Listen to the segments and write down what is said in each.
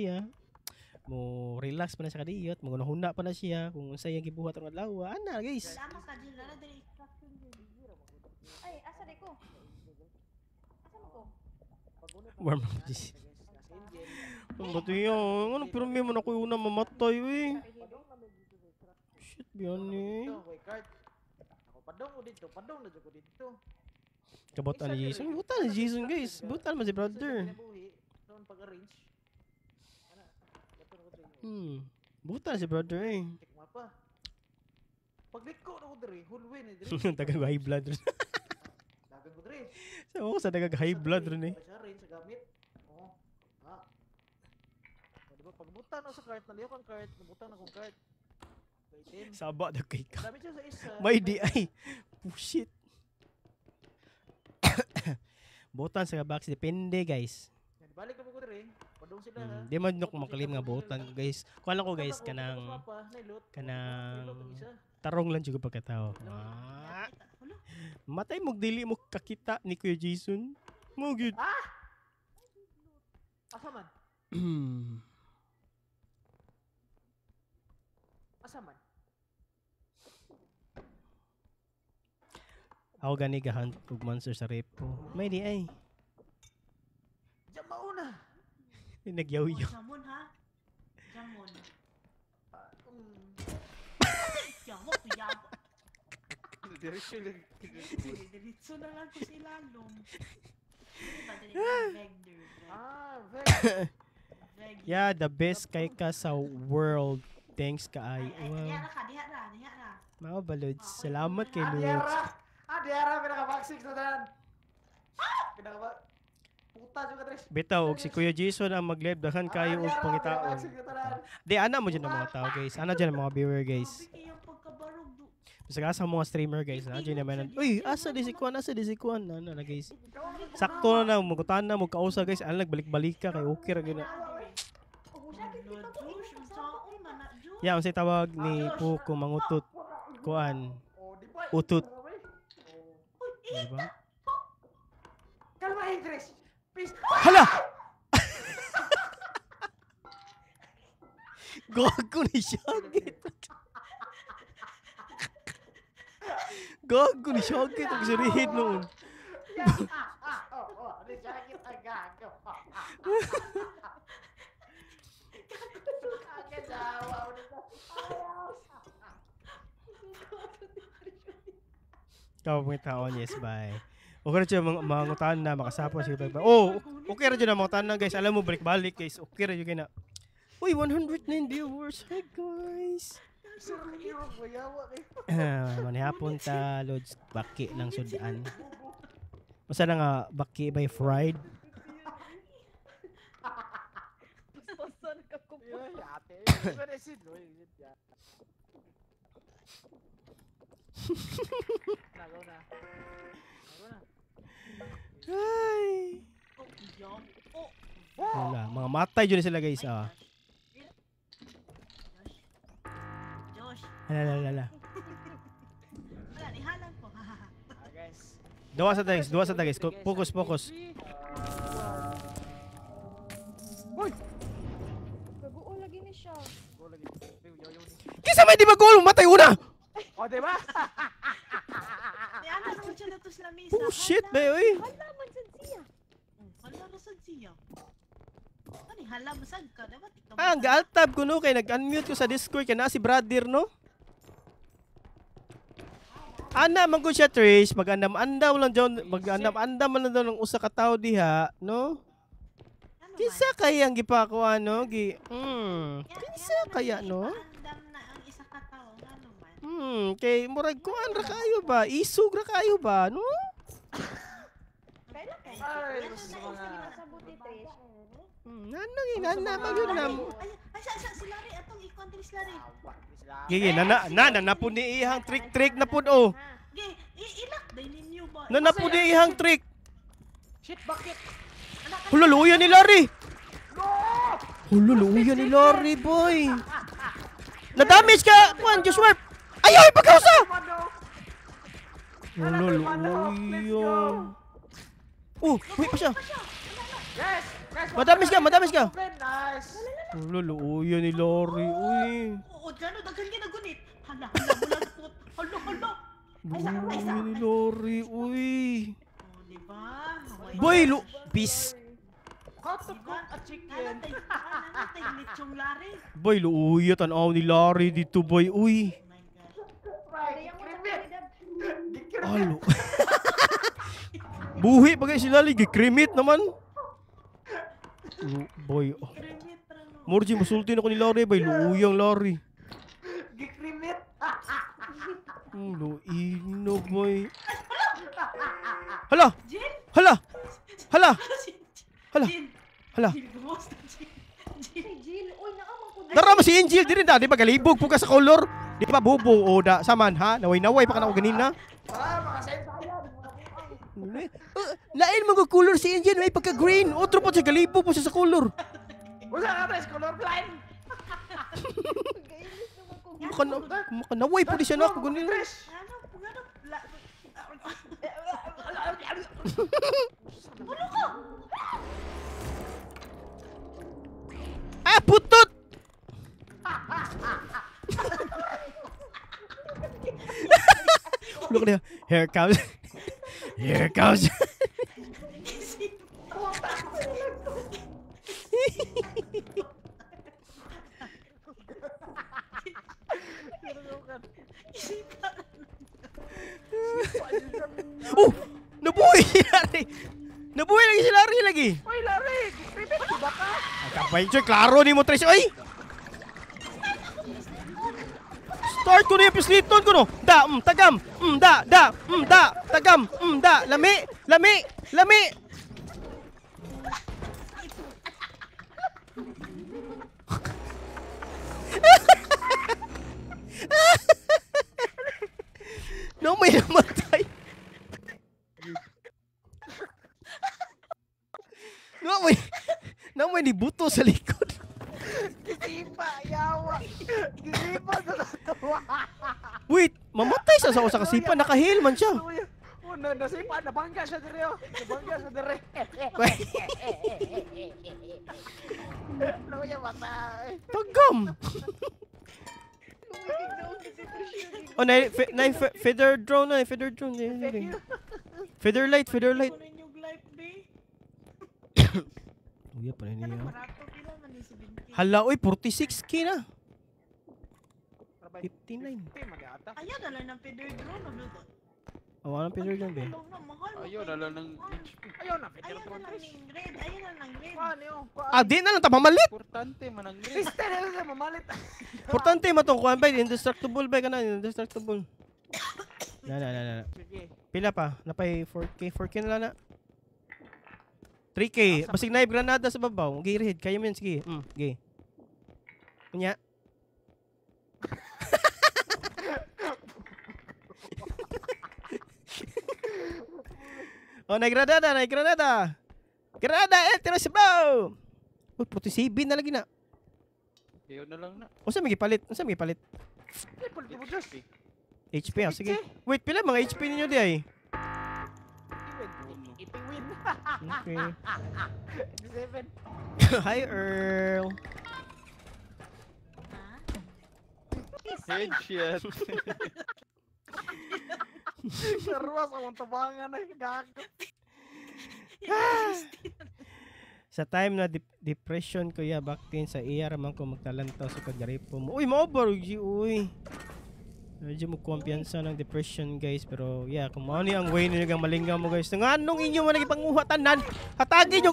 siya. Mo relax pa na siya kadiyot, mo huna pa na siya kung unsay ang gibuhat ang adlaw. Ana guys. Sama ka dyan, lala dali. Ay, asa di ko? Asa mo ko? Warm up this. Ang bato yun. Ano pero may man ako una mamatay eh. Shit biyan eh. Ako padong ko dito, padong na ko dito. Kabutan ni Jason. Butan ni Jason guys. Butan man si brother. Noon pag-arrange. Butan si brother eh. Check mo pa. Pagliko na ko diri, hulwin eh diri. Dagang high blood rin. Dagang ko diri. Oo, sa dagang high blood rin eh. Sa arrange sa gamit. Oh. Ha. Diba pagbutan ako sa cart, naliok ang cart, nabutan akong cart. Waitin. Saba na kay ka. Dami siya sa isa. May di ay. Pushit. Butan sa box depende guys. Balik na ko diri. Padung sila ha. Di man nok makalim nga butan guys. Kuha lang ko guys kanang tarong lang jud pagkatao. Matay mo dili mo kakita ni Kuya Jason. Mo gyud. Asa man? Asa man? Ako gani gahunt og monster sa repo. May di ay. Diyan mauna. Nagyaw-yaw. Jamon ha? Jamon. Yawa ko yawa. Diretso na lang ko sa ilalong. Vector. Vector. Yeah, the best kay ka sa world. Thanks ka ay. Wow. Diha ra. Mao balods. Salamat kay Lods. Diara pinaka-vaccine sa tanan. Pinaka puta juga tres. Bitaw og si Kuya Jason ang mag-live dahan kayo og pangitaon. Di ana mo dyan ang mga tao guys. Ana dyan ang mga viewer guys. Basta asa mga streamer guys. Ana dyan naman. Uy, asa di si Kuan, Ano na guys. Sakto na mugutan na magkausa guys. Ana nagbalik-balik ka kay okay ra gyud na. Yeah, unsay tawag ni Puko mangutot. Kuan. Utot. Diba? Kalma Idris. Please. Hala! Gago ni Shagit. Gago ni Shagit ang sirihid noon. Ni Shagit ang gago. Kagawa ulit. Kau mga taon, yes, bye. Okay na siya mga ngutan na, makasapon siya. Oh, okay na dyan ang mga tanan guys. Alam mo, balik-balik guys. Okay na dyan na. Uy, 109 viewers. Hi guys. Manihapon ta, Lods. Baki ng sudaan. Masa na nga, baki by fried. Pasan ka ko po. Nagaw na. Ay. Wala, mga matay dyan sila guys. Josh. Hala. Wala, ihalan ko. Guys. Duwa sa guys. Focus. Hoy! Baguo lagi ni siya. Kisa may di ba goal? Matay una! O, diba? Di anak ko siya na to sa lamisa. Oh shit, be, oy. Hala man sad siya. Hala man sad siya. Ani hala man sad ka, dapat ikaw. Ang ga-alt-tab ko no kay nag-unmute ko sa Discord kay na si brother no. Ana man ko siya Trish, mag-andam-andam lang John, mag-andam-andam man daw ng usa ka tawo diha, no? Kisa kaya ang gipako ano, Kisa kaya no? Kay murag kuan ra kayo ba? Isug ra kayo ba, no? Ay, Nana magyud na. Ay, si Larry atong ikuan diri si Larry. Gigi, na pud ni ihang trick na pud oh. Gi, ilak day ninyo ba? Na pud ni ihang trick. shit, bakit? Hululuya ni Larry. Hululuya ni Larry, boy. Na-damage ka, kuan, Joshua. Ayaw, ipagkausa! Hululuya. Oh, wait pa siya. Yes! Madamis ka. Nice. Lolo, uy, yan ni Lori, uy. Oo, dyan o, daghan ka na gunit. Hala, mula na po. Hala. Uy, yan ni Lori, uy. Oh, diba? Boy, peace. Hot dog at chicken. Nanatay, lechong lari. Boy, uy, tanaw ni Lori dito, boy, uy. Oh my God. Alo. Buhi bagay sila lagi kremit naman. Boy, oh. Kremit, parang no. Morji musulti na ko ni Lori, boy, luyang Lori. Gikrimit. Luino, boy. Hala! Jin? Hala! Hala! Hala! Jin. Hala! Jin, kumusta, Jin? Jin, uy, naamang ko. Dara mo si Angel diri da, di ba galibog po ka sa color? Di ba bubo o da saman ha? Naway pa ka na ganina. Lain mo color si Angel may pagka green. Otro po siya galibog po siya sa color. Wala ka tres color blind. Maka naway po di siya na ako ganina. Ah, putot! Look at here comes. Here comes. Oh! Nabuhay si Larry! Nabuhay lagi si Larry lagi! Oy, Larry! Gikrimit, di ba ka? Kapay, Choy, klaro ni mo, Trace. Ay! Start ko na yung pisliton ko, no? Da, tagam! Tagam! Lami! No, may namatay. No, may nibuto sa likod. Gisipa, yawa. Gisipa sa tawa. Wait, mamatay sa usa ka sipa, nakahil man siya. Nasipa, nabangga siya dire. Nabangga siya dire. Luya matay. Tagam. Oh, feather drone. Feather light. Kunin yung life, be. Uy, pa niya. Barato, pila man yung 17. Hala, uy, 46k na. 59. Ayaw na lang ng feather drone. Oh, anong feather drone, be? Ayaw na lang ng Ayaw na, Ayaw na lang ng red. Paano yun? Ah, di na lang tapamalit. Importante man ang grade. Sister, ano sa mamalit? Importante matong kuan ba, indestructible ba kana, indestructible. Na. Sige. Pila pa? Napay 4k na lang na. 3k. Basig na granada sa babaw. Okay, Red. Kaya mo yan. Sige. Okay. Kunya. Oh, naigranada. Granada, tira sa baw. Oh, 47 na lagi na. Ayaw na lang na. Unsa may gipalit? Triple di mo just. HP, oh, sige. Wait, pila mga HP ninyo di ay? Ipin-win. Okay. 7. Hi, Earl. Headshot. Sarwas ang tabangan ay gago. Sa time na depression ko ya baktin sa iya raman ko magtalantaw sa kagaripo mo. Uy, maobar uy. Medyo mo kumpiyansa ng depression guys, pero yeah, kung ano ang way niyo gang malinggaw mo guys. Nga anong inyo man nagipanguha tanan? Hatagi nyo.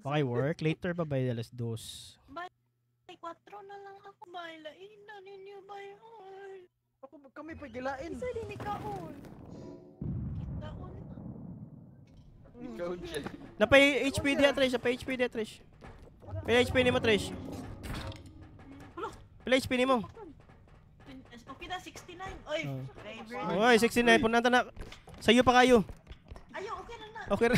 Okay, work later pa ba alas 2? Ay, 4 na lang ako. Bailain na ninyo ba yun? Kami pagilain. Isa din ikaon. Ikaon. Ikaw dyan. Napay HP dia Trish, napay HP dia Trish. Pila HP ni mo Trish? Pila HP ni mo? Okay na, 69. Oy, Oh. favorite. Oy, 69 po nanta na. Sayo pa kayo. Ayaw, okay na na. Okay ra.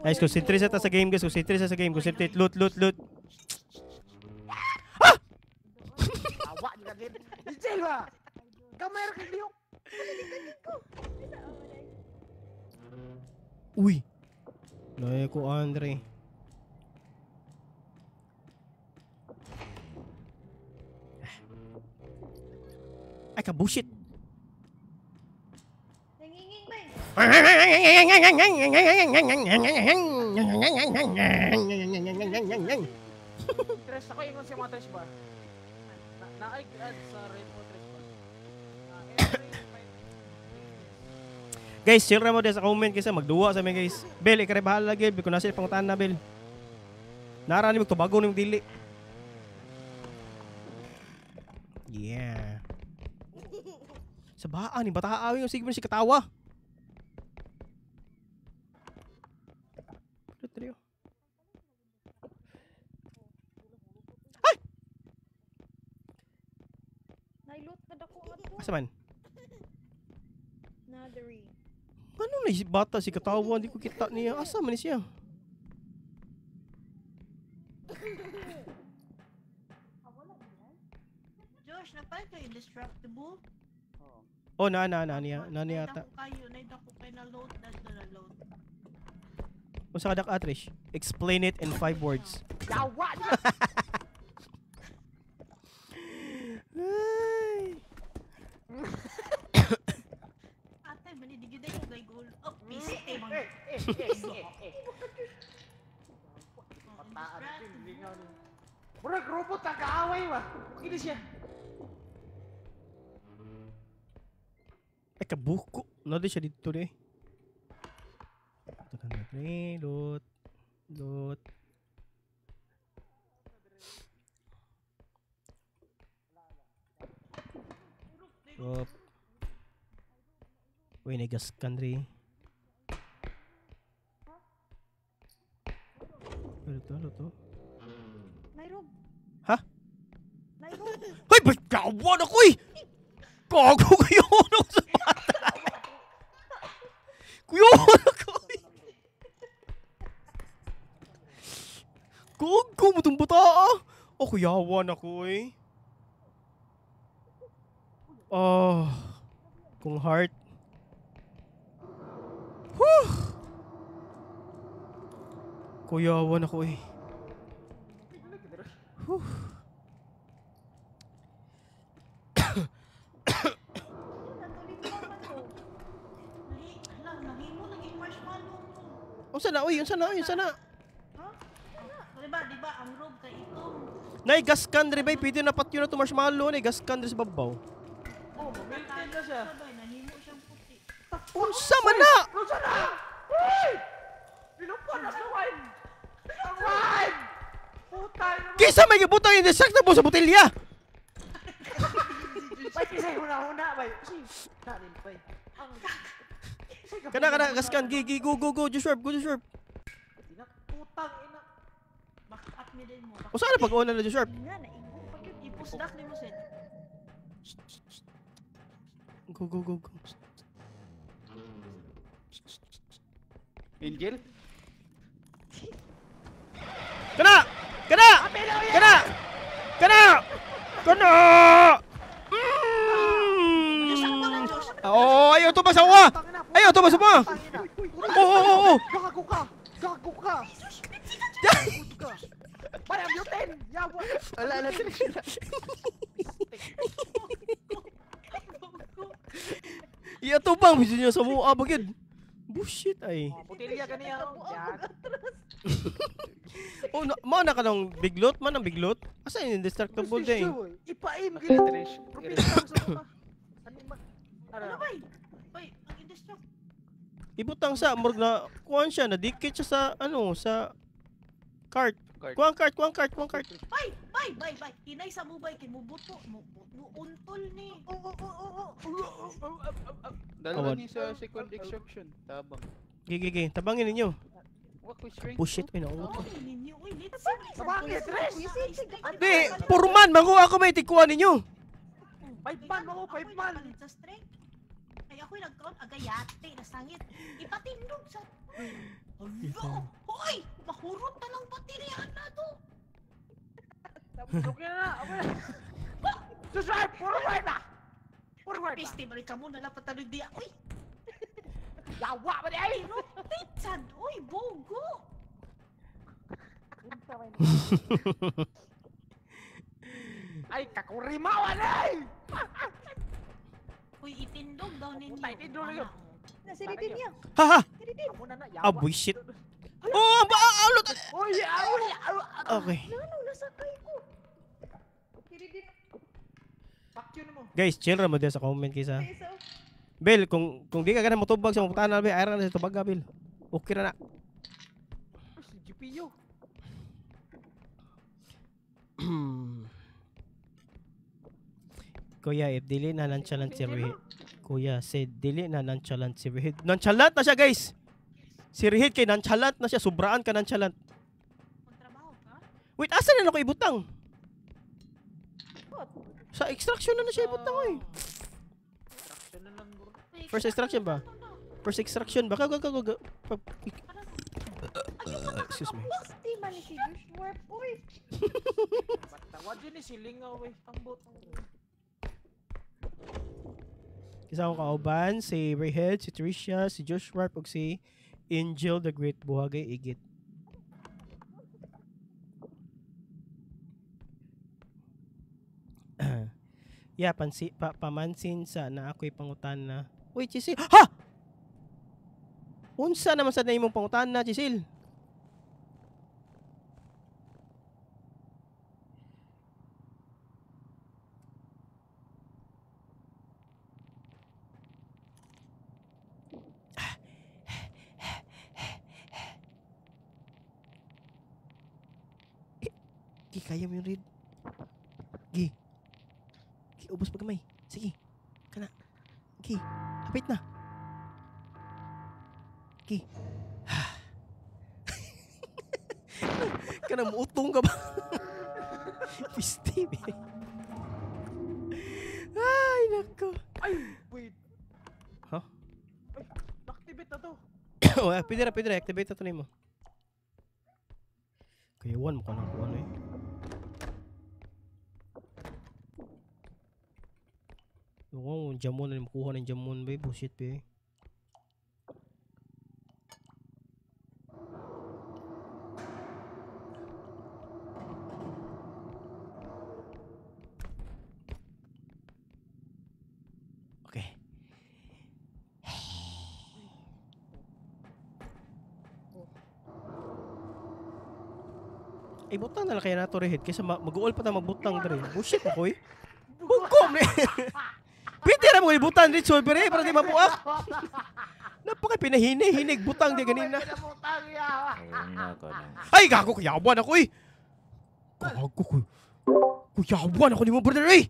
Guys, concentrate sa game guys. Concentrate sa game. Concentrate. Loot. Awa, di ka din. ba? Kamay ra kay lihok. Uy. Noy ko Andre. Ay ka bullshit. Nanginging ba eh? Tres ako ingon sa mga tres ba? Naay add sa red mo tres ba? Guys, share mo din sa comment kasi magduwa sa amin guys. Bel, ikare bahala lagi. Biko na sila pangutan na Bel. Nara ni magtubago ng dili. Yeah. Sa baan ni bataawin yung sigman si katawa. Trio. Ay! Nailot na dako ato. Asa man? Nadery. Ano na si bata si katawa? Hindi ko kita niya. Asa man ni siya? Josh, napay kayo indestructible? Oh, na niya. Na niya ata. Naidako kayo na load, na load. Kung sa kadak Atrish, explain it in 5 words. Yawa! Ay. Ate, manidigid na yung gaygol. Oh, PC, mga. Pataan din, lingaw ni. Murag robot ang kaaway ba? Kini siya. Ay, kabuko. Nado siya dito eh. Ito ka na pre. Lot. Op. Uy, negas country. Ano to? Nairob. Ha? Nairob. Ay, ba't kawan ako eh? Kago ko yun ako sa bata. Kuyawan ako eh. Kago mo itong bata ah. O, kuyawan ako eh. Oh, kung heart. Whew. Kuyawan ako eh. Whew. Nandito naman to. Nahimo lagi yung marshmallow mo. Unsa na? Uy, unsa na? Ha? Diba, ang robe kay itong. Nay, gas can rin ba? Pwede na patyo na ito marshmallow. Nay, gas can rin sa babaw. Oh, mamiltin na siya. Sabay, nahimo siyang puti. Unsa man na? Lusa na! Uy! Pinupan na sa wine! Ang wine! Putay naman! Kisa may gibutang indestructible sa botelya. Bay, kisay huna-huna, bay. Kasi, nanin, bay. Kana, gas can. Gigi, go. Just warp. Putang ina. Back me din mo. O saan na pag-una na just warp? Nga, naigo pa yun. Ipusdak ni mo, Seth. Go. Angel? Kana! Oh, ayaw to masawa! Ayaw to masawa! Oo! Gago ka! Bay, ang mutin! Yawa! Ala, sila. Iya to bang bisa niya sa mua bagid. Bullshit ay. Putilya ganiya. Yan. Oh, mo na ka ng biglot man ang biglot. Asa yung indestructible day? Ipain, gila. Propitang sa mga. Ano bay? Bay, ang indestructible. Ibutang sa morg na kuan siya na dikit siya sa sa cart. Kuang cart. Bay. Hinay sa mo bay, kay mo buto. Mo untol ni. Dalawa ni sa second extraction. Tabang. Gigi, tabangin ninyo. What was strength? Bullshit ay nauto. Oh, ninyo. Uy, let's see. Sabangit, Tres! Di, purman mango ako may tikuan ninyo. 5 man, mga 5 man. Palit sa strength. Ay, ako'y nagkaroon agayate na sangit. Ipatindog sa... Alo! Hoy! Mahurot na lang bateryahan na to! Okay na. Just right, puro right na. Forward ba? Piste, balik ka muna lang patalog di ako. Uy, Yawa ba di ay? pitsan. Uy, bogo. Ay, kakurimawan ay! Uy, itindog daw ninyo. Puta, itindog na yun. Nasiritin niya. Haha! Amo na na, yawa. Ah, bullshit. Oh, ulot! Uy, uy, Okay. Ano, nasakay ko. Siritin. Fuck you na mo. Guys, chill ra mo din sa comment kaysa. Isa. Bel, kung di ka ganang motubag sa mga na, Bel, ayaw na sa tubag ka, Bel. Okay na na. Si GPU. Kuya, if dili na nonchalant si Rihit. Kuya, said dili na nonchalant si Rihit. Nonchalant na siya, guys! Si Rihit kay nonchalant na siya. Sobraan ka nonchalant. Magtrabaho ka? Wait, asa na ako ibutang? Sa extraction na siya ibutang, oy. Traction na lang, bro. Uy, First extraction ba? First extraction ba? Excuse me. Di man ni si Joshua. Uy. Tawad yun eh, silingaw eh. Tambot. Isa akong kauban, si Rayhead, si Tricia, si Josh Warp, ug si Angel the Great Buhagay Igit. Yeah, pamansin sa na ako'y pangutana. Uy, Chisil! Ha! Unsa naman sa na imong pangutana, Chisil? Gi, kaya mo yung read. Gi. Gi, ubos pa gamay. Sige. Kana. Gi, hapit na. Gi. Kana, muutong ka ba? Piste, be. Ay, nako. Ay, wait. Huh? Ay, activate na to. Oh, pwede na. Activate na to na mo. Kaya one mo ka nang kuha na eh. Oo, jamon na makuha ng jamon ba? Bullshit ba? Okay. Ay, butang na lang kaya nato Rehead kaysa mag-uol pa tayo magbutang dre. Bullshit ako eh. Hukom eh. Pwede na mo ibutan dito pero eh, para di mabuak. Napaka pinahini-hinig butang di ganina. Ay, gago kuyawan ako eh. Gago ko. Kuyawan ako ni mo brother eh.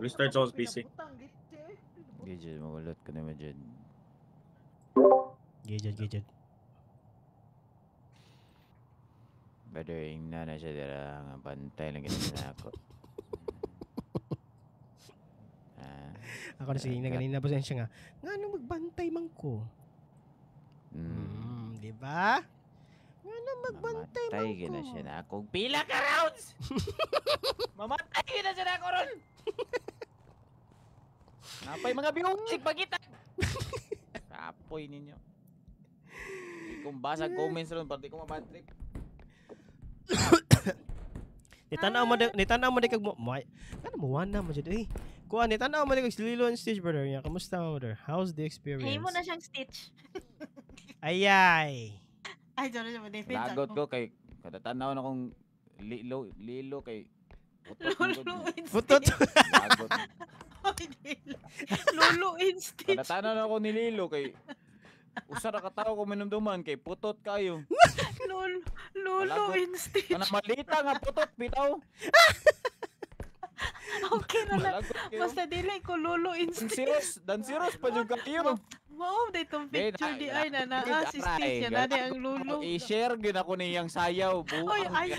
Restart sa PC. Gijud, mawalot ko naman dyan. Gejad. Badering na na siya dira nga bantay lang ganun na ako. Ako na sige na ganina pa siya nga. Nga nung magbantay man ko. Di ba? Nga nung magbantay man Mamatay ko. gina siya na akong pila ka rounds! Mamatay gina siya na ako ron! Napay mga biyungsik pagkita! Kapoy ninyo. Di kong basa comments ron para di ko mabatrip. Nitanaw mo di kag mo. Ano mo wana mo jud eh. Kuha nitanaw mo di kag Lilo and Stitch brother. Ya, kamusta mo brother? How's the experience? Ay mo na siyang stitch. Ayay. Ay, dyan na siya ma-defense Lagot ko kay katatanaw na kong lilo kay Putot. Lagot. Lolo in stitch. Katatanaw na ako ni Lilo kay usa ra ka tawo ko minumduman kay putot kayo. Lolo Malagot. in stitch. Kana malita nga putot bitaw. Okay na lang. Malagot kayo. Basta dili ko lolo in stitch. Dansiros pa jud kayo. Wow, day tong picture di ay na naa si Stitch yan. Nani ang lolo. I-share gyud ako niyang sayaw. Oy, ay.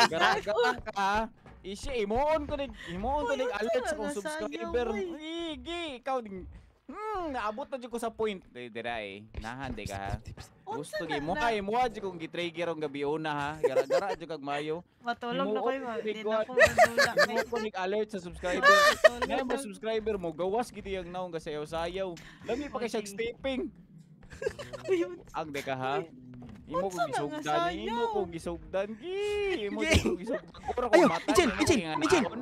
Gara-gara ka. Imoon ko nig Oy, alert sa unsa kong na subscriber. sayaw, oy. Igi, ikaw ding Naabot na dyan ko sa point. Dira eh. Nahandi ka ha. Unsa Gusto na mo na? kay mo dyan kung gitrigger ang gabi una ha. Gara-gara dyan kag mayo. Matulog na Himuot koy ma. ko, Di Rico. na ko madula kay. Mo ko alert sa subscriber. Ngayon mo subscriber mo gawas gid yang naong kasayaw-sayaw. Lami pa kay siya stepping. Ang de ka ha. Imo Unsa kong na nga gisugdan, imo sayaw? kong gisugdan gi. Imo Gi. kong gisugdan. Puro Ayaw, ko mata. Ijel, imo Ijel, kong Ijel. anaon.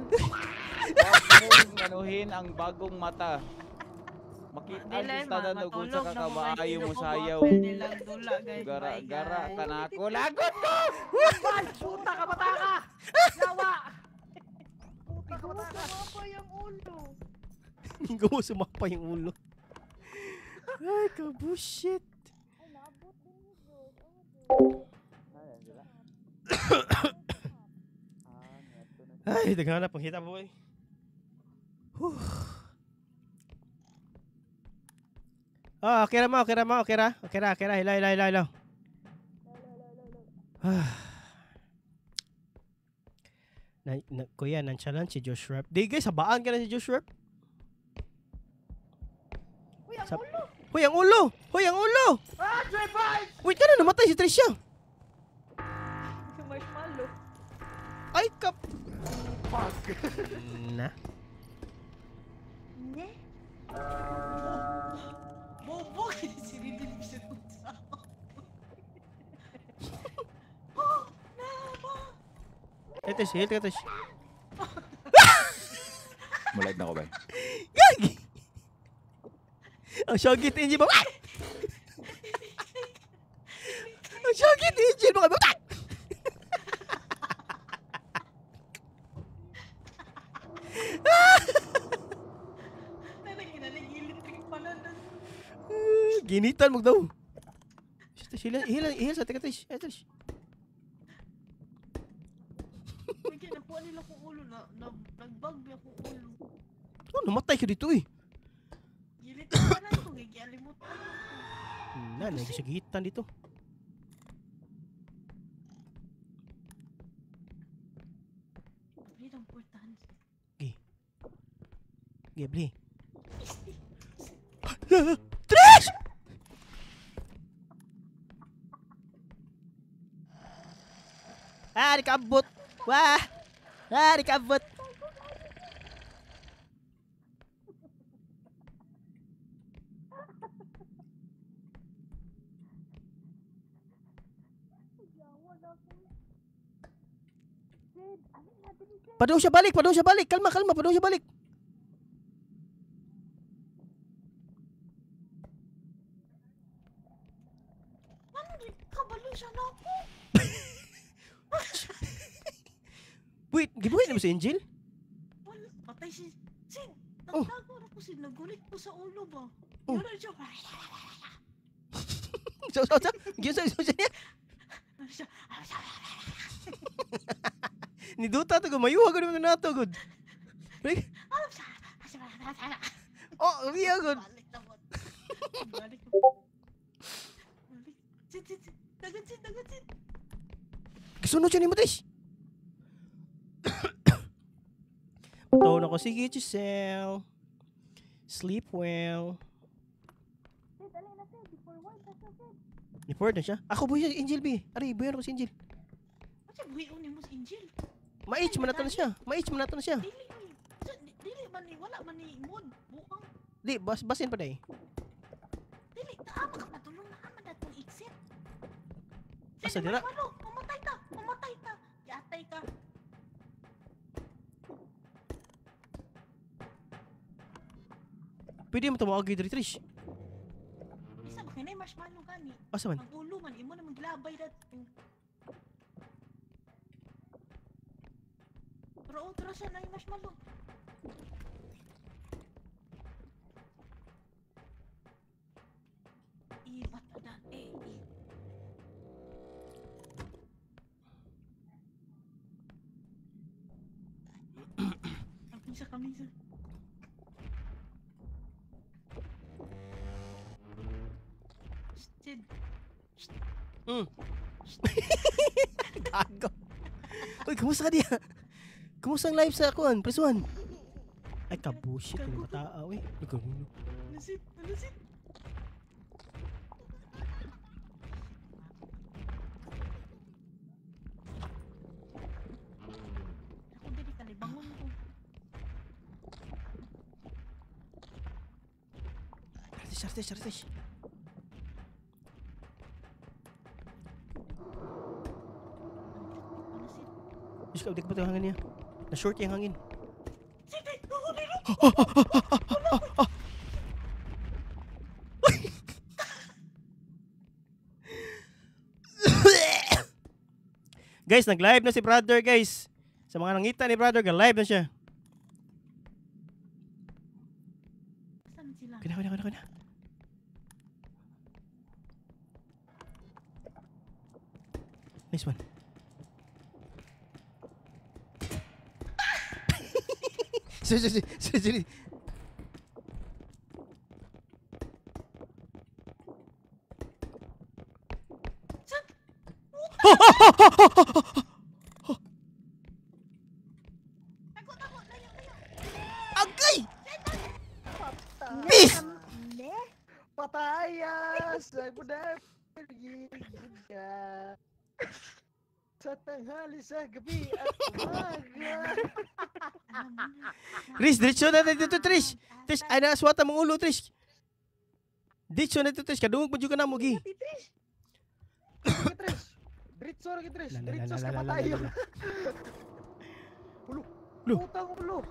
Huwag mong anuhin ang bagong mata. Makita Dili kita na ma. kung sa Matulog na ko. kakabaayo mo sayaw. Nilang dula guys. Gara-gara ka na ako. Lagot ko! Puta ka bata ka! Yawa! Puta ka bata ka! Ako yung ulo. Gawa sumapa yung ulo. Ay, kabushit. Ay, naabot din ni God. Oh, God. Ay, daghanap ang hita boy. Whew. Ah, okay ra mo, okay ra mo, okay ra. Okay ra, hilaw. Kuya, nonchalant si Josh Rep. Di guys, sabaan ka na si Josh Rep. Uy, ang Sab- ulo. Hoy, ang ulo! Hoy, ang ulo! Ah, J5! Wait ka na, namatay si Tricia. Yung marshmallow. Ay, kap... Na? Ne? Bobo si Ridin bisa kunsa. Oh, naba. Ito siya, ito siya. Mulag na ko ba? Gagi! Ang syogit Angel ba? Ah! Ang syogit Angel ba? Ah! Electric pala na. Ginitan mo daw. Hila sa tikatis. Ito siya. Kaya nakuha nila kong ulo na nagbag niya kong ulo. Oh, namatay ka dito eh. Gilit pa na ito, gigialimot pa na ito. Nagsagitan dito. Bilang portahan. Gabli. Trish! Ah, dikabot. Wah. Ah, dikabot. Padung siya balik. Kalma, padung siya balik. Ano di kabalo siya na ako? Wait, gibuhay na mo si Angel? Wala, patay si Sin. Oh. Nagtago na ko si nagulit ko sa ulo ba? Oh. Yun na siya. So, Giyon niya. Siya. Ni Duta to gumayuha ko naman na to good. Oh, umiya good. Balik na mo. Balik. Sin. Dagan sin. Kasunod siya ni Matish. Tawag ako, sige Giselle. Sleep well. Sid, alin na Sid. Before one, that's na Sid. Report na siya. Ako buhay si Angel B. Ari, buhay ako si Angel. Kasi buhay ni mo si Angel. Ma-H man nato na siya. Dili man ni wala man ni mood. Buang. Di, basin pa day. Dili taama ka natulong na aman na itong exit. Asa dira? Mamatay ta. Yatay ka. Pwede mo tumawag kay Trish. Isa ba kinay marshmallow gani? Asa man? Ang ulo man imo na maglabay dat. Pero otra siya na yung marshmallow. Ibat pa da. Kamisa. Sid. Gago. Uy, kumusta ka diya? Kumusta ang live sa kuan? Prisuan. Ay, kabushit. Hindi mataaw eh. Nalusit, nalusit. Ako dili ka bangon ko. Artis. Nalusit. Diyos ka, di ka pa ito yung hangin niya. Na-short yung hangin. Sige, huli rin. Guys, nag-live na si brother, guys. Sa mga nangita ni brother, nag-live na siya. Saan sila? Kana. Nice one. Sorry. Tago, layo. Agay! Miss! Patayas! Nagpunta ka sa tanghali, sa gabi at umaga. Trish, diretso na dito, Trish. Trish, ay naaswata mong ulo, Trish. Diretso na dito, Trish. Kadungog mo dyan ka na mo, gi. Kitres! Dritso na kitres! Dritso sa patayo! Ulo! Ulo. Putang ulo!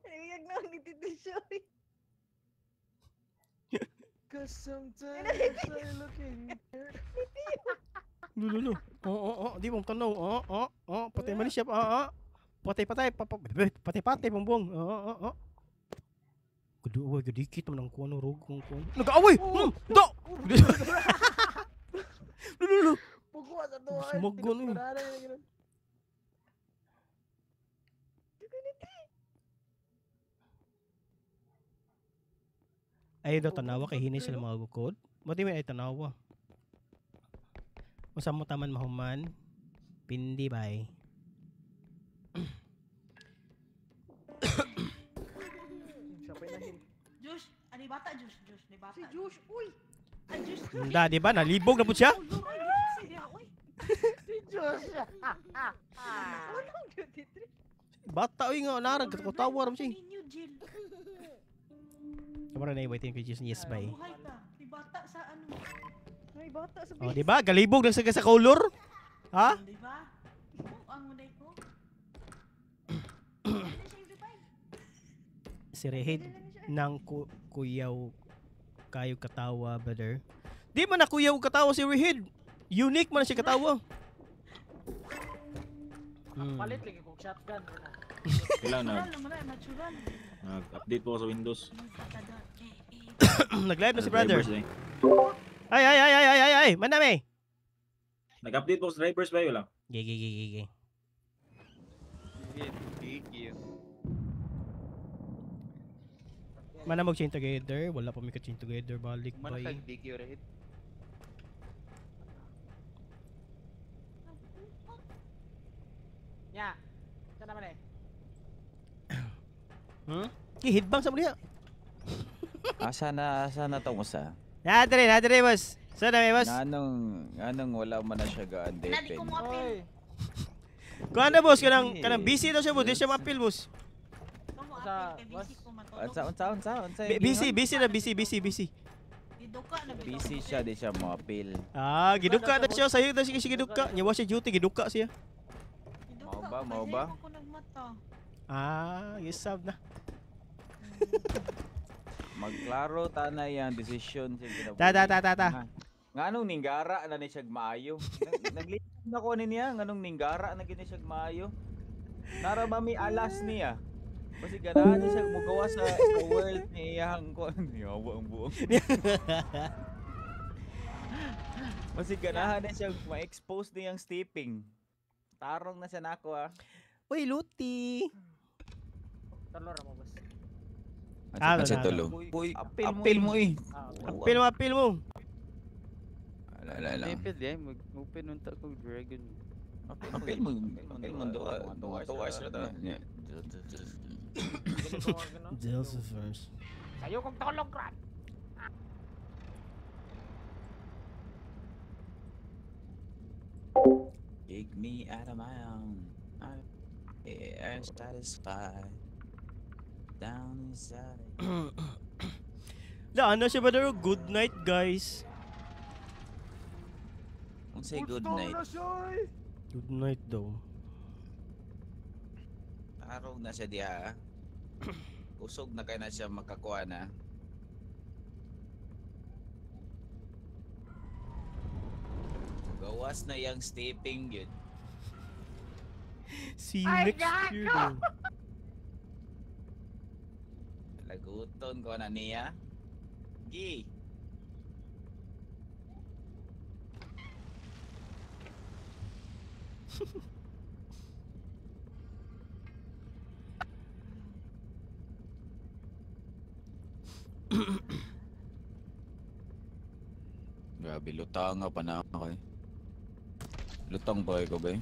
Nangiyag na ni Tito Shoy. Cause sometimes I looking Lulu. Di mong tanaw. Patay mali siya. Patay. Patay, bumbong. Gadikit naman ang kuano, rogong kuano. Nag-away! Do! Lulu. Pugwa sa to. Sumagon eh. Ay daw tanawa kay hinay sila mga gukod. Mati may ay tanawa. Usa mo taman mahuman. Pindi bay. Siya pa inahin. Josh, ani bata Josh, ni bata. Si Josh, uy! Ay Josh. Handa, di ba? Nalibog na po siya. Si Josh! Unang duty trip. Bata, uy nga, narag. Katawar mo siya. Ninyo Jill. Kamara na iwaitin ko just yes bay. Buhay ka. Ni bata sa ano? May bata sa Oh, di ba? Galibog lang sa color. Ha? Di ba? Ang munay ko. Si Rehid ng kuyaw kayo katawa, brother. Di man na kuyaw katawa si Rehid. Unique man siya katawa. Palit lagi kong shotgun. Kailan Natural naman ay natural. nag-update po ako sa Windows. Nag-live na si brother. Drivers, eh. Ay, manami. Nag-update po ako sa drivers ba yun lang? Gigi. Thank you. Mana mag-chain together. Wala pa may ka-chain together. Balik Mana bay. kag-dig you right? Ya. Saan naman eh? Hidbang sa muli. Asa na tong usa? Nadre, boss. Sana may boss. Anong wala man na siya Nadi ga-undepend. ko mo apil. Oy! Kung ano boss, kanang busy daw siya boss. Di siya ma-appeal boss. Kamu Sa- apil kay busy ko matulog. Unsa Busy. Giduka na Busy siya, di siya mo appeal. Ah, giduka na siya. Sa'yo na siya giduka. Nyawa siya duty, giduka siya. Mau ba? Ko nagmata. Ah, yes sab na. Magklaro ta na yang decision siya Ta. Nga anong ninggara na ni siya maayo. Naglilip na ko niya nganong ninggara na gini siya maayo. Nara mami alas niya. Kasi ganahan niya siya mugawa sa world ni iyang ko. Yawa ang buong. Kasi ganahan niya siya ma-expose niyang stepping. Tarong na siya nako ah. Uy, Luti. Talor mo, boss. Ah, Kasi wala. tulo. Uy, appeal mo eh. Appeal mo. Ala. Pwede yan, mag-open unta kong dragon. Apil mo doon. 2 hours na to. Delta first. Sayo kong tolong, Krat. Take me out of my own. I'm satisfied. Down inside. Ano siya ba daw? Good night, guys. Kung say good night. Good night daw. Araw na siya diha. Usog na kayo na siya makakuha na. Gawas na yung stepping yun. See you next year daw. Laguton ko na niya. Gi. Grabe, lutang nga pa na ako eh. Lutang pa ko ba eh.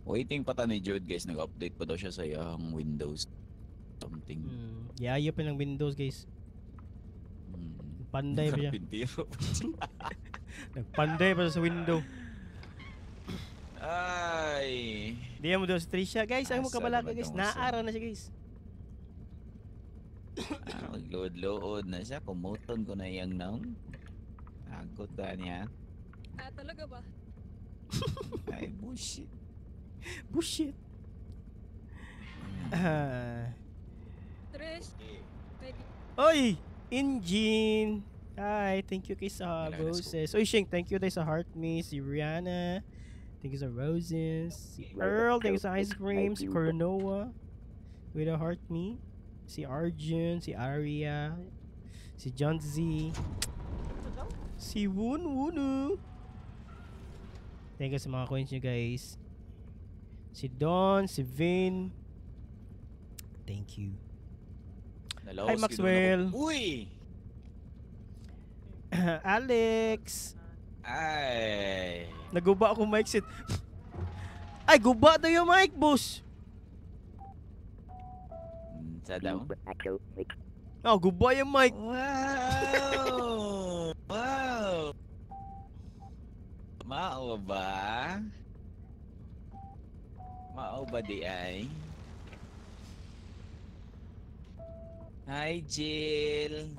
Waiting pa ta ni Jude guys, nag-update pa daw siya sa iyang Windows. Something. Yayo pa ng Windows, guys. Hmm. Panday pa siya. Karpintero. Nagpanday pa siya sa window. Ay. Di mo daw si Trisha. Guys, ang mo Asa kabalaka, naman guys. tong Naara na siya, guys. Magload-load na siya. Kumuton ko na yung naong. Agot ka niya. Talaga ba? Ay, bullshit. Bullshit. Trish, Oy! Engine! Hi, thank you kay sa Kailangan na roses. Oy, Shing, thank you tayo sa heart me. Si Rihanna. Thank you sa roses. Si Earl, thank you sa ice cream. Si Coronoa. With a heart me. Si Arjun. Si Aria. Si John Z. Si Woon Woonu. Thank you sa mga coins nyo, guys. Si Don. Si Vin. Thank you. Nalawas Hi, Maxwell. Uy! Alex. Ay. Naguba ako mic set. Ay, guba daw yung mic, boss. Sa daw? Oh, guba yung mic. Wow! Wow! Mao ba? Mao ba di ay? Hi, Jill.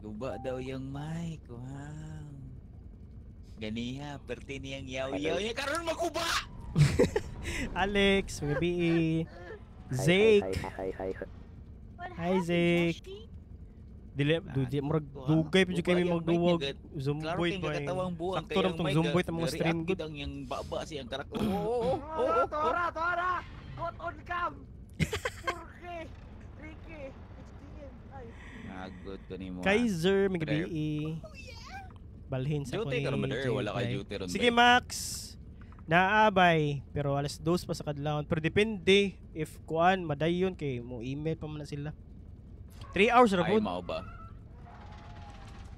Guba daw yung mic. Wow. Ganiha, perti niyang yaw-yaw. Yung karoon maguba! Alex, maybe Zake. Hi, Zake. Dili, murag dugay pa dyan kami magduwag. Zumboy pa eh. Sakto lang tong zumboy ta mga stream good. Ang yung baba siyang karak. Tora! Hot on cam! Purke! Ricky! Extingin! Ay! Nagod ko ni mo. Kaiser, maybe balhin sa Duty ka naman there. Wala ka duty ron. Sige, Max. Naabay, pero alas 2 pa sa kadlawon. Pero depende if kuan madayon kay mo email pa man na sila. 3 hours ra Ay, pod. mao ba?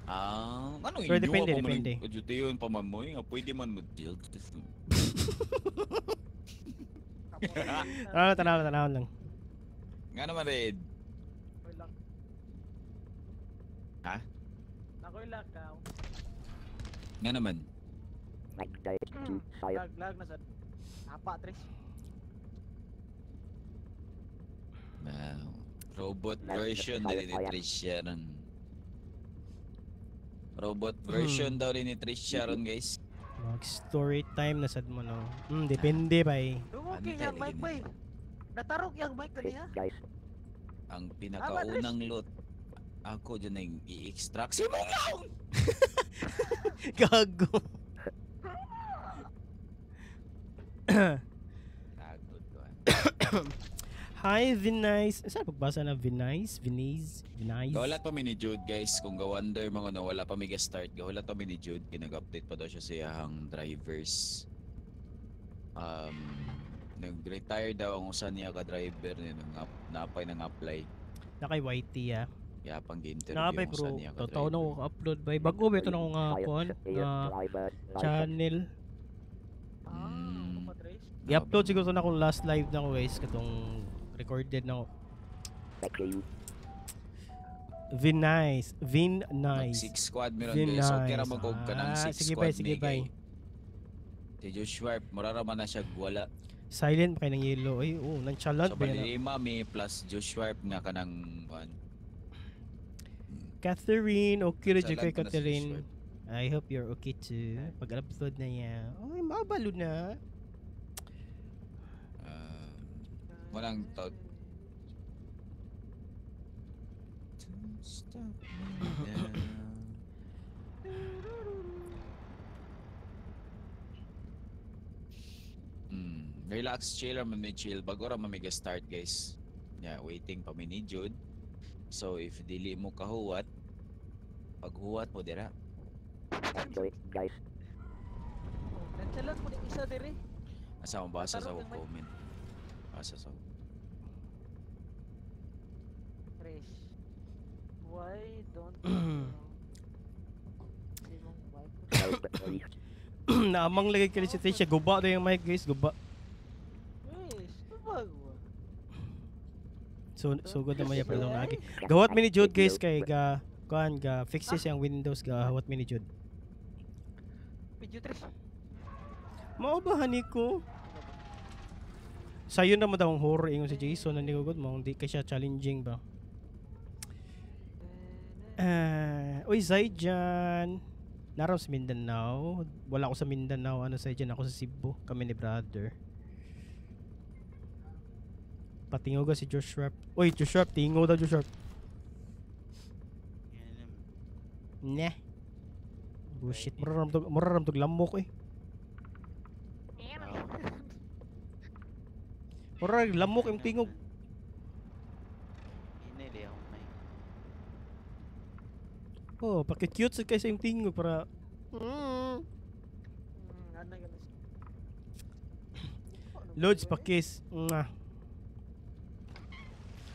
Ano Pero yung depende, pa man depende. duty yun pa man mo. Nga pwede man mo deal. Tanaw lang. Nga naman, Red. Ako'y lang. Ha? Ako'y lang ka. Nga naman. Lag na sa... Apa, Trish? Wow. Robot version din ni Trish Sharon. Robot version daw rin ni Trish Sharon, guys. Mag story time na sad mo no. Depende ba eh. Dungog Antay yung mic lagi ba eh. Natarog yung mic kaniya. Ang pinakaunang loot. Ako dyan ang i-extract si Mongong! Gago. Tagod ko. Hi, Vinice. Saan pagbasa na Vinice? Gawalat pa mi ni Jude, guys. Kung ga-wonder mga na wala pa mi ga-start. Gawalat pa mi ni Jude. Kinag-update pa daw siya sa iyang drivers. Nag-retire daw ang usan niya ka-driver niya. Napay nang apply. Na kay YT ah. Kaya pang interview Nakapay ang bro. usan niya Totoo na ka-driver. ko upload ba? Bago ba ito na ko nga kuan? Channel. Ano pa, Trace? I-upload siguro to na akong last live na ko guys, katong recorded na ko. Vin nice. Six squad meron Vin guys. Okay ra nice. mag ka ng six Sige squad bay, sige bay. Si Joshua, mararaman na siya wala. Silent pa kay ng yellow. Ay, nonchalant So ba yan? bali lima mi plus Joshua nga kanang one. Catherine, okay rin Salag kay na si Catherine. Joshua. I hope you're okay too. Pag-upload na niya. Ay, mabalo na. Walang tawag. Relax, chill ra man may chill. Bago ra man may start guys. Yeah, waiting pa mi ni Jude. So if dili mo kahuwat, paghuwat mo dira. Nagsalat mo ng isa dire. Asa mo basa sa akong comment. Basa sa Trace. Why don't Naamang lagay ka rin si Tricia. Guba na yung mic guys. Guba. Trace, bago. Sugod naman niya pala lagi. Gawat mini Jude guys kay kuan ga fixes yung Windows ga hawat mini Jude. Video Trace. Maubahan ko. Sayo na mo daw ang horror ingon si Jason na nigugod mo hindi ka siya challenging ba. Uy Zayjan. Naraw sa Mindanao. Wala ako sa Mindanao. Ano Zayjan ako sa Cebu. Kami ni brother. Patingaw ka si Josh Sharp. Uy Josh Sharp. Tingaw daw Josh Sharp. Nah. Bullshit. Muraram tog lamok eh. Muraram lamok yung tingog. Oh, paki-cute sa kaysa yung tingog para Ano yan? Loads pakis.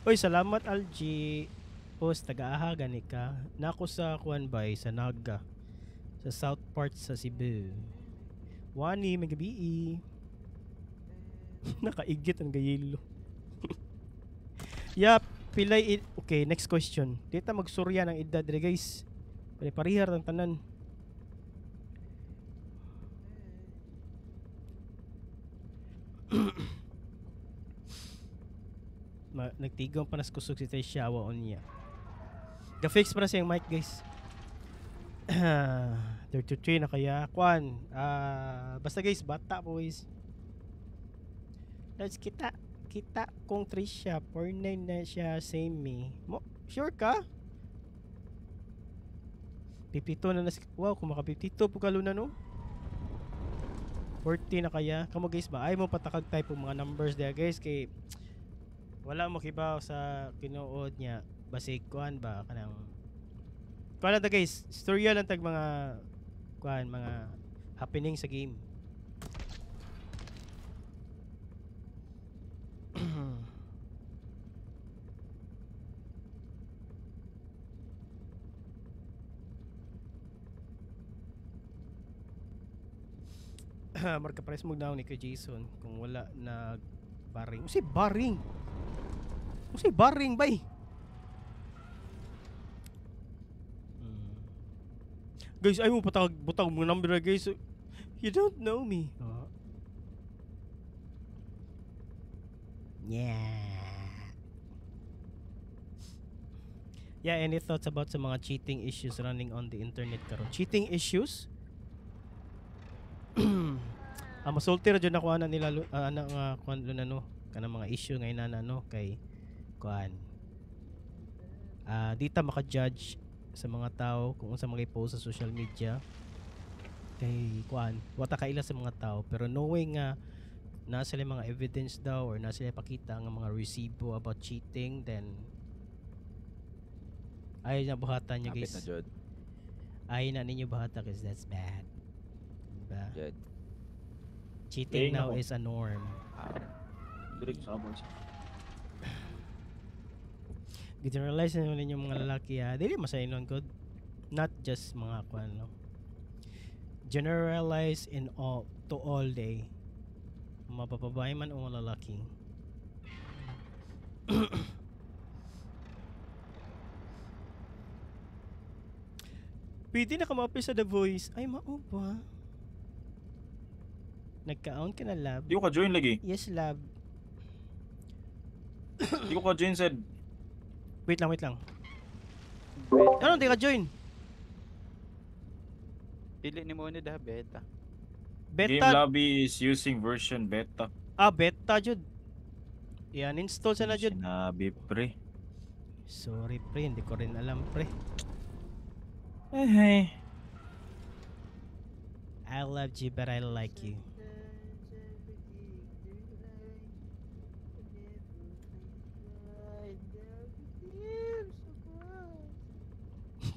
Uy, salamat Algie. Post taga-aha gani ka. Nako sa kuan bay sa Naga. Sa south part sa Cebu. Wani may gabi. Nakaigit ang gayelo. Yap, pilay okay, next question. Dita magsurya ng edad dire guys. Parihar ang tanan. Nagtigong pa nas kusog si Tricia on niya. Ga-fix pa na siyang mic guys. 33 na kaya. Kwan. Basta guys, bata boys. Let's kita kung Tricia 49 na siya same me. Sure ka? 52 na wow, kung maka 52 po kalo na no. 40 na kaya. Kamo guys ba? Ay mo patakag type ng mga numbers there guys kay wala mo kibaw sa kinuod niya. Basic kuan ba kanang kuan na guys, storya lang tag mga kuan mga happening sa game. Marka press mo down ni kay Jason kung wala nag baring. Usi baring. Usi baring bay. Guys, ay mo butang mo number na guys. You don't know me. Yeah, any thoughts about sa mga cheating issues running on the internet karon? Cheating issues? Masulti ra jud na kuan nila ana nga kuan no kana mga issue ngayon na no kay kuan. Dita maka-judge sa mga tao kung unsa mga i-post sa social media. Kay kuan, wata kaila sa mga tao pero knowing nga na sila mga evidence daw or na sila pakita nga mga resibo about cheating then ay na buhatan niya Kapit guys. na Jude. Ay na ninyo bahata kasi that's bad. Diba? Jude. Cheating Tingnan now ko. is a norm. Direct sa boys. Generalize na ninyo mga lalaki dili masaynon good. Not just mga kuan no. Generalize in all to all day. Mapapabae man o lalaki. Pwede na ka sa The Voice. Ay, mao ba? Nagka-on ka na, lab? Di ko ka-join lagi. Yes, lab. Di ko ka-join, said. Wait lang. Beta. Ano, di ka join? Dili ni mo ni dah beta. Game Beta. lobby is using version beta. Ah, beta, Jud. Yan, install sa na, Jud. Sinabi, pre. Sorry, pre. Hindi ko rin alam, pre. Eh, I love you, but I like you.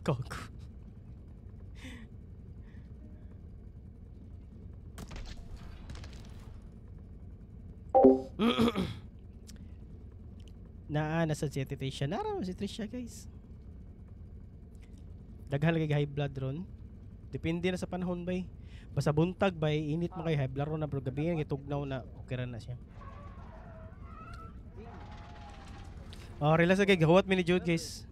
Goku. Nasa si Trisha. Nara si Trisha, guys. Daghan lagi high blood ron. Depende na sa panahon bay. Basta buntag bay, init mo kay high blood ron na bro gabi nga tugnaw na okay ra na siya. Oh, relax kay gawat mi ni Jude, guys.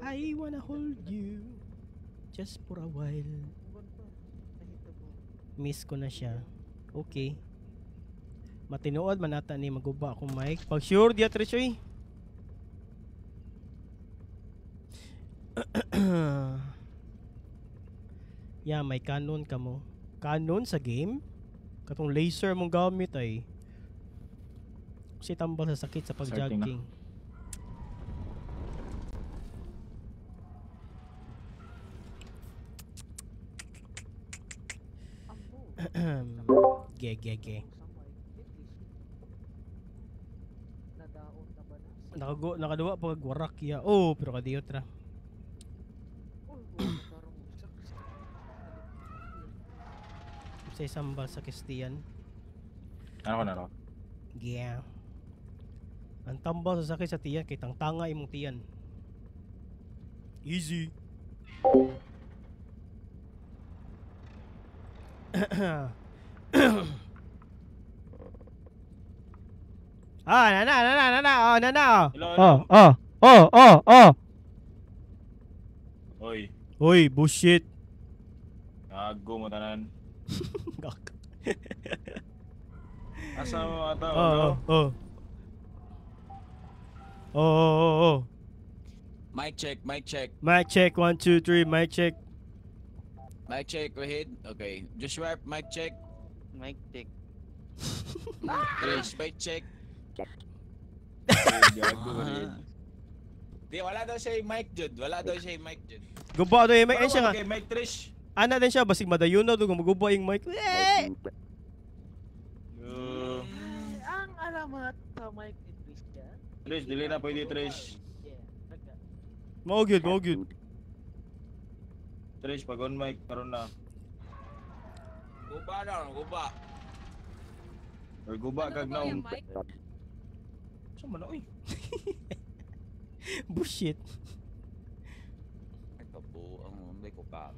I wanna hold you just for a while. Miss ko na siya. Okay. Matinuod man nata ni maguba akong mic. Pag sure diya Trishoy. Yeah, may canon ka mo. Canon sa game? Katong laser mong gamit ay. Si tambal sa sakit sa Starting na. pag-jogging. Ge. Nakaduwa pag warak ya. Oh, pero kadiyot ra. Sa sambal sa Kistiyan. ano ko na ro? Yeah. Ang tambal sa sakit sa tiyan kay tangtanga imong tiyan. Easy. Nana. Hello. Oh. Oy, Hoy, bullshit. gago mo tanan. Gak. Asa mo mga tao, Oh. Mic check, mic check. Mic check 1 2 3, mic check. Mic check, Wahid. Okay. Joshua, mic check. Mic check. Trish, mic check. Gago rin. Di, wala daw siya yung mic, Jud. Wala daw siya yung mic, Jud. Guba do yung mic siya nga. Okay, Mike Trish. Ana din siya basig madayon na do maguba yung mic. Ang alamat sa mic ni Christian. Trish, dili na pwede Trish. Mao gyud. Trish, pag on mic, karon na. Guba daw, guba. Or guba kag Ano ba now. yung mic? Saan man na, oy? Bullshit. Ito po, ang may ko pa.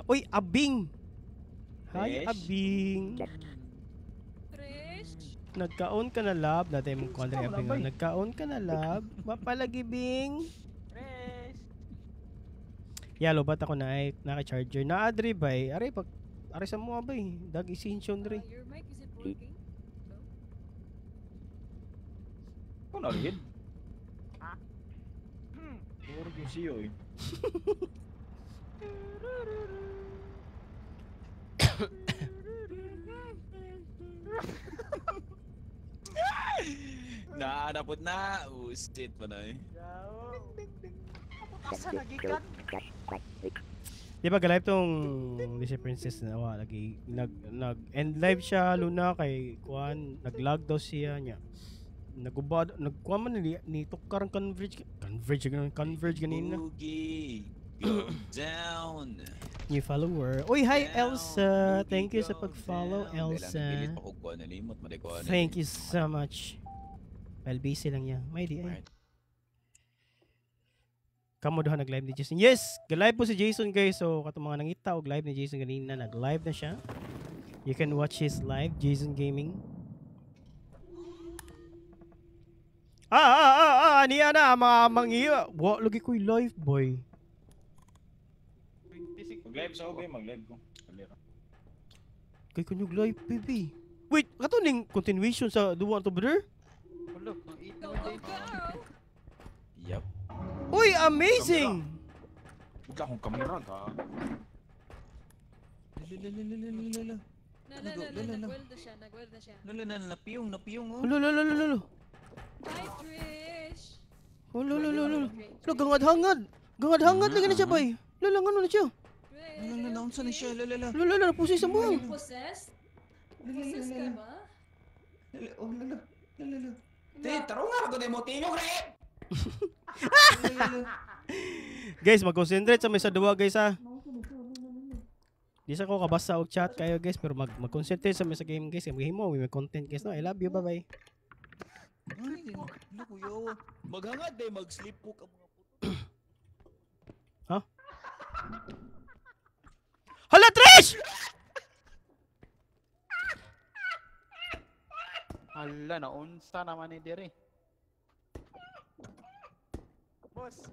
Uy, Abing. Hi, Yes? Abing. Trish? Nagkaon ka na lab. Dati mong kondre Saan Abing. na, bay? Nagkaon ka na lab. Mapalagi, Bing. Rest. Yalo, ba't ako na naka-charger? Na-adri ba eh? Aray sa mga ba eh? Dag isinsion re. Your mic, is it working? No? Ako na rin. Puro yung siyo eh. Naanapod na. Shit pa na eh. Asa nagikan? Di ba galive tong Disney Princess na lagi nag end live siya Luna kay kuan nag-lag daw siya niya. Nagkuha man ni tukar ang converge ganina. Boogie. Go down. New follower. Uy, hi Down. Elsa. Boogie Thank you sa go pag-follow, down. Dahil Elsa. ang pilit pa kung kuha nalimot, malikuha na Thank you nalimot. so much. Well, busy lang yan. May di ay. Right. Kamo doon nag-live ni Jason. Yes! Ga-live po si Jason guys. So, katong mga nangita og live ni Jason kanina. Nag-live na siya. You can watch his live, Jason Gaming. Niya na, mga mangiya. Wa, lagi ko'y live, boy. Mag-live sa okay, mag-live ko. Alira. Kay kunyog live, baby. Wait, kato ning continuation sa duwa to brother? Wala, ang eat Go, naman go, din. go! Yup. Uy, amazing! Huwag akong kamera ka. Nagwelda siya, nagwelda siya. Napiyong oh. Ulo, ulo, ulo, ulo. Bye, Trish! Ulo, ulo, ulo, ulo. Great, Ulo, great. gangad-hangad. Gangad-hangad lagi na siya, boy. Ulo, ano na siya? Great. Naunsa na siya, lala. Ulo, ulo, ulo, pusi sa Are buhang. you possessed? Possessed ka ba? Oh, lala. Te, tarong nga ako na mo tingog rin. Guys, mag-concentrate sa may sa duwa, guys, ha. Di sa ko kabasa og chat kayo, guys, pero mag-concentrate sa may sa game, guys. Maghimo, may content, guys, no? I love you, bye-bye. Ay, kuya. Maghangad eh, mag-sleep po ka mga puto. Hala, Trish! Hala, naunsa naman ni Diri. Boss.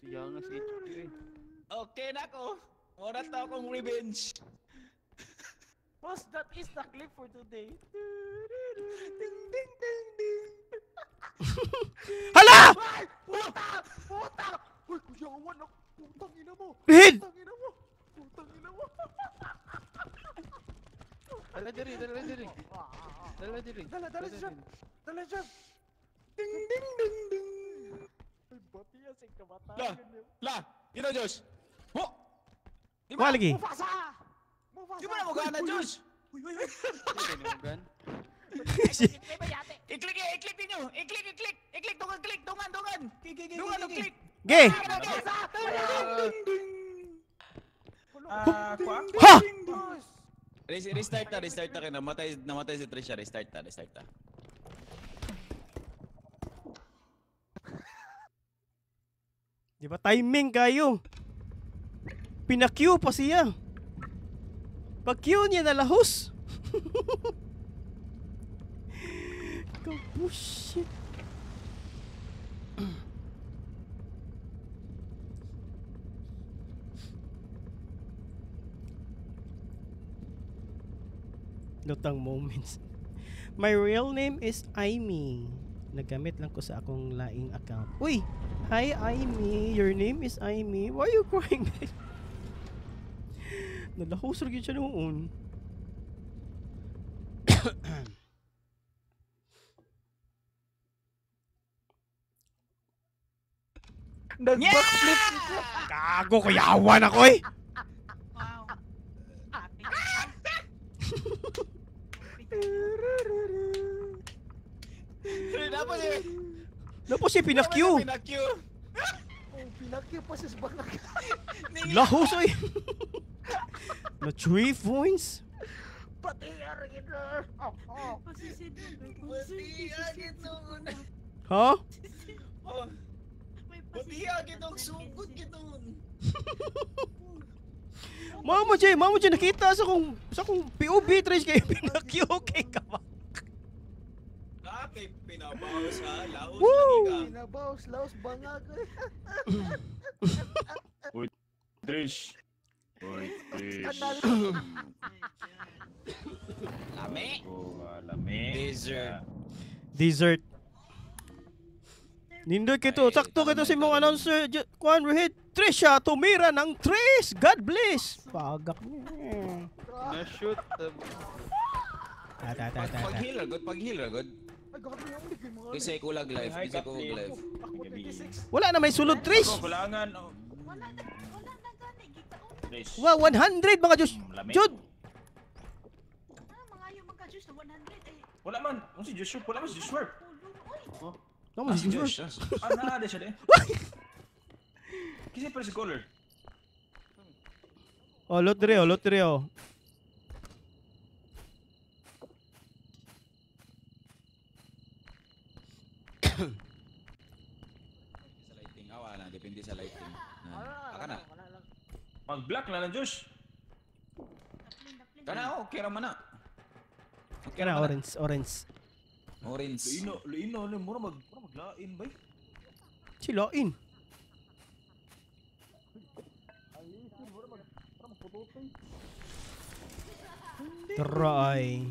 Siya nga si HP eh. Okay na ko. Wala ta akong revenge. Boss, that is the clip for today. Hala! Ay! Puta! Puta! Uy, kuya, awan ako. Putang ina mo. Red! Putang ina mo. Putang ina mo. Dala Diri, dala Diri. Dala Diri. Dala siya. Dala siya. Ding, ding, ding, ding. Ay, bati yan sa kamatayan niya. La, you know Josh. Ho! Wala lagi. Mufasa! Mufasa! Di ba na mo gana, Josh? Uy, uy, uy. Dili ni Ugan. May bayate. I-click ninyo. I-click, dungan. Dungan, click. Gay! Mufasa! Ah, kwa? Ha! Boss! Restart na kayo. Namatay si Trisha. Restart na. Di ba timing kayo? Pina-Q pa siya. Pag-Q niya nalahos. Kabushit. Lutang moments. My real name is Aimee. Nagamit lang ko sa akong laing account. Uy! Hi Aimee! Your name is Aimee. Why are you crying? Nalahos rin siya noon. Nag-backflip. Gago, kuyawan ako eh! Wow. Dapat eh. Napo siya pina-Q! Pina-Q. Oh, pinakyo pa sa bakak. Lahos eh! Na 3 points? Pati arin na. Oh. Ha? Batiya kitong sugod kitong. Mama Jay, nakita sa kong POV Trish kayo pina-Q kay ka ba? Kay pinabawas ha. Laos Woo! lagi ka. Pinabawas, laos, bangag. Trish. Uy, Trish. Kanal. Lami. Oh, lami. Dessert. Dessert. Nindoy kito, sakto kito si mong announcer, Juan Rohit, Trisha, tumira ng Trish! God bless! Pagak niya. Na-shoot. Pag-heal ragod. Ay, gabi yung bigay mo. Kasi ko lag live. Ako 26. Wala na may sulod, Trish! Ako, kulangan. Oh, Wala na gani. Gitaon na. Trish. Wow, 100 mga Diyos! Lami. Jud! Mga ayaw magka-juice na 100 eh. Wala man. Ano si Joshua? Wala man si Joshua. Tulong. Uy, Tama si Josh. Nada siya de. Kasi pa si color. Oh, loot dire, loot dire. Sa lighting. Awa na, depende sa lighting. Aka na. Mag-black na lang, Josh. Kana, okay raman na. Okay Kana raman na. orange. Orange. Luino, mura maglain bay. Silain. Try.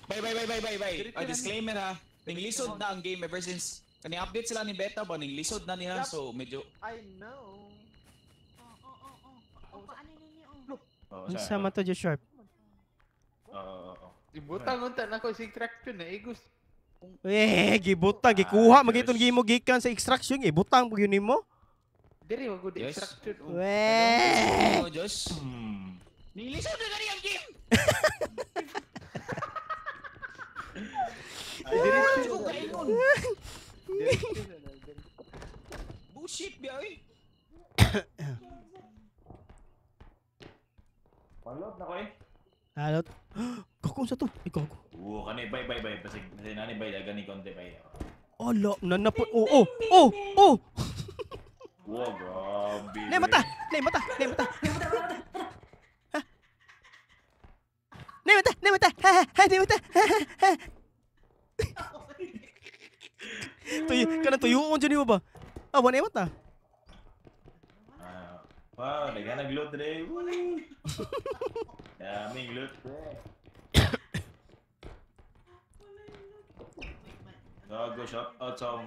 Bye. Disclaimer ha. Ninglisod na ang game ever since. Kani update sila ni beta ba ninglisod na niya so medyo I know. Oh, paano ninyo? Oh, Unsa man to Josh Sharp? Ibutang unta na ko si extraction na igos. Gibutang gikuha magiton gimo gikan sa extraction gibutang pug yun nimo. Diri wag ko di Yes. extraction. Weh. oh, Josh. Ninglisod na gani ang game. Diri ko kaingon. Bullshit biya oy. Palot na ko eh. Alot. Kako sa to? Ikaw. Oo, kanay bay. Basig nani bay dagan ni konti bay. Ala, nanapot. Oh. Wow, grabe. Nay mata. Ha? Nay mata. Ha. Kana tuyuon dyan mo ba? Wala na mata. Wow, dagan nag-loot today. Woo. Daming loot. Gago, shout out sa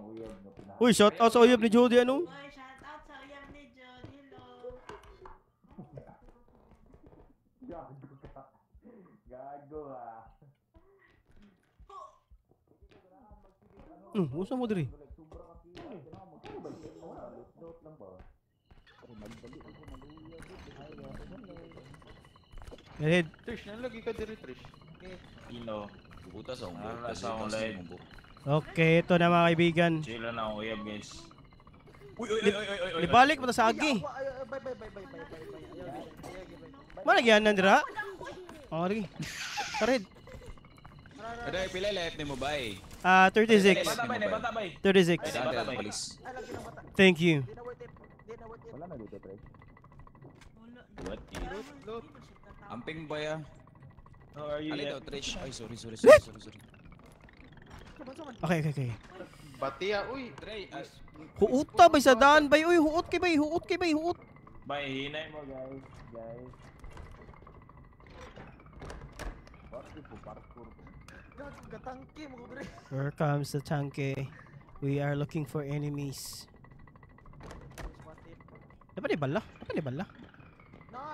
uyab na pinaka. Uy, shout out sa uyab ni Jody ano? Oy, shout out sa uyab ni Jody Lo. Gago ah. Usa mo diri. Head. Trish, nalagi ka diri Trish. Ino. Butas ang Nasa akong live. Okay, ito na mga kaibigan. Chill lang ang uyab, guys. Ibalik mo ta sa agi. Bye. Malagyan na dira. Lagi. Kared. Ada pila life ni mo bay. 36. Bata bay. 36. Saan ka polis? Thank you. Wala na dito, Tre. What? Loot. Amping ba ya? How are you? Alin daw, Yet? Trish? Ay, sorry. Okay. Batia uy. Dre, Huuta bay sa daan bay. Uy, huot kay bay. Bay, hinay mo, guys. Gago gatangki mo ko dire. Here comes the tanke. We are looking for enemies. Dapat ni bala?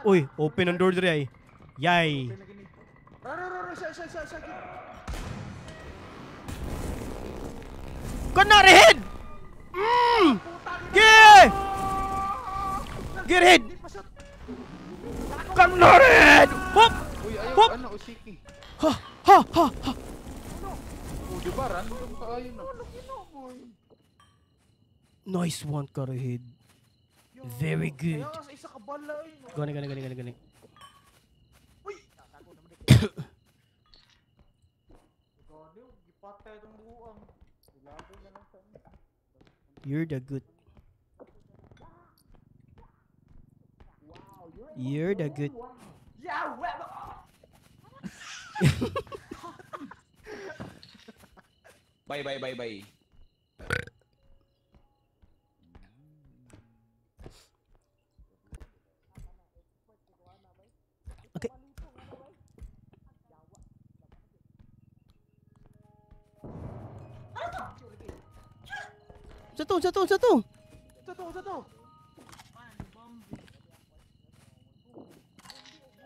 Uy, open ang door dire ay. Yay. Sa. Head! Get head! Head! Hop! Uy, ayaw Hop! ano usiki. Ha! Oh, di ba random ka ayo na. Nice one, Head. Very good. Kaya sa isa ka bala eh. Gani. Uy! Tatago naman dito. Gani, gipatay itong buang. Ilagay na lang sa You're the good. You're the good. Yeah, well. Bye. Okay. Satu. Satu.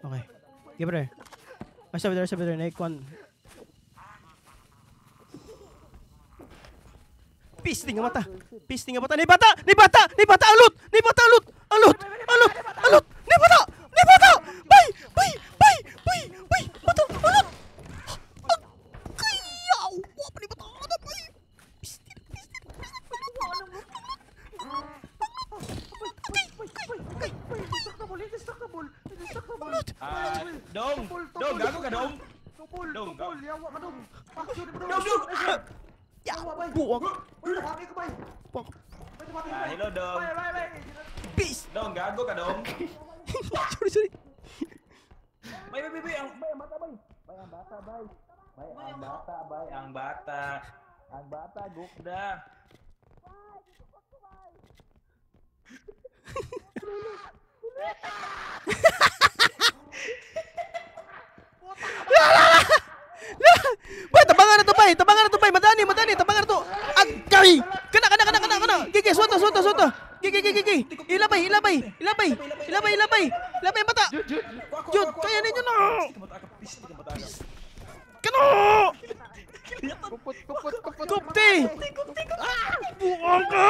Okay. Give it there. Sabi there. Naikwan. Pisting ang mata. Ni bata! Alot! Ni bata! Bay! Bata! Alot! Kayaw! Wapa ni bata! Dong! Tupol, Dong, gago ka, Dong! Tupol, Dong, tupol, yawa ka dong. Action mo Dong, Dong! Yawa bay. Buwag. Uy, nakaki ko bay. Fuck. Bay, tumati Ah, bay. hello, Dong! Bay. Peace. Dong, gago ka, Dong! Sorry. Bay, ang bata, bay! Bay, ang bata, bay! Bay, ang bata, bay! Ang bata! Ang bata, gukda! Bay, tabangan na to, bay. Tabangan na to, bay. Madani. Tabangan na to. Agay! Kana. Gigi, suwata. Gigi. Ilabay ang bata. Jud, kaya ninyo na. Kano! Kupot. Kupti! Buwag ka!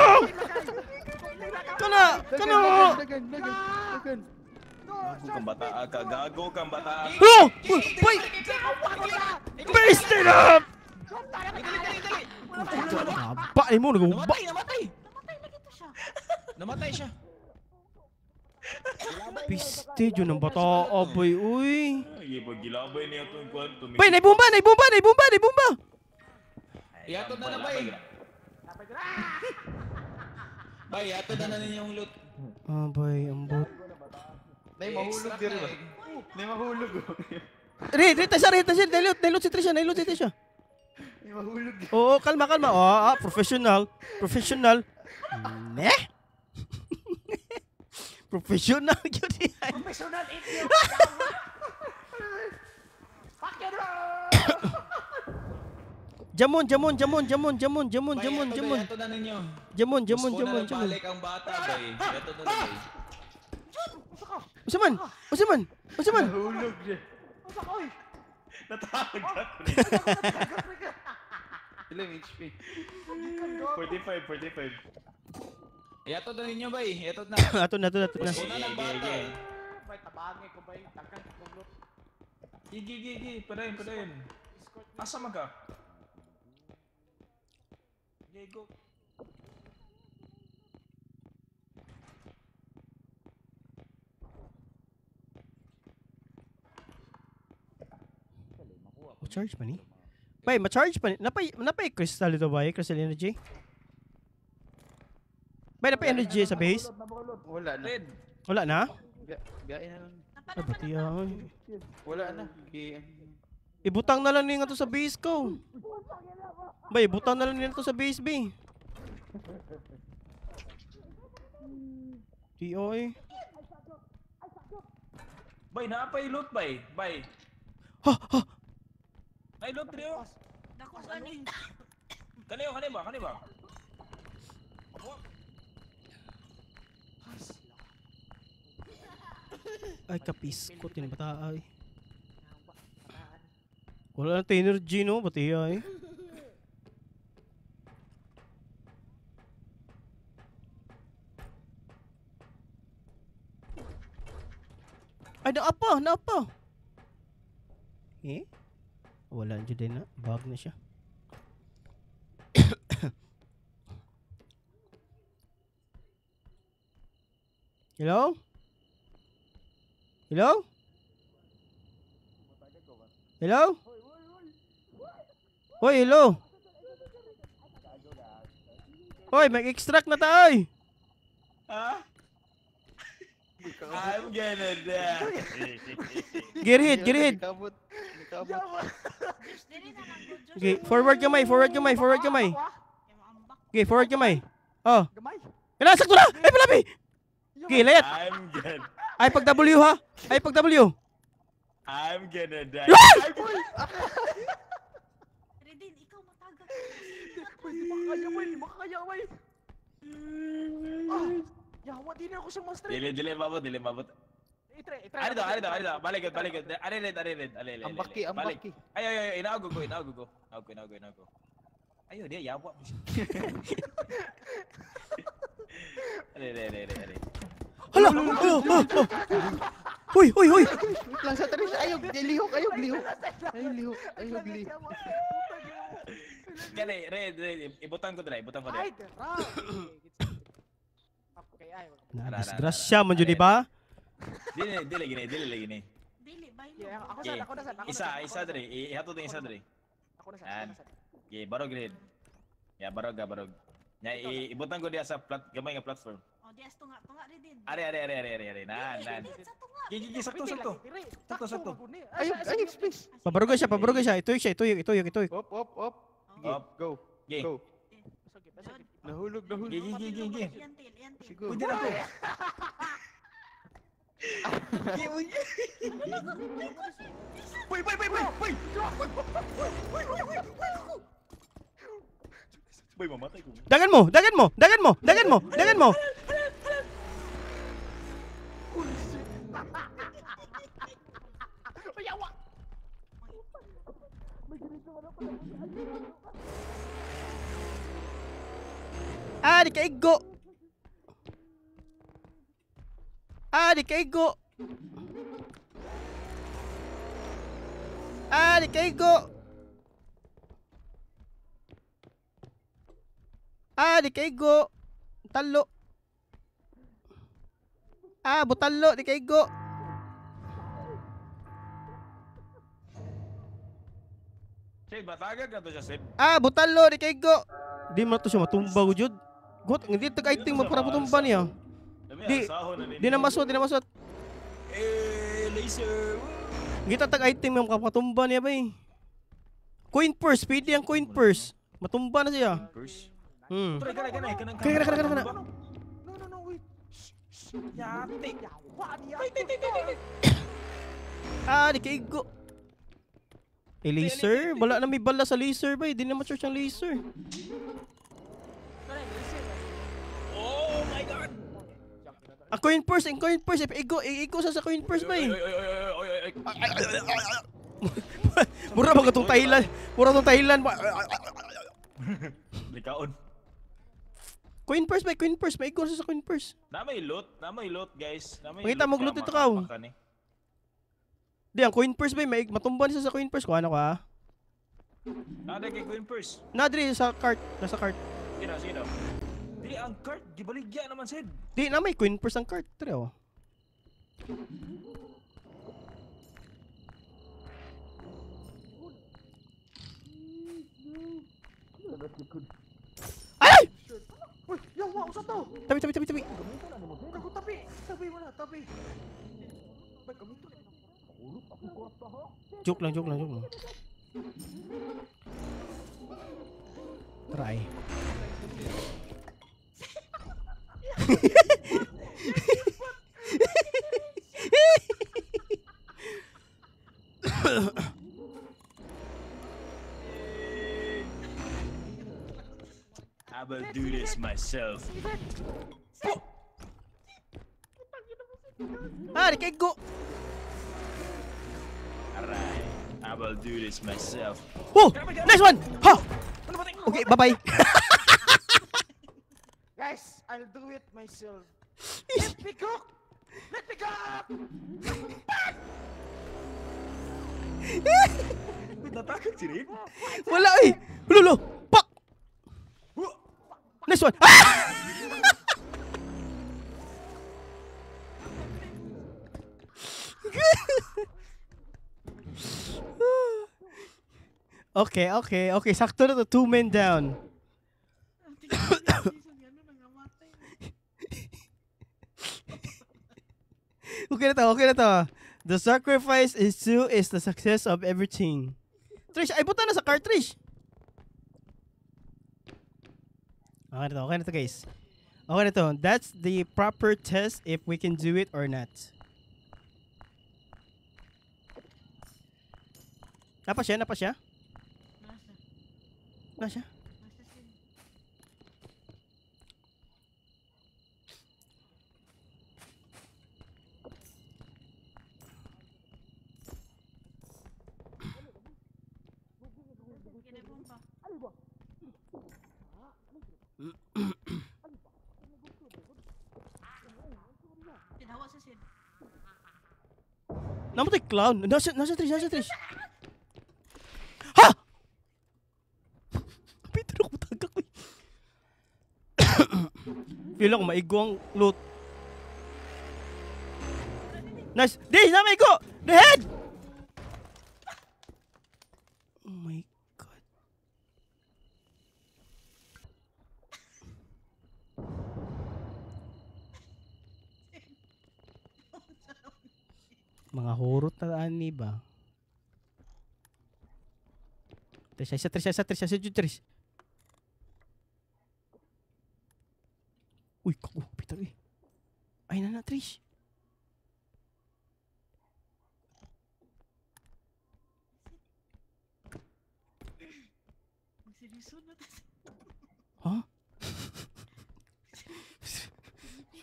Kana! Dagan. Gago kang bata ka, gago kang bata! Oh! Bay! Base it up! Ba mo nagubba. Namatay! Namatay lagi to siya. Namatay siya. Piste yun ang bata, abay, uy. Ay, pag-gilabay niya itong kwanto. Bay, naibumba! Yato na bay. Bay, yato na ninyo yung loot. Abay, ambot. Nay mahulog diri ba? Nay mahulog. Rita siya. Nailot si Trisha. Nay mahulog. Oo, kalma. Professional. Neh? Professional yun yan. Professional idiot. Fuck you, bro. Jamon. Yato na ninyo. Jamon. Balik ang bata bay. Yato na bay. Usaman. Mahulog dia. Usa ka, oy. Natawag ka. Ilang HP? 45. Yato na ninyo bay. Yato na. Ato na. Una ng bata. Bay, tabangin ko bay. Daghan ko loot. Gigi. Padayon. Asa man ka? Go. Ma-charge pa ni? Bay, ma-charge pa ni? Napay crystal ito ba? Crystal energy? Bay, napay energy sa base? Wala na. Red. Wala na? Gain na lang. Ay, bati ay. Wala na. Ibutang na lang niya to sa base ko. Bay, ibutang na lang niya to sa base, bay. T.O.A. Bay, naapay loot, bay. Ha! Ay, loot trio. Dako gani. Kani ba? Ay, kapiskot yun, bata ay. Wala na tayo energy, no? Bati ay. Ay, naapa. Eh? Wala dyan din na. Bug na siya. Hello? Hoy, hello? Hoy, mag-extract na tayo. Ha? I'm gonna die. Get hit. Kabot. Dili na lang go. Diyos. Okay, forward kamay. Yung ambak. Okay, forward kamay. Oh. Gamay. Kailangan sakto na! Ay, palabi! Okay, layat. I'm gonna Ay, pag W. I'm gonna die. Redin, ikaw matagal. Di makakaya, bay. Yawa, di na ako siyang master. Dili mabot. I-try. Ano to? Balik. Ali. Ang baki. Ay, inaago ko. Ayo, dia yawa. Ali. Hala! Hoy! Lang sa taris. Ayog. Lihok. Kani, red. Ibutang ko dala. Ay, dara. Okay, ay. Disgrasya man dyan, di ba? Dili gini. Dili bay. Yeah, ako Okay. sad, ako na sad. ako na Isa, sad, isa ako na dre. Ihatod yung isa dre. sad, Ako na sad, Yan. ako na sad. Okay, barog grid. Yeah, barog ga barog. Ya, ibutan ko diya sa gamay nga platform. Oh, dias tunga rin din. Are. Nan. Sa tunga. Gigi sakto. Piri, Sakto. maguni. Ayun, space. Pabarugay siya. Ituyok. Op. Op. Go. Okay. Go. Basagit, basagit. Nahulog. Gigi. Yantil. Sigo. Pwede na ko. Boy. Boy, mamatay ko. Dagan mo. Di kaigo. Di kaigo. Talo. Butalo, di kaigo. Sid, batagan ka to siya, Sid. Butalo, di kaigo. Di mo to siya matumba ko, Jud. Hindi tag-iting mo para matumba niya. Di na masot. Laser. Kita tag-item yung kapatumba niya ba eh. Coin purse, pwede ang coin purse. Matumba na siya. First. Kana. No, wait. Yate. Di kaigo. Laser? Wala na may bala sa laser ba eh. Di na ma-charge ang laser. Oh my god. Coin purse. Igo sa coin purse ba eh. Mura ba itong Thailand? Likaon. Coin purse. Maigo sa coin purse. Na may loot, guys. Pakita mo loot ito, Kaw. Di, ang coin purse ba, matumba niya sa coin purse. Kuha na ko ha. Nada kay Queen first. Nadri sa cart. Nasa cart. Sino? Dili ang cart, gibaligya naman, Sid. Di na may coin purse ang cart. Tara oh. Ay! Uy, yawa, usa to. Tabi. Ako tabi mo na, tabi. Bay, gamito na. Joke lang. Try. I will do this myself. Di kaigo. Alright, I will do this myself. Oh! Nice one! Ha! Okay, bye-bye. Guys, I'll do it myself. Let me cook! Wait, natakot si Rin? Wala eh! Lolo! Pak! Nice one! Ah! Okay. Sakto na to. 2 men down. Okay na to. The sacrifice is the success of everything. Trish, ay buta na sa cartridge. Okay na to guys. Okay na to. That's the proper test if we can do it or not. Napa siya? Nasa? Tinawa sa Sid. Namatay clown. Nasa Trish. Ha! Peter, ako tagak ko. Feel ako maigo ang loot. Nice. Di, na maigo! The head! Oh my God. Mga hurot na ani ba? Trish. Uy, kako, pitang eh. Ay na, Trish. Magsilisod na tayo. Ha?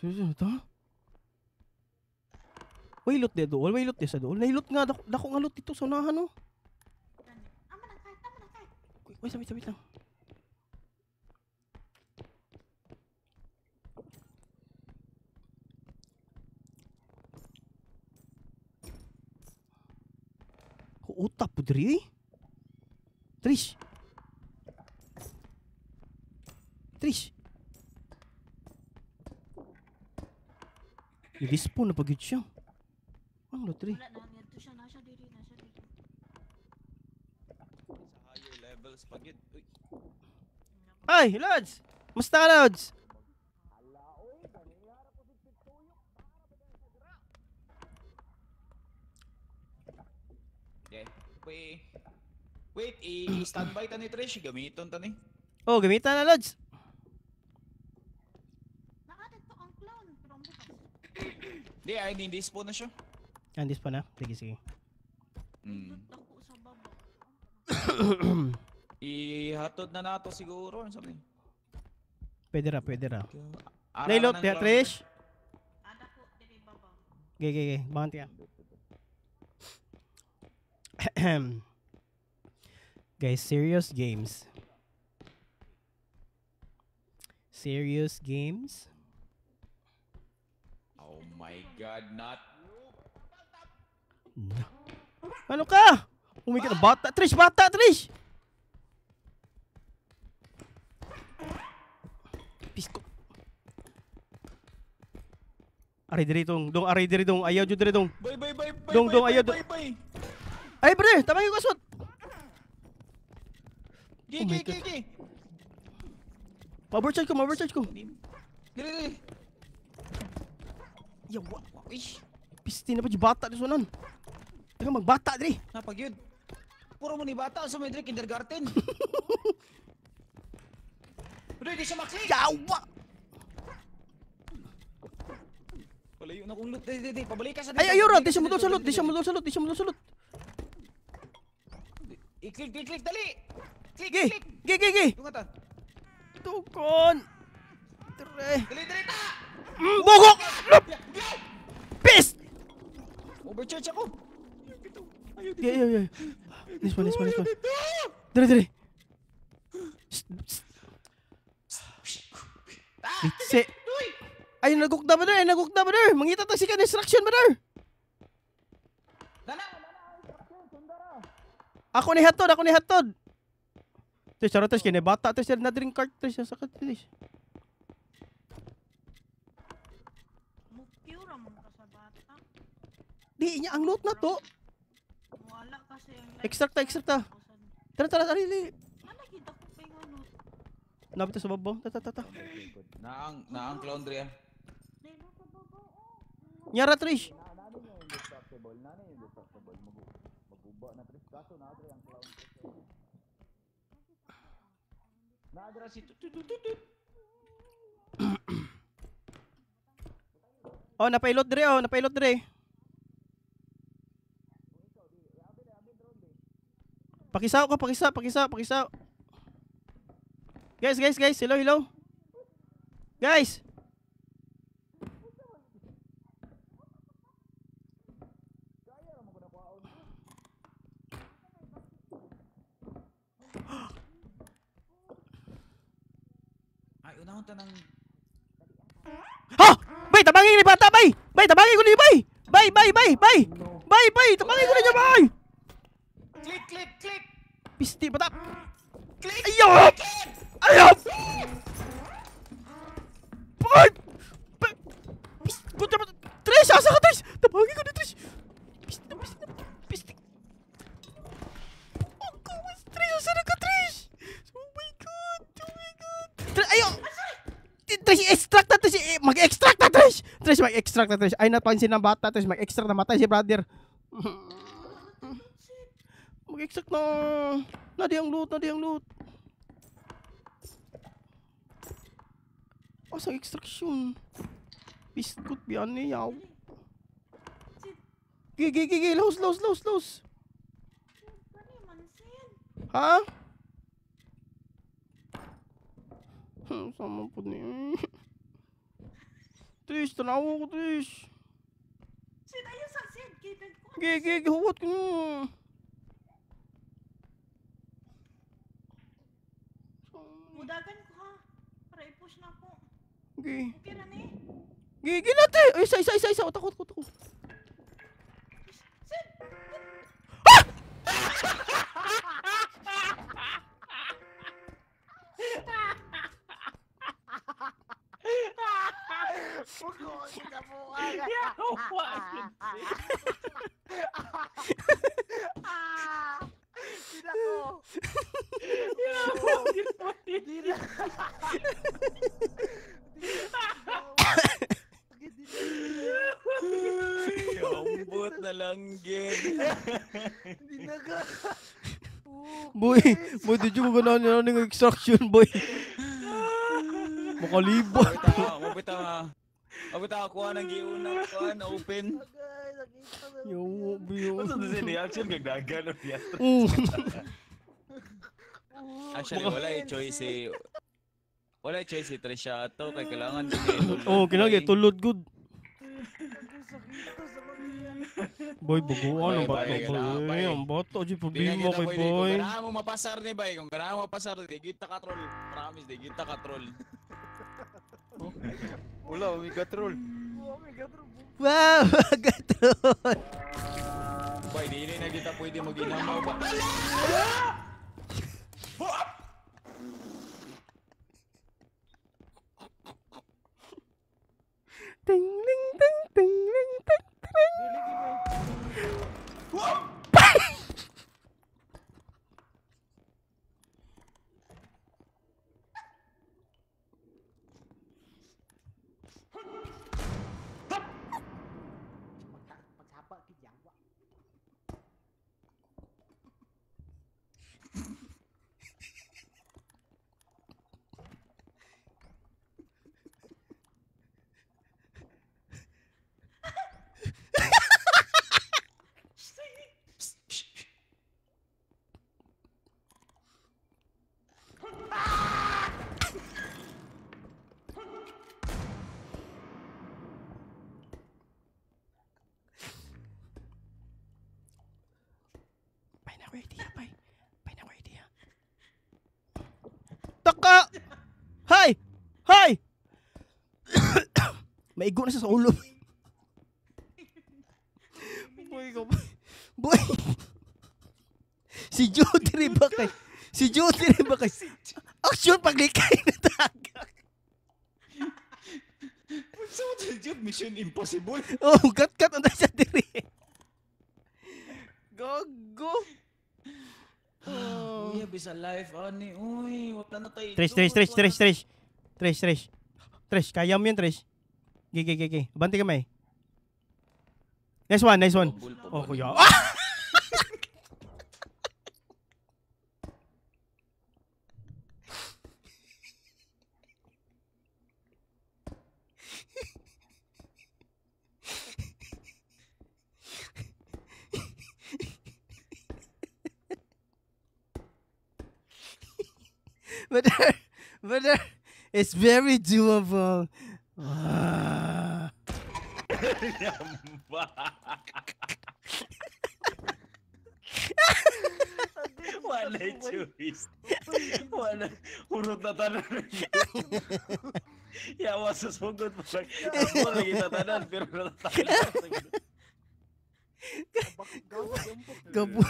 Sino to? Wailot de dool, wailot de sa dool. Nailot nga, dako nga lot dito sa unahan, no? Ama lang kahit. Wait lang. Utap po diri eh. Trish. I-dispo na pagid siya. Ang lotri. Wala na, nito siya, nasa diri. Sa higher levels pag yun. Uy, Ay, Lods! Musta ka, Lods? yeah. Wait, i-standby ta ni Trish, gamiton ta ni. Oh, gamitan na, Lods. Nakadad to ang clown, pero ang bukas. Di, ay nindispo na siya. Andis pa na? Sige. Mm. Dako sa baba. Ihatod na nato siguro. Ano sabi? Pwede ra. Ara Nailot, ng ya, clown. Trish. Dako, diri baba. Gay. Bangan tiya. Guys, serious games. Oh my God, not. Ano ka? Oh my God, bata, Trish! Pisko. Aray diri dong, ayaw jud diri dong. Bye. Dong, ayaw do- Bye. Ay, brother, tama yung kasot. Oh my God. Gigi. Ma-overcharge ko. Dili. Yawa. Ish. Pisti na pa di bata di sunan. Teka magbata diri. Napag yun. Puro mo ni bata sa may kindergarten. Udah, di siya maklik. Yawa. Palayo na kong loot. Di. Pabalik ka sa Ay, ayura, di siya mudol sa loot. I-click, dali. Gi. Yung ata. Tukon. Dire. Dali ta. Bugok. Pist. Overcharge ako. Yeah. This one. Dire. Litse. Ay, nagukda ba der? Mangita ta si ka distraction ba der? Ako ni hatod. Trish, charot Trish, kini bata Trish, na drink cart Trish, sakit Trish. Mukura mo ka sa bata. Di niya ang loot na to. Wala kasi ang Extract ta. Tara, ali. Nakita ko pa yung ano. Nabito sa babaw. Ta. Naang clown dre. Nilo sa baba, oh. Nyara Trish. Nadra si Oh, napailot dire. Pakisaw. Guys, hello. Guys. ay unahon ta ng Ha! Bay, tabangin ni bata, bay! Bay, tabangin ko ni bay! Bay! Tabangin ko ni niya, bay! click. Pisti, bata! Click. Ayop! Bay! Puta, Trish! Asa ka, Trish? Tabangin ko ni Trish! Pisti. Oh, kuwas! Mag-extract na, Trish! Trish, mag-extract na, Trish. Ay, napansin ng bata, Trish. Mag-extract na, matay si brother. Mag-extract na. Nadi ang loot, nadi ang loot. Asang extraction? Biskut, biyan niyaw. Gigi, los. Gani man sin. Ha? Sama po ni. Trish, tanawa ko, Trish. Sin ayo sa sin kita ko. Gigi, huwat ko nyo. Mudagan ko ha. Para i-push na ko. Gigi. Okay na ni. Gigi natin! Ay, isa. Takot. Sin. Ambot na lang, Gid. Boy, did you gana nila ng extraction, boy? Makalibot. Mabita kuha ng giunang kuha na open. Yo, biyo. Ano na siya reaction kay dagan o yan? Actually, wala choice si Trisha ato kay kailangan din tulog. Oh, kailangan tulod good. Boy, buguan ang bato, boy. Ang bato, di problema kay boy. Kung ganahan mo mapasar ni bay, kung ganahan mo mapasar, di kita ka troll. Promise, di kita ka troll. Wala, Omega Troll. Wow, gaton. Bay, di na kita pwede mag-inamaw ba? Ting, ling, ting, ting, ling, ting, ting. Bay na ko idea. Taka! Hi! Maigo na siya sa ulo. Boy! Si Judy rin ba kay? Action paglikay na tagak. So, Mission Impossible. Oh, cut ang siya diri. Go. Uy, bisa live ani. Uy, wala na tayo. Trish, kaya mo yan, Trish. Gigi. Banti ka may. Nice one. Oh, kuya. But it's very doable. Wala choice. Wala. Urot na tanan. Yawa sa sugod mo lang. Ako lagi tatanan pero natatanan. Gabu.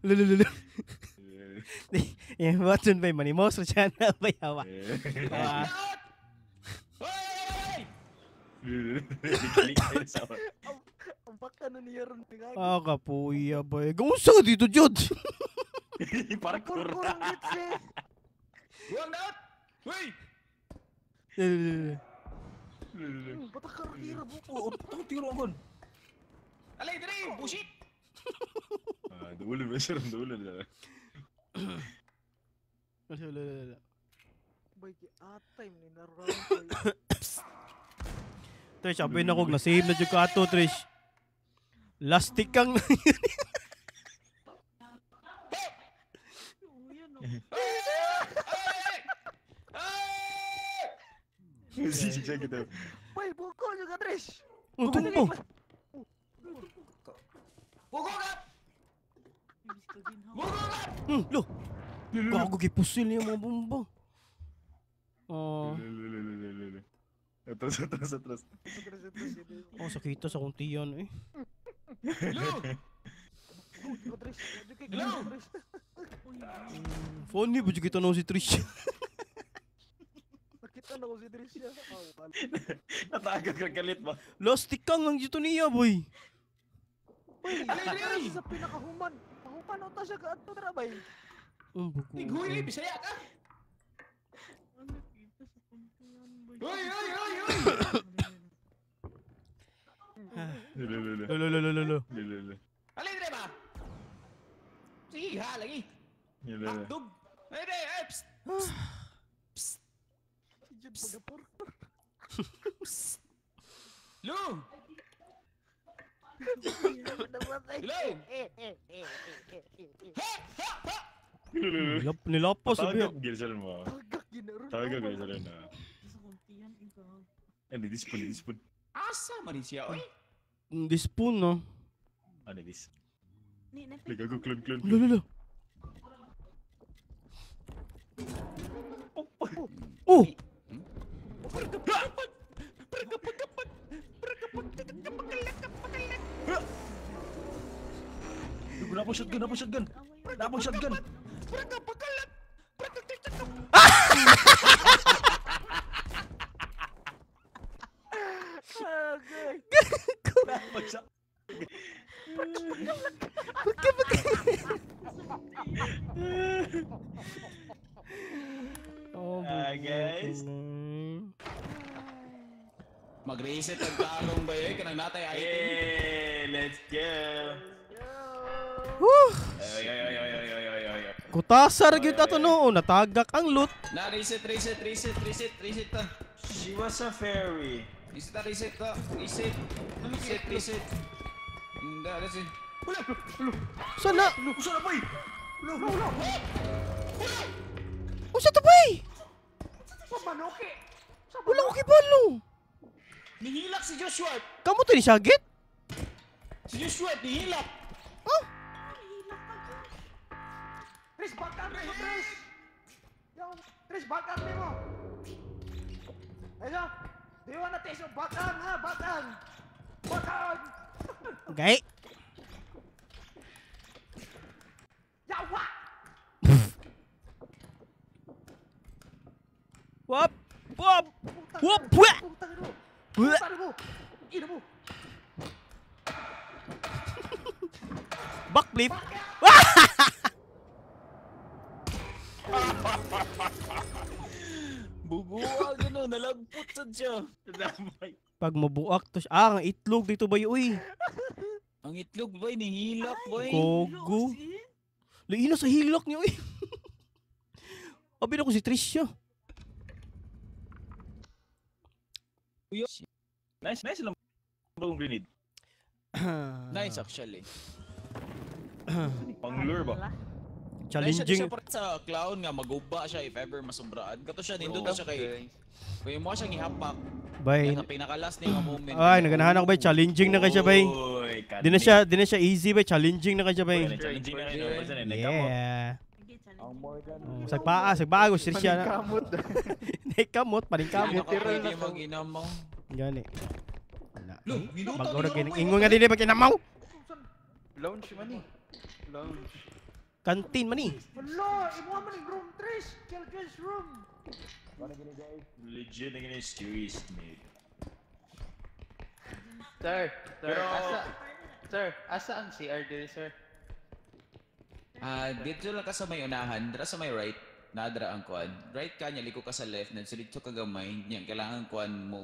Lulu. Yung button ba yung manimos o siya na bayawa? Ang baka na niya ron pingagi. Kapuya ba eh. Gamusta ka dito, Jod? Parkour. Huwag na! Uy! Batak ka tira buko. Ito tiro agon. Alay, dali! Bullshit! Dulo ba sir? Dulo na. Wala. Bay ki atay ni naroon ko. Trish, abay na kog na-save na dyan ka ato, Trish. Lastik kang Siya kita. Bay buko nyo ka Trish. tumpo. Bugo ka! Lo. Gago gipusil niya mga bomba. Oh, Atras. sakita sa kong tiyan eh. Ko Trish. Adyo kay Trish. Funny ba dyan kita na si Trish? Nakita na ko si Trish ya. Natagag ka galit ba? Lastik kang ang dito niya, boy. Alay sa pinakahuman. Pahuman o ta siya ka ato tara bay. Iguy, Bisaya ka! Hoy! Lolo. Alay, dire ba? Sige, ha, lagi. Makdug! Ay, dire, ay, psst! Psst! Diyan pagapor. Lu! Hello! Nilapos sabi. Tagag gilsal mo. Tagak ginaron. Tagag gilsal na. Sa kuntiyan, ikaw. Ano dispon. Asa man din siya, oy? Dispoon no. Ano dis? Ni, na, Ligago clone. Lolo. Oh! Napang shotgun. Napang shotgun. Napang shotgun. Oh, guys. Mag-reset ang karong ba yun? Kanang natay item. Hey, let's go. Woo! Ay. Kutasar gyud ato no, natagak ang loot. Na, reset ta. She was a fairy. Reset ta. Reset. Hindi, reset. Sana? Usa na boy. Usa to bay? Pamanoke. Wala ko kibalo. Nihilak si Joshua. Kamu to ni Sagit? Si Joshua, nihilak. Trish bakang mo Trish. Yo, Trish bakang mo. Ayo. Do you wanna taste yung bakang ha? Bakang. Gay. Yawa. Wap. Wap. Putang mo. Ina mo. Backflip. Buguan, gano'n. Nalagpot sa siya. Pag mabuak to siya. Ang itlog dito ba yun? Ang itlog, boy. Nihilak, boy. Gogo. Laina sa hilak niyo eh. Abi na ko si Tricia. Nice lang bagong grenade. Nice, actually. Pang-lure ba? Nice siya Challenging. para sa clown nga maguba siya if ever masumbraan. Kato siya, nindot na siya kay... Kaya mo siyang ihapak. Bay. Kaya sa pinakalas niya nga moment. Ay, naganahan ako bay. Challenging na kay siya bay. Uy, Di na siya easy bay. Challenging na kay siya bay. Challenging na kayo. Yeah. sige, challenge. Oh, sagbago si Tricia na. Kamot. Kamot, paring kamot. Hindi mag-inamaw. Gani. Wala. Lo, minuto, Mag-ora minuto, gining ingon nga din ba kinamaw? Lounge man eh. Lounge. Kantin man ni. Wala, imo man yung room Trish. Kill Trish room. Legit na ganyan serious mate. Sir, Pero- asa ang CR dito, sir? Dito lang ka sa may unahan. Dito sa may right. nadra ang kuan. Right ka nya liko ka sa left, then dito ka gamay, nya kailangan kuan mo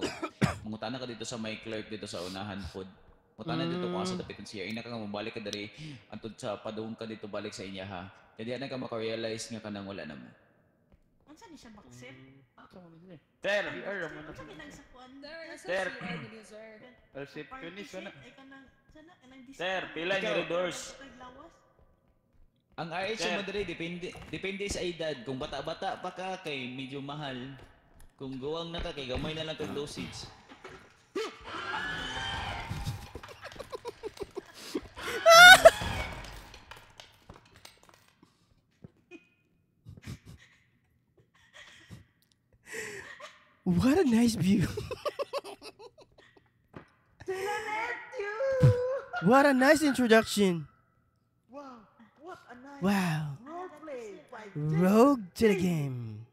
mangutana ka dito sa may clerk dito sa unahan pod. Mutana dito ko sa dapit siya. Ina ka nga mabalik ka diri antud sa padung ka dito balik sa inya ha. Kaya di na ka maka-realize nga kanang wala na mo. Unsa ni siya baksip? Sir, Unsa kinang sa kuan? Sir. Sir. receptionist ka na. Ay kanang sana kanang Sir, pila niyo doors? Lawas. Ang RH Sir. mo diri depende sa edad. Kung bata-bata pa ka kay medyo mahal. Kung guwang na ka kay gamay na lang kang dosage. What a nice view. What a nice introduction. Wow, what a nice Wow. roleplay by Rogue to the game.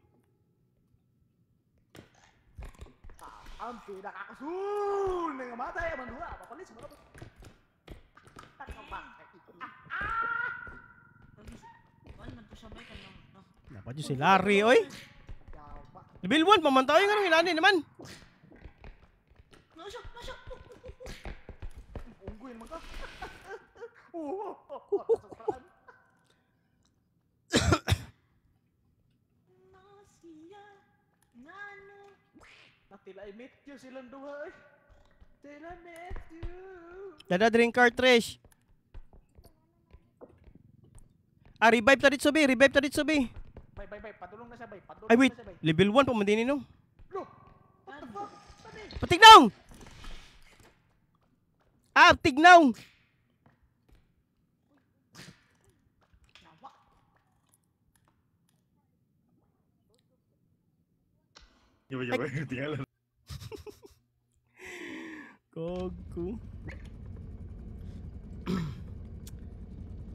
ang pinakakasul ng matay ang mandura. Papalis mo na ba? Kuan man to siya bay kanang. Dapat yung si Larry, oy. Level 1, pamantaw yung anong inani naman. Nasyak, nasyak. Unggoy naman ka. Oo. Nasiya. Ngano. Natila I met you silang duha. Tila met you. Dada drink cartridge. Ah, revive ta dito, be. Revive ta dito, be. Bay, padulong na siya, bay. Padulong Ay, wait. na siya, bay. Level 1 pa man din no. Bro, what the fuck? Pati. Patignaw! Ah, tignaw! Nawa. Tingala. Gogo.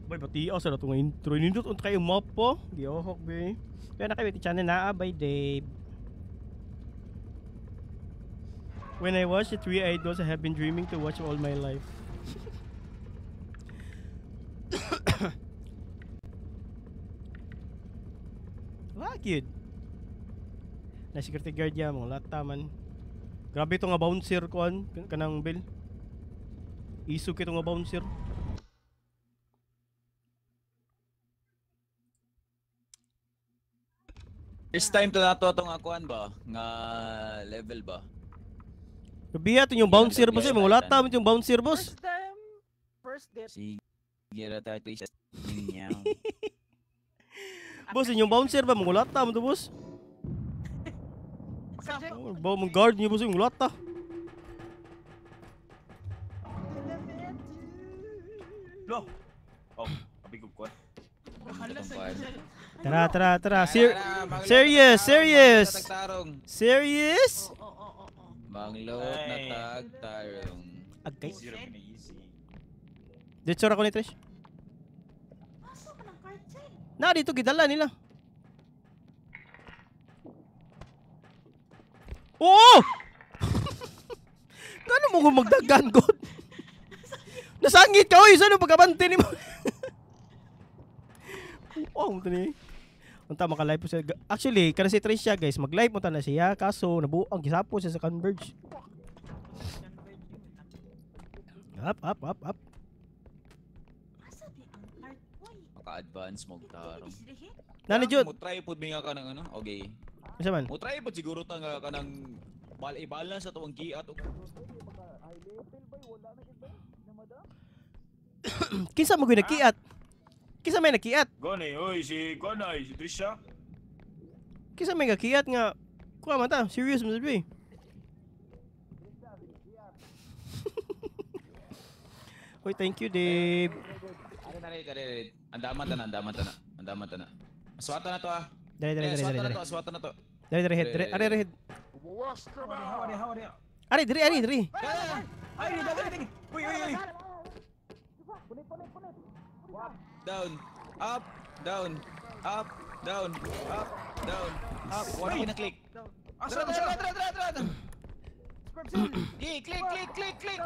Bay, pati sa na itong intro. Nindot unta kayo map po. Giohok, be. Kaya na kayo iti channel na by Dave. When I watch the 3 idols, I have been dreaming to watch all my life. Wow, cute. Na security guard ya, mga lata man. Grabe ito nga bouncer kuan kanang Bill. Isog ito nga bouncer. First time to nato atong akuan ba nga level ba? Gabi ito yung bouncer boss, mga lata man yung bouncer boss. First time, first date. Sige ra tayo isa niya. Boss, yung bouncer ba mga lata man to boss? Oh, ba mong guard niyo boss yung lata. Lo. Oh, abig ko. Bahala sa Giselle. Tara. Serious. Serious? Oo. Manglot na Ay. Agay. tagtarong. Zero na easy. Dito ra ko ni Trish. Asa ka ng card side? Na dito gidala nila. Oo! Kano mo kung magdagan ko? Nasangit ka, oy! Saan yung pagkabante ni mo? Wow, ito ni. Unta maka-live po siya. Actually, kada si Trish siya, guys, mag-live mo na siya. Kaso, nabuang gisapo siya sa Converge. Up. Asa di ang card? Uy. Maka-advance mo tarong. Islihi. Nani Jud? Mo try pud mi nga ka ng ano? Okay. Isa man. Mo try pud siguro ta nga kanang i-balance ato ang giat og Kinsa mo ginakiat? Kinsa may nakiat? Gani, oy, si Konay, si Trisha. Kinsa may nakiat nga? Kuha man ta, serious mo sabi. Hoy, thank you, Dave. Ari. Andaman ta na. Aswata na to ah. Dali. Aswata na to. Dali, head. Ari, head. Hawari. Ari, diri. Ay, dali. Uy. Down. Up. Down. Up. Wala ko na click. Asa na Tara. Click.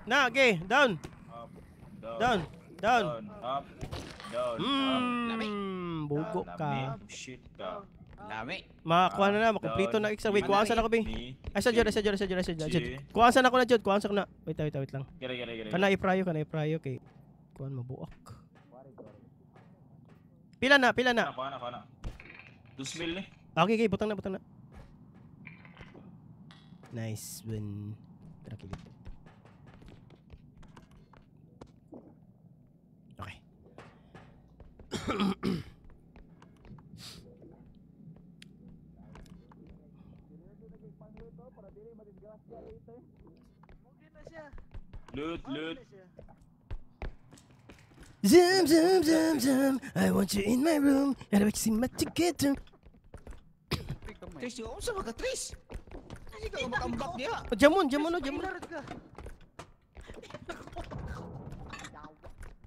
Na, okay, down. Up, Down. up, down, up. Bugo ka. Shit ka. Lami. Makakuha na na, makumplito na extra. Wait, kuhaan sana ko, Bing. Ay, sa Jod. Kuhaan sana ko na, Jod. Kuhaan sana ko na. Wait lang. Gire. Kana iprayo kay. Kuhaan mabuak. Pila na. Ako na. 2,000 ni. Okay, butang na. Nice one. Tara, kilit. Okay. Mugin na siya. Loot. Zoom. I want you in my room. And I see my together. Tris, yung sa mga Tris. Kasi ka makambak niya. Jamon. Lord ka.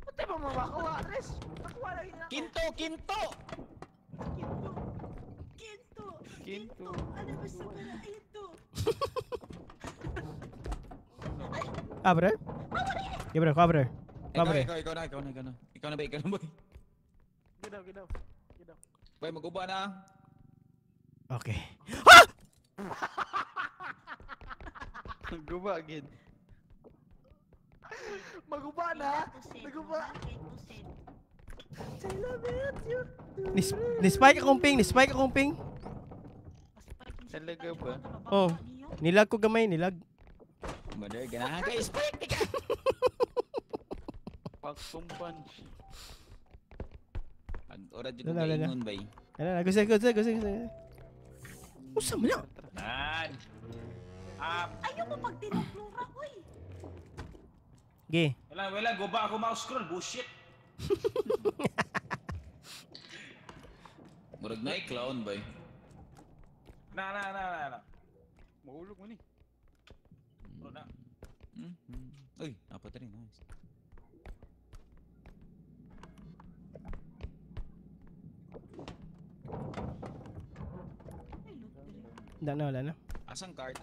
Pati mo makuha, Tres. Nakuha lang yun ako. Kinto. Kinto. Ano ba sa pala? Ito. Abre? Abre. Ikaw na ba? Ginaw. Bay, maguba na. Okay. Guba again. Maguba na. Naguba. I love it. Ni-spike akong ping. Talaga ba? Oh. Nilag ko gamay, nilag. Mother, ganahan ka. Spike ka. Paksong punch. Ora dito Lala. kaingon, bay. Ano, gusto. Usa mo na. Nan. Ayaw mo pag tinuklura, uy. Ge. Wala, guba ako mouse scroll. Bullshit. Murag na clown, bay. Na. Mahulog mo ni. Murag na. Uy, apat rin. Nice. Wala na. Asang card?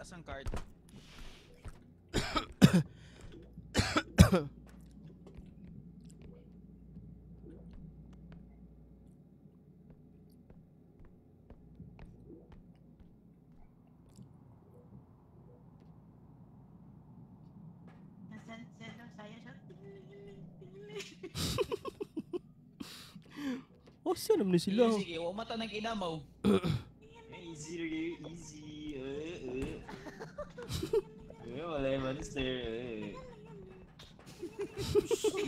Oh, saan naman sila? Sige, huwag mata ng inamaw. Easy. Wala yung monster.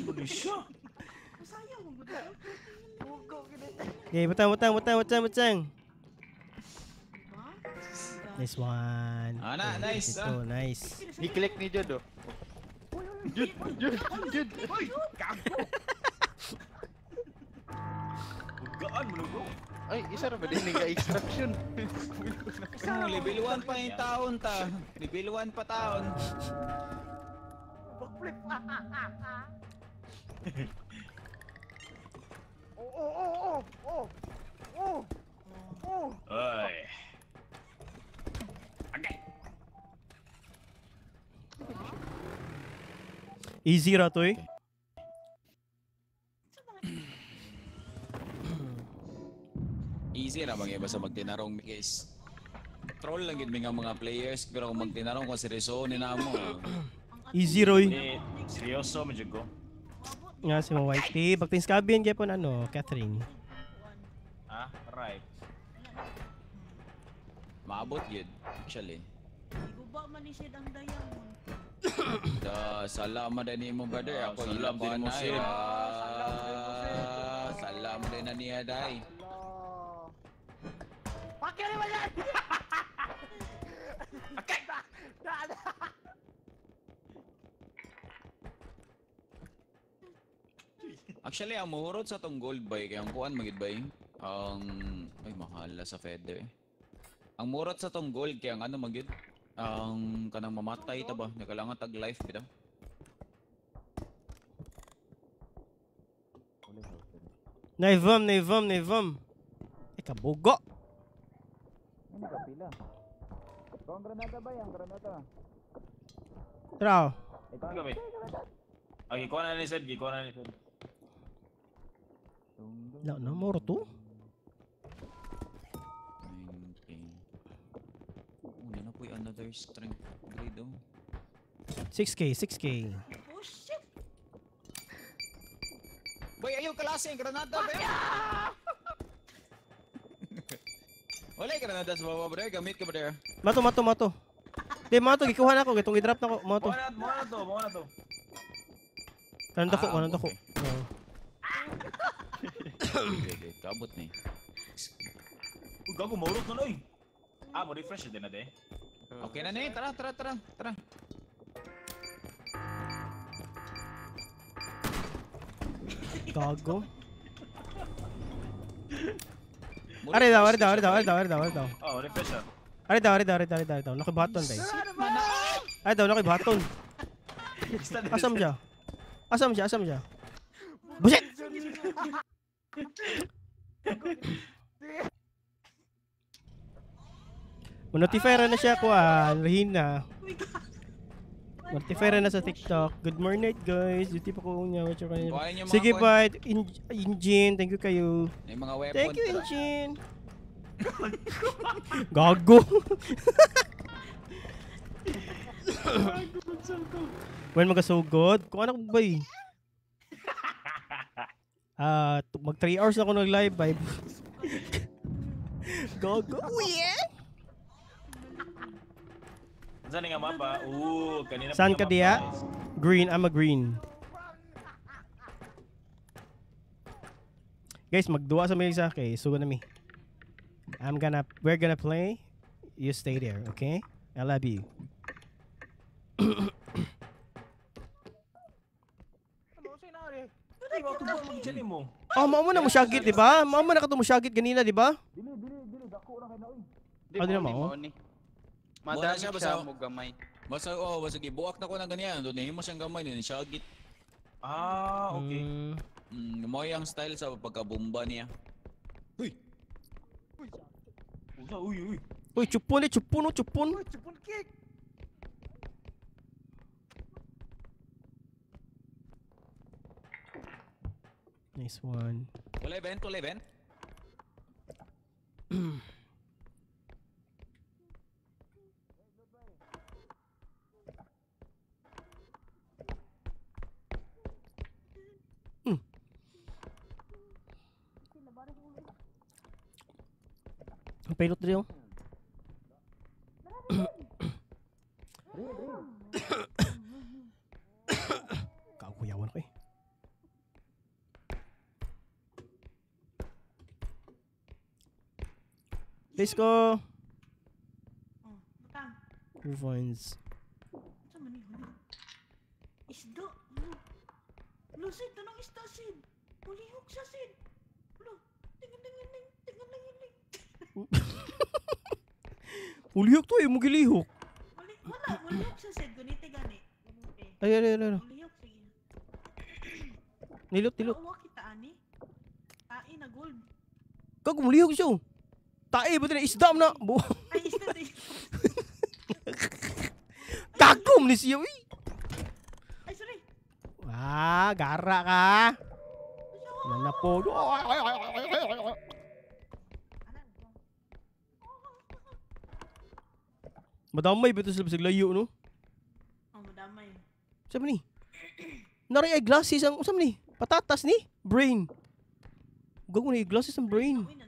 Manisya. Masaya mo ba? Bugo ganito. Okay, butang. Diba? Nice one. Nice. Ito, nice. I-click ni Jod, oh. Jod. Uy! Kago! Bugaan mo na bro. Ay, isa na ba din nag-extraction? Level 1 pa yung taon ta. Level 1 pa taon. Backflip. Oh. Oy. Agay. Easy ra to eh. Easy ra bang basta magtinarong guys. Troll lang gid nga mga players pero kung magtinarong ko seryoso ni namo. Easy Roy. Seryoso medyo ko. Nga si mga white tea. Bagting skabin kaya po Catherine. Right. Maabot yun, actually. Guba man ni siya ang diamond. Salamat din mo brother. Ako Salam din mo, Sid. Salamat din na niya day. Pakiri mo yan! Okay. Actually, ang muhurot sa tong gold bay kaya ang kuan magid bay. Ay mahala sa feather. Ang muhurot sa tong gold kaya ang ano magid. Ang kanang mamatay ta ba? Nakalangan tag life bitaw. Naivam. Kabugo. Hindi ka pila. Ito ang granada ba? Ang granada. Tara. Ito nga bay. Ay, ikaw na ni Sed, ikaw na ni Sed. No, more to. 9K. Una na po yung another strength upgrade oh. 6K. Oh shit! Boy, ayaw kalasing! Granada, boy! Wala yung granada sa baba, bro. Gamit ka, bro. Mato. Di, mato, gikuha na ako. Gitong i-drop na ako. Mato. Mo na to. Kananda ko. Okay, kabot na eh. Uy, gago, maurot na oy. Mo refresh din na de. Okay na eh. Tara. Gago. Are daw. Oh, refresh ah. Are daw. Nakibaton dai. Are daw, nakibaton. Asam siya. Buset! Notify na siya ko Rahina. Notify na sa TikTok. Good morning guys. Duty pa ko niya. Buhayin yung mga Sige, kwan. bye. Engine, thank you kayo. May mga weapon. Thank you, tara. Engine. Gago. When magasugod, kung anak ba eh. Mag 3 hours na ako nag-live vibe. Gago. Yeah. Saan nga mapa? Kanina Saan pa ka nga diya? mapa. Green, I'm a green. Guys, magduwa sa mga isa. Okay, sugo na mi. We're gonna play. You stay there, okay? I love you. Ay, wag mo mag-chat mo. Oh, mao mo na mo syagit, di ba? Mao mo na ka to mo syagit ganina, di ba? Dili dako ra kay na oy. Di na mao. Madami siya, siya basta- mo gamay. Basta gibuak na ko ng ganyan. Doon mo siyang gamay din. Shagit. Okay. Mo yung style sa pagkabomba niya. Uy. Uy, chupon. Chupon kick. Nice one. Wala event. Ang pilot dito. Kakuyawan ko eh. Let's go. Butang. Refines. Sa man huli. Isda. Lo, Sid, tanong isda, Sid. Hulihok siya, Sid. Lo, tingin. Ulihok to eh, mugilihok. Hulihok siya, Sid. Gunite gani. Ay. Hulihok, sige. Nilot. Nauwa kita, ani. Ai na gold. Kag mulihok siya. Tae ba na isdam na. Ay, isda, Sid. Kagom ni siya eh. Ay, sorry. Gara ka. Nanapo. Madamay ba ito sila sa layo, no? Oh, madamay. Saan ni? Nari ay glasses ang... Saan ni? Patatas ni? Brain. Gago na glasses ang brain. Uy, na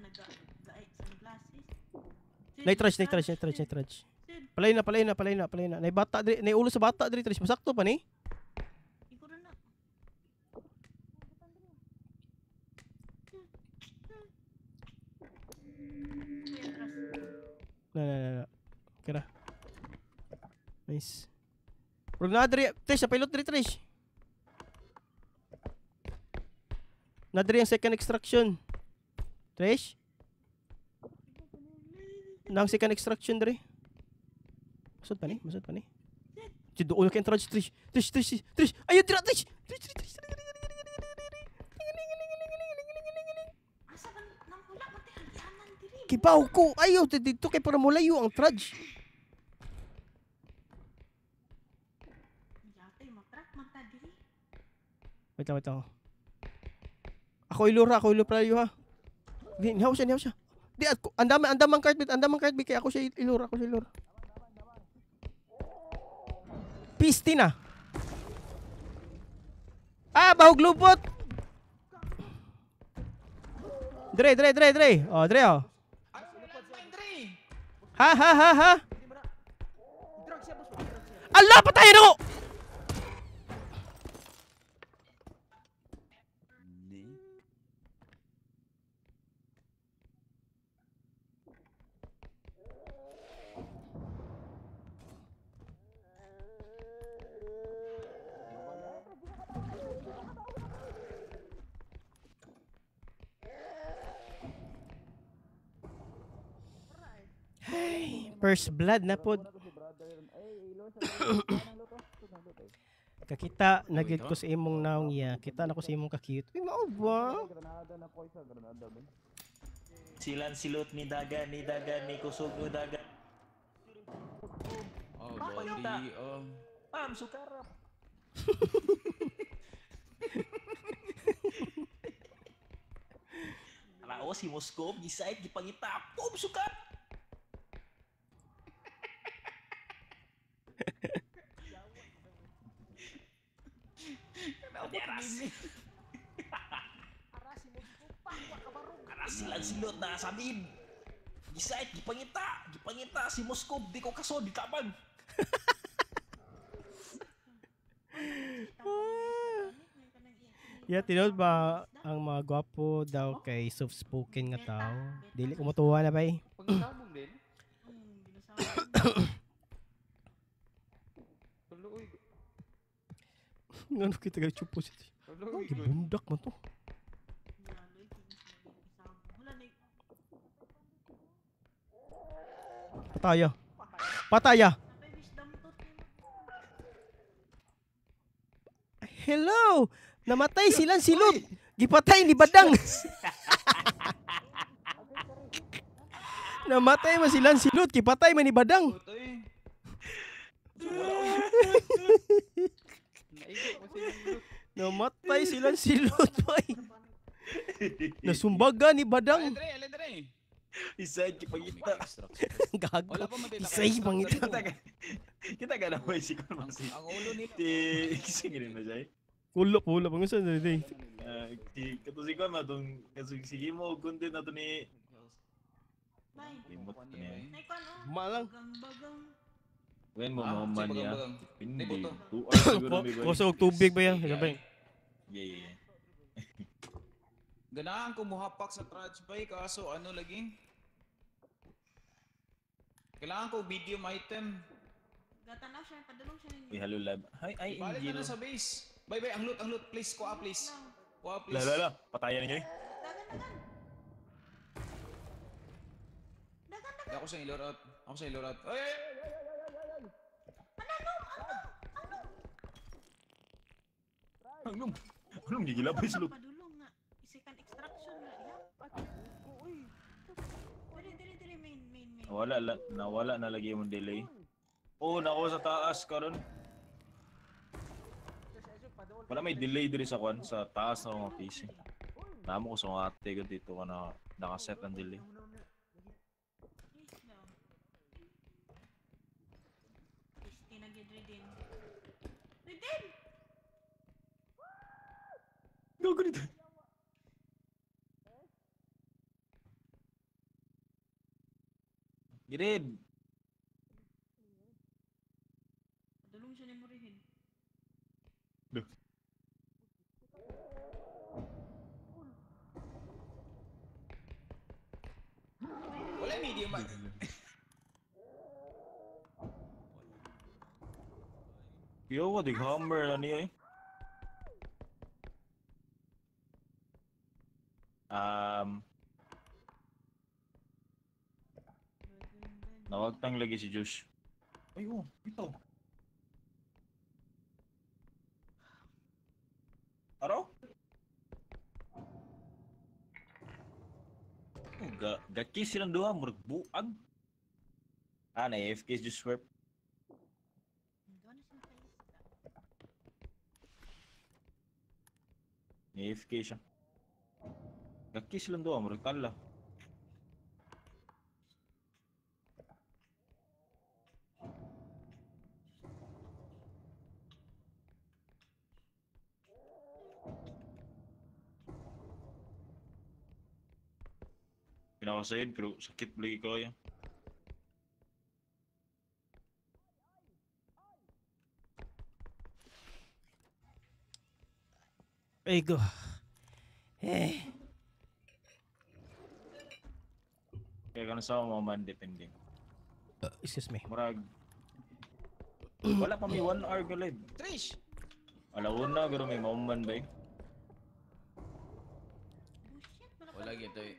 sunglasses. Sid, Nitrage. Palay na. Nay bata diri, nay ulo sa bata diri, Trish. Masakto pa ni? Ikaw na na. Na. Kira. Nice. Bro na diri, Trish, sa pilot diri, Trish. Na diri ang second extraction. Trish? Nang second extraction diri. Masud pa ni? Cido ulo kay entrance, Trish. Trish. Ayun dira, Trish. Asa ba nang wala mati hagyanan diri? Kibaw ko. Ayaw, dito kay para mulayo ang trudge. Yate matrak mata diri. Wait lang. Ako ilura prayo ha. Di, nihaw siya. Di, andamang cart bit, kaya ako siya ilura. Pisti na. Bahog lupot. Dre. Oh, Dre oh. Ha? Drug siya, boss. Drug siya. Ala, patayin ako! Hey, first blood na pod. Kakita nagid ko sa imong naong iya. Kita na ko sa imong ka-cute. Uy, mao ba? Silan silot ni dagan ni kusog ni dagan. Oh, body, Pam sukarap. Alao si Moskov gisait gipangita. Pum sukat. Aras. Aras silang silot na samin. Gisait gipangita si Moskov di ko kaso di tabang. Yeah, tinod ba ang mga gwapo daw kay soft spoken nga tao? Dili ko motuwa na ba eh. Pagkabong din. Tuloy. Ngano kita gay chupo siya. Tuloy. Bundak man to. Pataya. Hello! Namatay silang silot. Gipatay ni Badang. Namatay man silang silot. Gipatay man ni Badang. Namatay silang silot, boy. Nasumbaga ni Badang. Alendre. Isay gipangita. Gago. Wala pa matita. Isay pangita. Kita gak namay si Kon Maxi. Ang ulo nila. Kising gini na siya. Pula. Pangusan na rin. Kato si Kon matong sige mo content na to ni limot na niya. Malang. Wen mo man niya. Bagang. Hindi. Naibuto. 2 hours siguro bigoy. Kusog tubig ba yan? Gabay. Yeah. Ganahan ko muhapak sa trash bay kaso ano lagi? Kailangan ko medium item. Gatanaw siya, padulong siya ninyo. Uy, hello lab. Hi, Balik Angel. na sa base. Bye, ang loot, please. Kuha, please. La. Patayan niya eh. Di ako sa ilor out. Ay! Anong gigilabay sa loot? Padulong nga. Isikan extraction nga. Dili, main. Nawala na lagi yung delay. Oh, nako sa taas karon. Wala may delay diri sa kwan sa taas ng mga PC. Namo ko sa mga ate ko dito ka na nakaset ang delay. Redeem! Gago dito. Girid. Padulong siya ni Murihin. Wala medium item. Yo, ko dig hammer na niya eh. Nawagtang lagi si Josh. Ay, oh, ito. Aro? Oh, gaki silang duha, murag buag. Na AFK is just swerp. AFK siya. Gakis lang doon, murag tala. Pinakasayin, pero sakit lagi ko yan. Ay go. Eh. Kaya ka na sa mga man, depending. Excuse me. Murag. Wala pa may 1 hour ka live. Trish! Alauna, pero may mauman ba eh? Bullshit, Wala gito eh.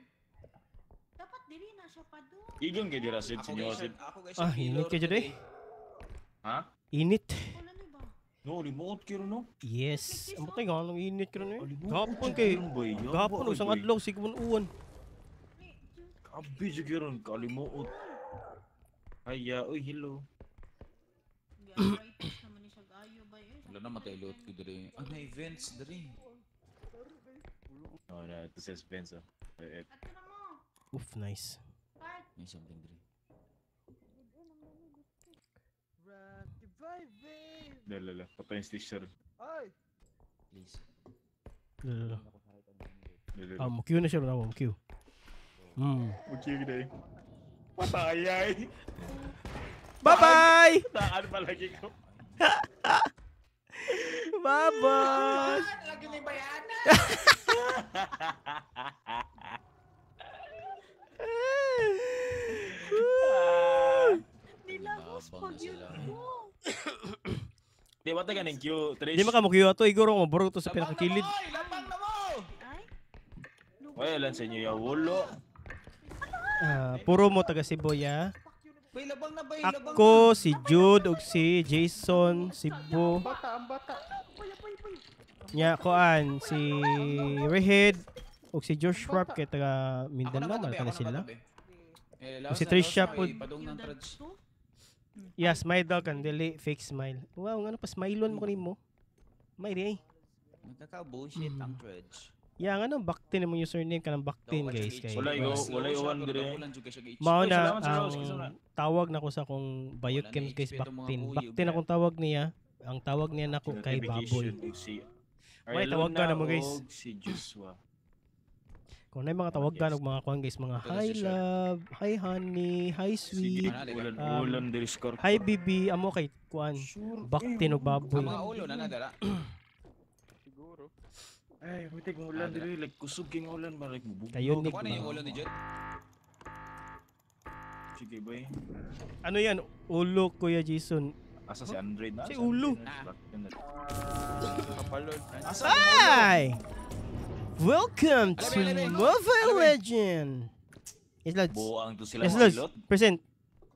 Dapat dili na siya pa doon. Igon kayo dira, Sid, Ako sinyosid. guys, Ah, init ka dyan eh. Ha? Init. Wala ni ba? No, limuot kayo no? Yes. Amo kay nga nang init ka na eh. Limuot Gapon kayo kay. ron, boy. Yan, Gapon boy, usang boy. adlaw sigmon uwan. Kabi siya kayo ron, kalimuot. Haya, uy, hello. Arthritis naman ni siya gayo ba eh. Wala na matay loot ko diri. Ah, may events diri. Oh, na, ito si Spencer. Ato na mo. Oof, nice. Part. May something diri. Lala, patay yung sticker. Ay! Please. Lalo. Lala. Mo queue na siya na mo queue. Uchi gina eh. Patay ay. Bye-bye. Taan pa lagi ko. Bye-bye. Lagi ni bayana. Nilagos Labang pag na yun sila. ko. Di ba tayo ganing queue, Trish? Di maka mo queue ato iguro mo borog to sa pinakakilid. Labang na mo! Ay. Wala lang sa inyo ya wolo. Puro mo taga Cebu ya. Bay, labang na bay, labang Ako, si Jude, ug si Jason, Cebu. Ang bata. Nya koan si Rehed ug si Josh Sharp kay taga Mindanao man kana sila. Si Trisha po. Padung ng trudge. Yes, smile daw kan dili fake smile. Wow, ngano pa smileon mo kanimo? May di. Nagkaka-bullshit ang trudge. Ya ngano Baktin mo username kanang Baktin guys kay. Wala iwan dire. Mao Uy, na salamat sa Rose, ang tawag nako sa akong Biochem Wala na guys XP itong mga Baktin. kuyo, Baktin akong tawag niya. Ang tawag niya nako kay Baboy. May tawag ka na mo, guys. Si Joshua. Kung na mga tawagan og mga kuan guys, mga hi love, hi honey, hi Sige, sweet, ulan diri score. hi baby, amo kay kuan. Baktin og baboy. Ang mga ulo na nadara. Ay, mitig ng ulan diri like kusog king ulan ba like mubug. Kayonig Kung ano yung ba? ulo ni Jud? Sige boy. Ano yan? Ulo Kuya Jason. Asa si Android na? Si ulo. Kapalod. Asa? Hi! Welcome to Mobile Legend. It's like Buang to sila Yes, mga Lord. ilot. Present.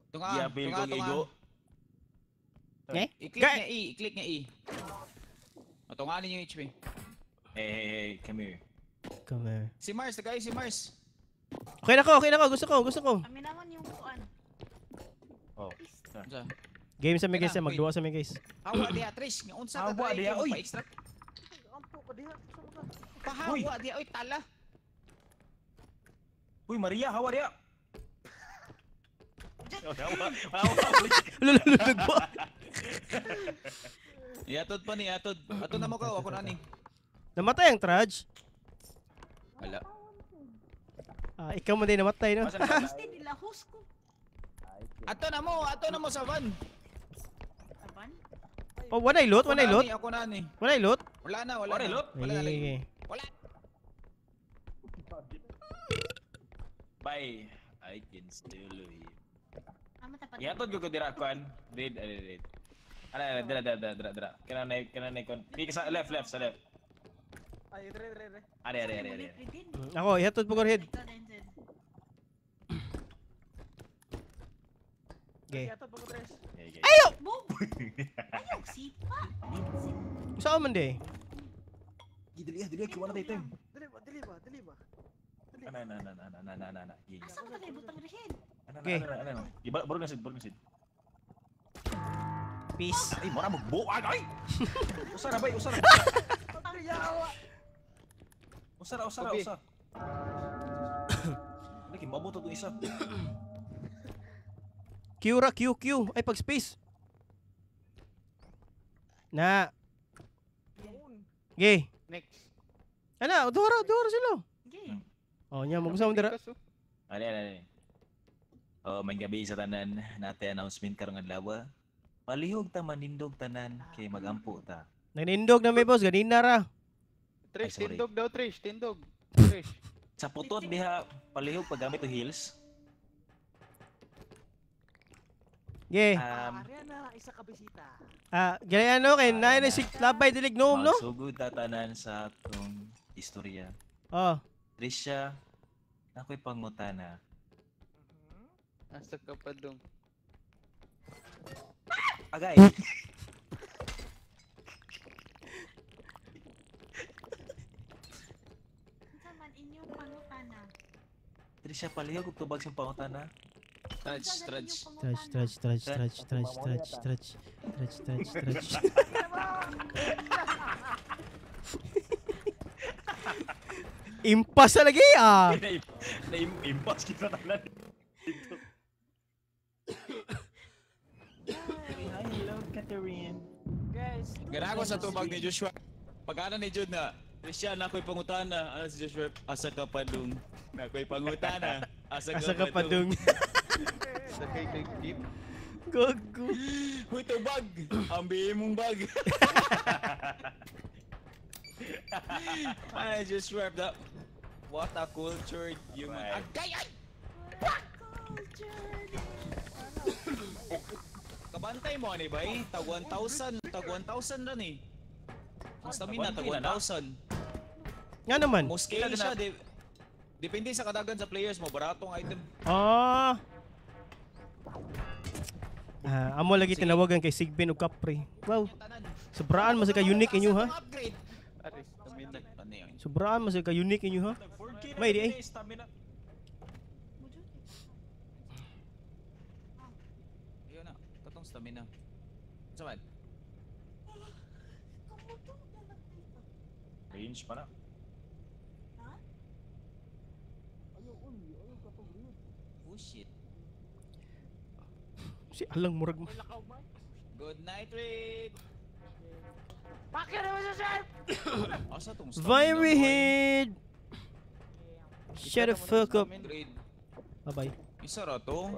Tunga, Giapil kong igo. Eh? I-click nga E, i-click nga E. Matunganin yung HP. Hey, come here. Come here. Si Mars, tagay si Mars. Okay na ko. Gusto ko. Kami naman yung kuan. Oh. Unsa? Game sa mga guys, Kailan? magduwa sa mga guys. Hawa diha, Trish. Nga unsa ka Hawa try diha, yung oy. pa-extract? Ampo ka diha. Pahawa diha, oy tala. Uy, Maria, hawa dia. Hawa. Lululugbo. Iatod pa ni, atod. Ato na mo ka, ako na ni. Namatay ang Trudge. Wala. Ikaw mo din namatay, no? Basta nilahos ko. Ato na mo sa van. Aban? Oh, wanay loot? Ako na ni. Wanay loot? Wala na. Wala loot? Wala na. Okay. Wala. Bye. I can still live. Ama tapat. Ihatod ko dira kuan. Did. Ana, dira. Kana kon. Di sa left sa left. Ay, re. Are. Ako, ihatod po ko head. Okay. Yato pa ko tres. Ayo! Boom! Ayaw, sipa. Saan man de? Dili ko wala time. Dili ba? Ana. Asa ka tayo butang rehead? Okay. Ana. Baru nasid. Peace. Ay, mora magbuang ay. Usara bay. Ang yawa. Usara. kimabot itong isa. Q ra, Q. Ay, pag space. Na. Gay. Next. Ana, dora sila. Okay. Oh, nya mo gusto mo dira. Ano. May gabi sa tanan, natin announcement karong adlaw. Palihog ta manindog tanan kay magampo ta. Nanindog na may boss, ganina ra. Trish, Ay, sorry. tindog daw, Trish. Tindog. Trish. Sa putot diha palihog paggamit og heels. Gay. Ariana, isa ka bisita. Gaya ano kay naay na si labay dilignom no? Magsugod ta tanan sa atong istorya. Oh. Trisha, ako'y pangutana. Asa ka pa dong. Agay. Unsa man inyong pangutana? Trisha palihog og tubag sa pangutana. Unsa man Stretch. inyong pangutana? Stretch. Impas na lagi ah. Na-impas kita tanan. Hello, Catherine. Guys, Gana ako sa tubag ni Joshua. Pag-ana ni Jude na, Christian, ako'y pangutana. Ano si Joshua? Asa ka padung. Ako'y pangutana. Asa Asa ka ka padung. padung. Sa kay Jeep. Gogo. Huy, tubag. Ambihin mong bag. I just swear that. What a cultured human. Right. Agay! Ay! Kabantay mo ani ba eh? Tag 1,000 na ni. Ang stamina tag 1,000. Nga naman. Mo scale siya. Depende sa kadagan sa players mo. Baratong item. Ah. Amo lagi tinawagan kay Sigbin ug Capri. Wow. Sobraan mo sa ka unique inyo ha. Upgrade. Aris, stamina. Ano yun? Sobraan mo sa ka unique inyo ha. May di ay. Ayun na. Katong stamina. Saan? Range pa na. Oh shit. Si alang murag mo. Good night, Rick. Pakya naman sa chef! Asa tong stamina? Very boy? head. Shut the fuck up. Upgrade. Bye-bye. Isa ra to.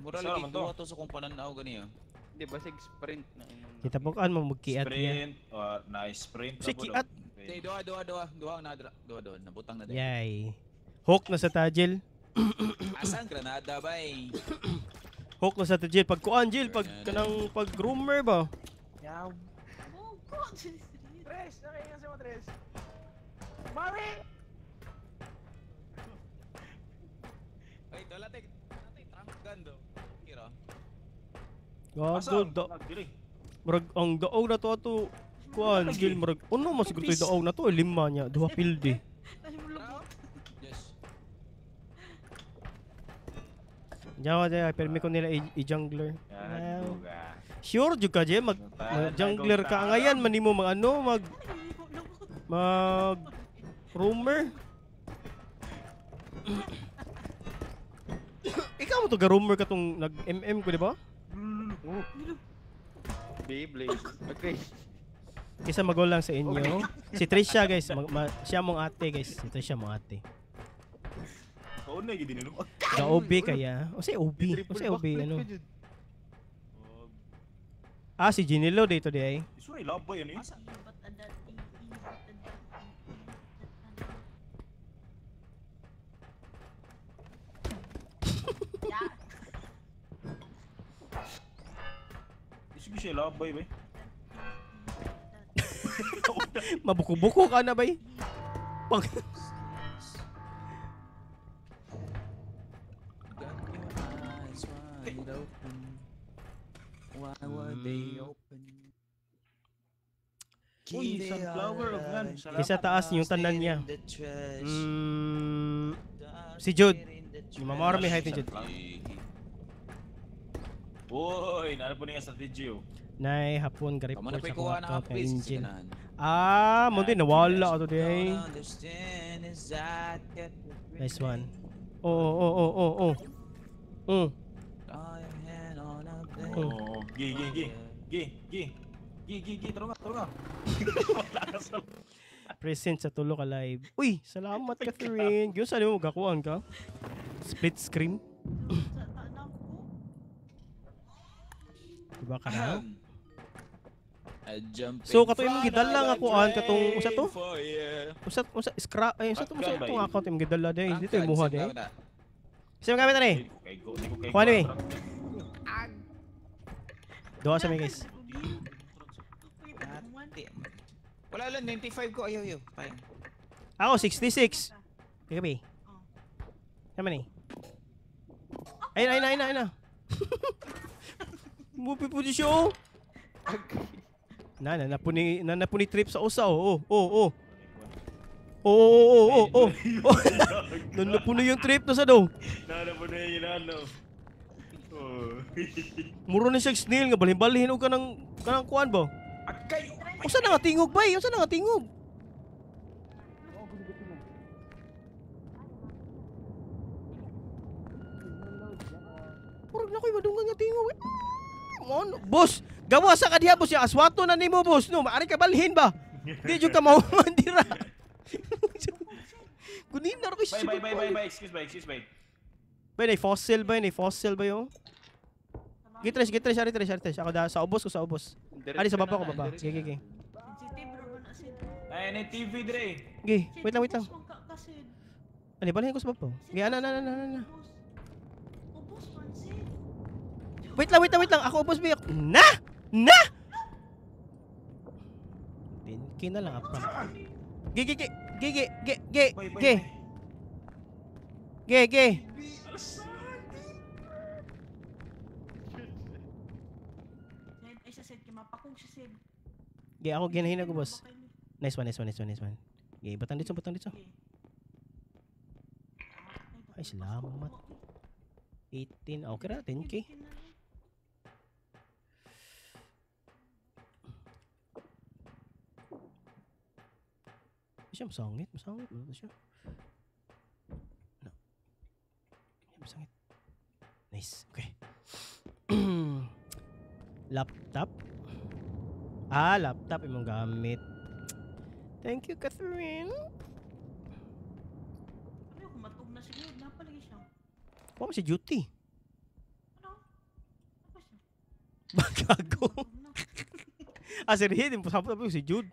Mura Isa lagi naman to. duha to sa kung pananaw gani ah. Di ba sig sprint na Kita bukan mo magkiat niya. Sprint, nice sprint. Si kiat. Okay, duha ang nadra. Duha nabutang na din. Yay. Hook na sa tajil. Asang granada bay. Hook na sa tajil. Pag kuan Jill, pag kanang pag groomer ba? Yaw. Oh God. Tres, nakingin sa mo, Tres. Mami! Ay, dalatik. Trunk gun do. Kira. Gago da. Murag ang daog na to ato. Kuan Jill murag uno mas siguro to daog na to lima niya, duha pilde. Yes. Jawa de permi ko nila i-jungler. Yan, Sure jud ka je mag jungler ka ngayon man nimo mag ano mag rumor. Ikaw mo to ga rumor ka tong nag MM ko di ba? Beyblade. Okay. Kisa magol lang sa inyo. Si Trisha guys, siya mong ate guys. Si Trisha mong ate. Kaon na gid nino. Sa OB kaya. O si OB. O si OB ano. Si Ginilo dito di ay. Isuray labo yan eh. Sige siya labay ba? Mabuko-buko ka na bay. Pag Why were they open? Uy, sunflower of gan. Kisa taas yung tanan niya. Si Jude. Yung mamarami height ni Jude. Uy, naano po niya strategy oh. Nay hapon garip Kamu po na sa kuha na kwarto kay updates sa engine. ganahan. Mo din nawala ako today. Nice one. Oh. Oh, gi, tara nga. Present sa tulo ka live. Uy, salamat Catherine. Gyud sa mo gakuan ka? Split screen. Sa tanang ko. Diba ka na? So kato imong gidala nga kuan katong usa to? Usa scrap ay usa to usa itong account imong gidala day. Dito imuha day. Sige gamit ani. Kuha ni. Doa sa mi guys. Wala lang, 95 ko. Ayaw. Fine. Ako 66. Kagabi. Tama ni. Ayun na. Mupi po di siya. Napuni trip sa usa. Oh. Napuni yung trip na sa daw. Napuni yung ano. Muro na siya snail nga balhin-balhin og kanang kuan ba? Agay! Usa na nga tingog bay? Usa na nga tingog? Murag na ko'y madunggan nga tingog. Boss, gawa sa kadiha boss ya aswato na nimo boss no. Maari ka balhin ba? Di jud ka mahuman dira. Kunin na ko siya. Bye. Excuse me. Bay, fossil ba yung? Gitres, ari tres. Ako da sa ubos ko sa ubos. Ari sa baba ko baba. Sige. Sensitive bro na sid. Ay, na TV dire. Sige, wait lang. Kasid. Ani balhin ko sa baba. Sige, ana. Ubos man sid. Wait lang. Ako ubos biyak. Na! 10k na lang apa. Ge. Ay sa sid kay mapakog sa sid. Ge, ako ginahin ko boss. Nice one. Ge, batang dito. Ay, salamat. 18. Okay ra, 10k. Siya masangit mo siya. No. Masangit. Nice. Okay. Laptop. Laptop imong gamit. Thank you, Catherine. Ano kung matug na siguro napalagi siya. Kuha mo si Duty. Ano siya? Bagago. Si Rihid. Sapot na si Jude.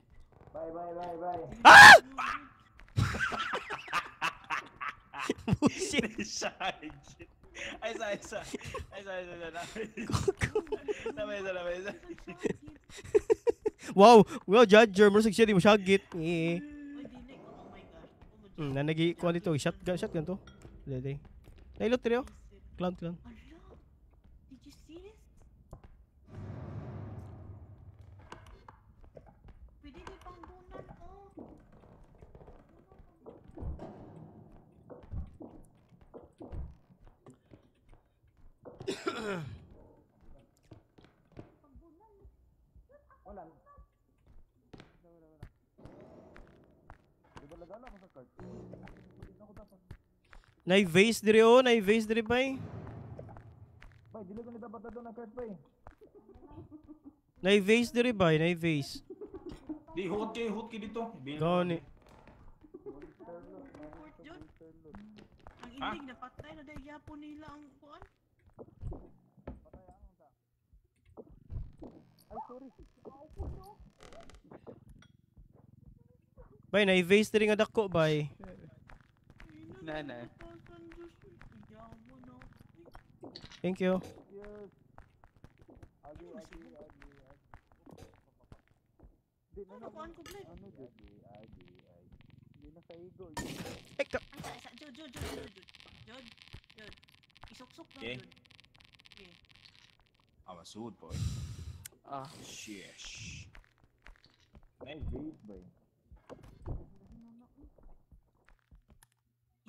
Bye. Bullshit. Ay, isa. Wow, Judge German siya di mo syagit. Ay dili ko. Oh my gosh. Nanagi kuha dito, shotgun to. Dede. Nailot trio. Clown. Ala. Did you see this? Pwede di pang bunan oh. Nay vase diri bay. Bay, dili ko ni dapat na doon ang card, bay. Nay vase diri bay. Di, hukot kayo dito. Gani. Report John. Ang Ha? indig napatay na dahil yapon nila ang kuan. Bay, nay vase diri nga dako bay. Nana. Thank you. Ano kuan ko blade? Eka. Sa Jod. Isok-sok na Okay. Jod. Masud po. Sheesh. Ay, wait, bay.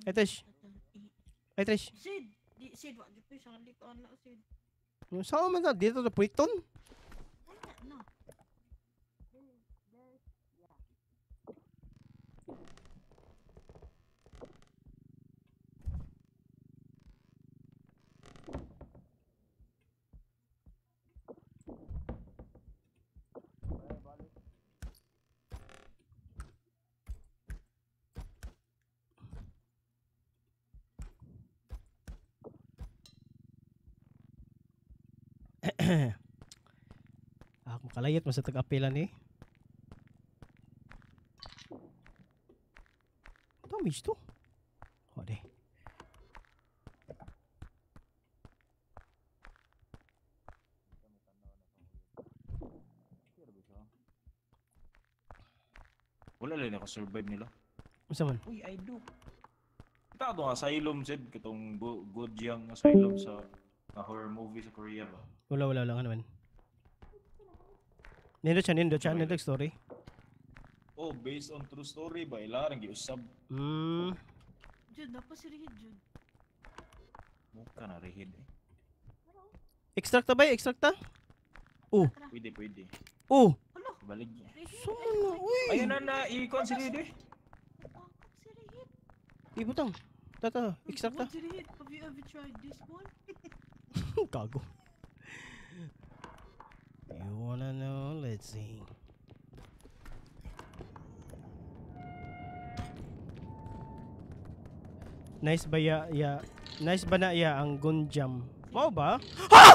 Ay Trish. Sid, wa di pa sa di ko ana Sid. Saan man na? Dito sa Priton? Wala, no. Makalayat mo sa tag-apilan eh. Damage to. O, di. Wala lang naka-survive nila. Masa man? Uy, I do. Ito itong asylum, Sid. Itong good young asylum sa horror movie sa Korea ba? Wala. Ano man? Nindot siya story. Oh, based on true story ba? Ilarang giusab. Jud, dapat si Rihid, Jud. Mukha na rehid eh. Extracta ba? Extracta? Pwede. Oh! Balik niya. Saan na? Uy! Ayun na, i-con si Rehid eh. Bakit si Rihid? Ibutang. Tata, extracta. Si Rihid, have you ever tried this one? Gago. You wanna know? Let's see. Nice ba Nice ba na ang gunjam? Wow ba? Ha!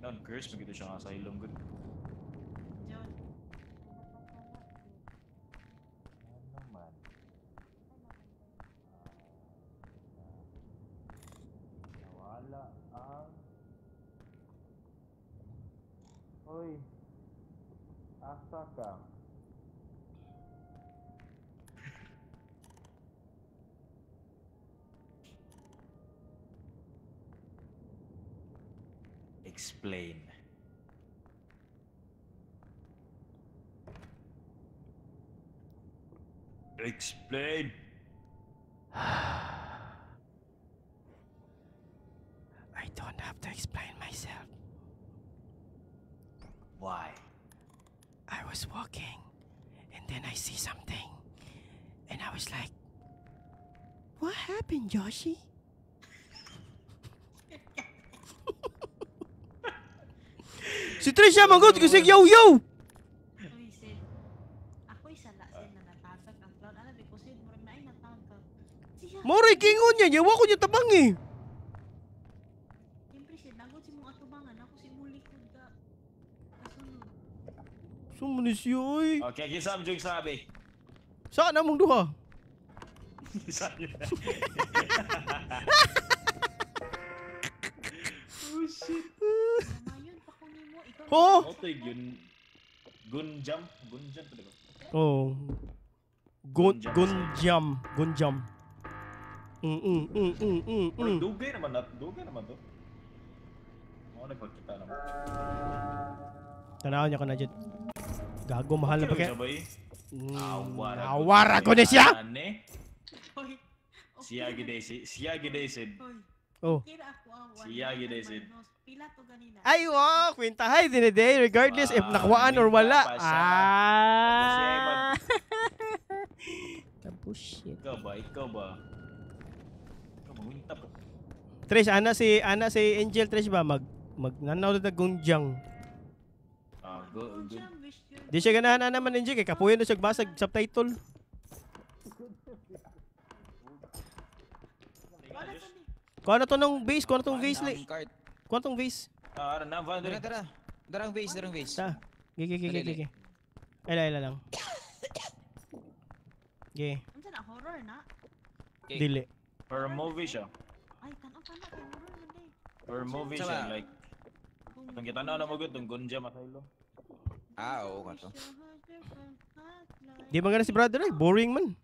Non-curse, magito siya nga asylum good. Jud. naman. Nawala ang... Hoy! Asa ka? Explain. Explain. I don't have to explain myself. Why? I was walking and then I see something and I was like, what happened, Yoshi? Si Trisha magod kasi yo! Uy, Sid. Ako'y sala, Sid, na natatag ang cloud. Alam ko, Sid, murag na ay natagag. Siya. Moray kingon niya, yawa ko niya tabang eh. Siyempre, Sid, nagod si mong atubangan. Ako si mulikod ka. Kasunod. Sumunis siya oy. Okay, kisam yung sabi. Saan namong duha? Sabi na. Oh shit. Namayon, pakunin mo. Ikaw Oh! Ito yung Gunjam. Gunjam pa diba? Oh. Gunjam. Pero dugay naman na. Dugay naman to. Ako nagpagkita naman. Tanaw niya ka na dyan. Gago, mahal na ba kaya? Sabay. Awara ko na siya! Hoy. Siya gidesid. Hoy. Oh. Kira ako ang Siya, gid, Sid. Pila to ganina. Ay, wow! Kwintahay, diniday, regardless if nakuhaan or wala. Ah! Bullshit. Ikaw ba? Ikaw magunta po. Trish, ana si Angel Trish ba magnanaw na gunjang. Good. Di siya ganahan na naman Angel kay kapuyon na siya basag subtitle. Kuha na to ng base, kuha na tong base li. Kuha tong base. Na van Dara, dara. Darang base, darang base. Ta. Gigi. Ela lang. Ge. Unsa na horror? horror na. Dili. Or movie siya. Ay, tanong ka na kay horror man day. Or movie Sama. siya, like, itong kita na mo gud, itong Gunja Masaylo. Oo ka to. Di man gana si brother eh. Boring man.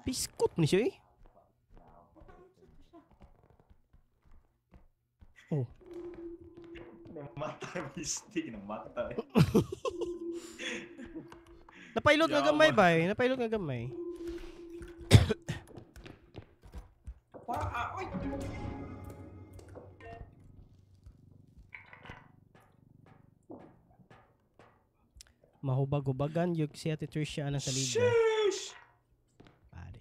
Biskot ni siya eh. Oh. Mata, mistik ng mata. Napailot nga gamay ba eh? Napailot nga gamay. Mahubag-hubagan yung si Ate Tricia na sa liga. Pare.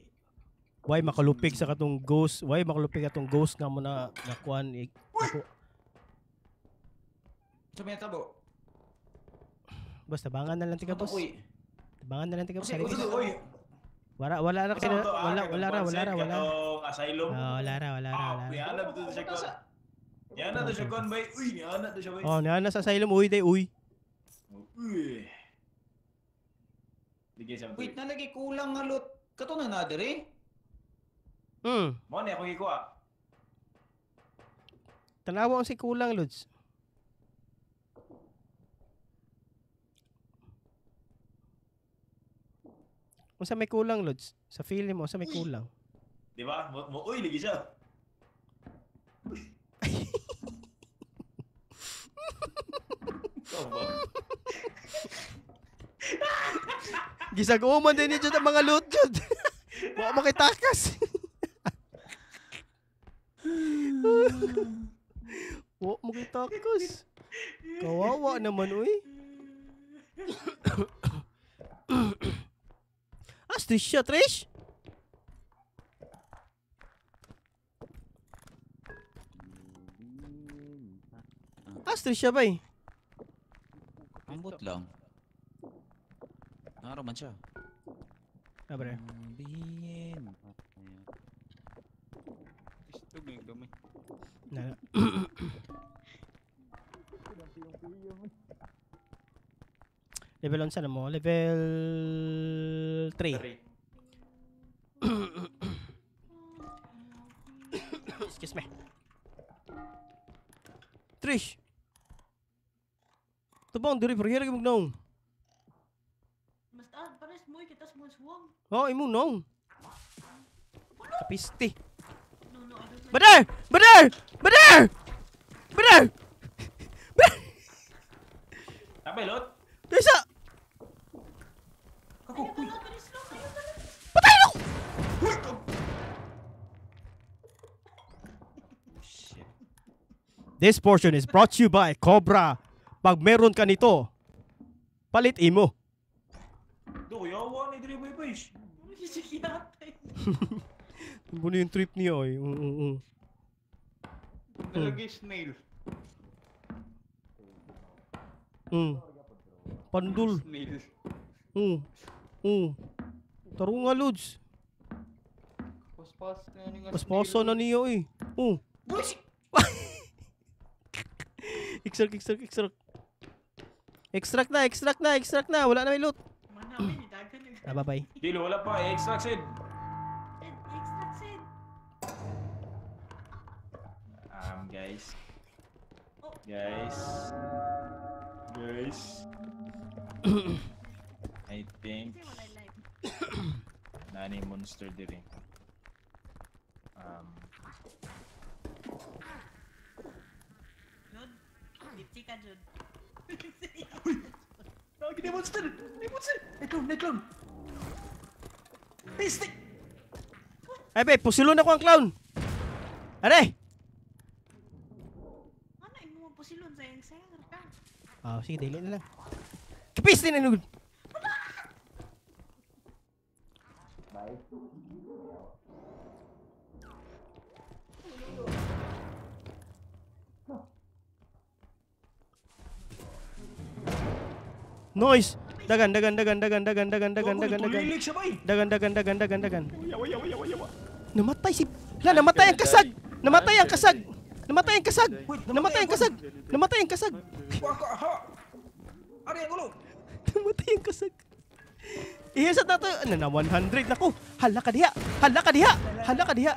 Why makalupig sa katong ghost? Why makalupig atong ghost nga mo na nakuan Sa may tabo. Basta bangan na lang tika boss. Uy. Bangan na lang tika boss. Uy, Wala ra kasi wala ra. Asylum. Wala ra. Niana dito siya kon. Niana to siya kon bay. Uy, niana to siya bay. Oh, niana sa asylum uy day uy. Uy. Dige siya. Wait, nalagi kulang nga lot. Kato na dire. Mo ni ako gikuha. Tanawa ang si kulang lods. Unsa may kulang lods? Sa feeling mo, unsa may kulang? Di ba? Mo uy lagi siya. Ikaw ba? Gisag-uman din niyo ang mga loot jud. Wa makitakas. Wa makitakas. Kawawa naman uy. Trish siya, Trish? Trish siya ba eh? Ambot lang. Naraman siya. Bre. Istog na yung gamay. Na. Level 11 na mo? Level 3. Excuse me. Trish! Ito ba ang diri? Parihira kayo mag-naong. Basta, pares mo, kita sa mga suwang. Oo, imo naong. Kapisti. No, I don't like Badar! Badar! Badar! Badar! Tapay lot. Desa! Ayun na lang, pares lang, ayun na lang. Patay na! This portion is brought to you by Cobra. Pag meron ka nito, palit imo. Do yawa ni diri boy fish. Sige yata. Buno yung trip niya oy. Nalagay snail. Pandul. Snail. Tarunga lods. Paspas na nga Paspaso na niya eh. Extract na. Wala na may loot. Manami, nidagan yung Bye-bye. Dilo wala pa extract sid. extract sin. Guys. Oh. Guys. I think Kasi wala live. nani monster diri. Jud, lipsi ka, Jud. Lagi ni monster. Netlon. Pistik. Ay be, pusilon ako ang clown. Are! Ano, imo mo pusilon sa yung sayang ka. Oh, sige, dili na lang. Kapis din na. Noise. Dagan. Tulilig siya bay. Dagan. Namatay si... namatay ang kasag. Namatay ang kasag. Ano yung ulo? Namatay ang kasag. Ihesat na to. Ano na, 100 na ko. Hala ka diha. Hala ka diha. Hala ka diha.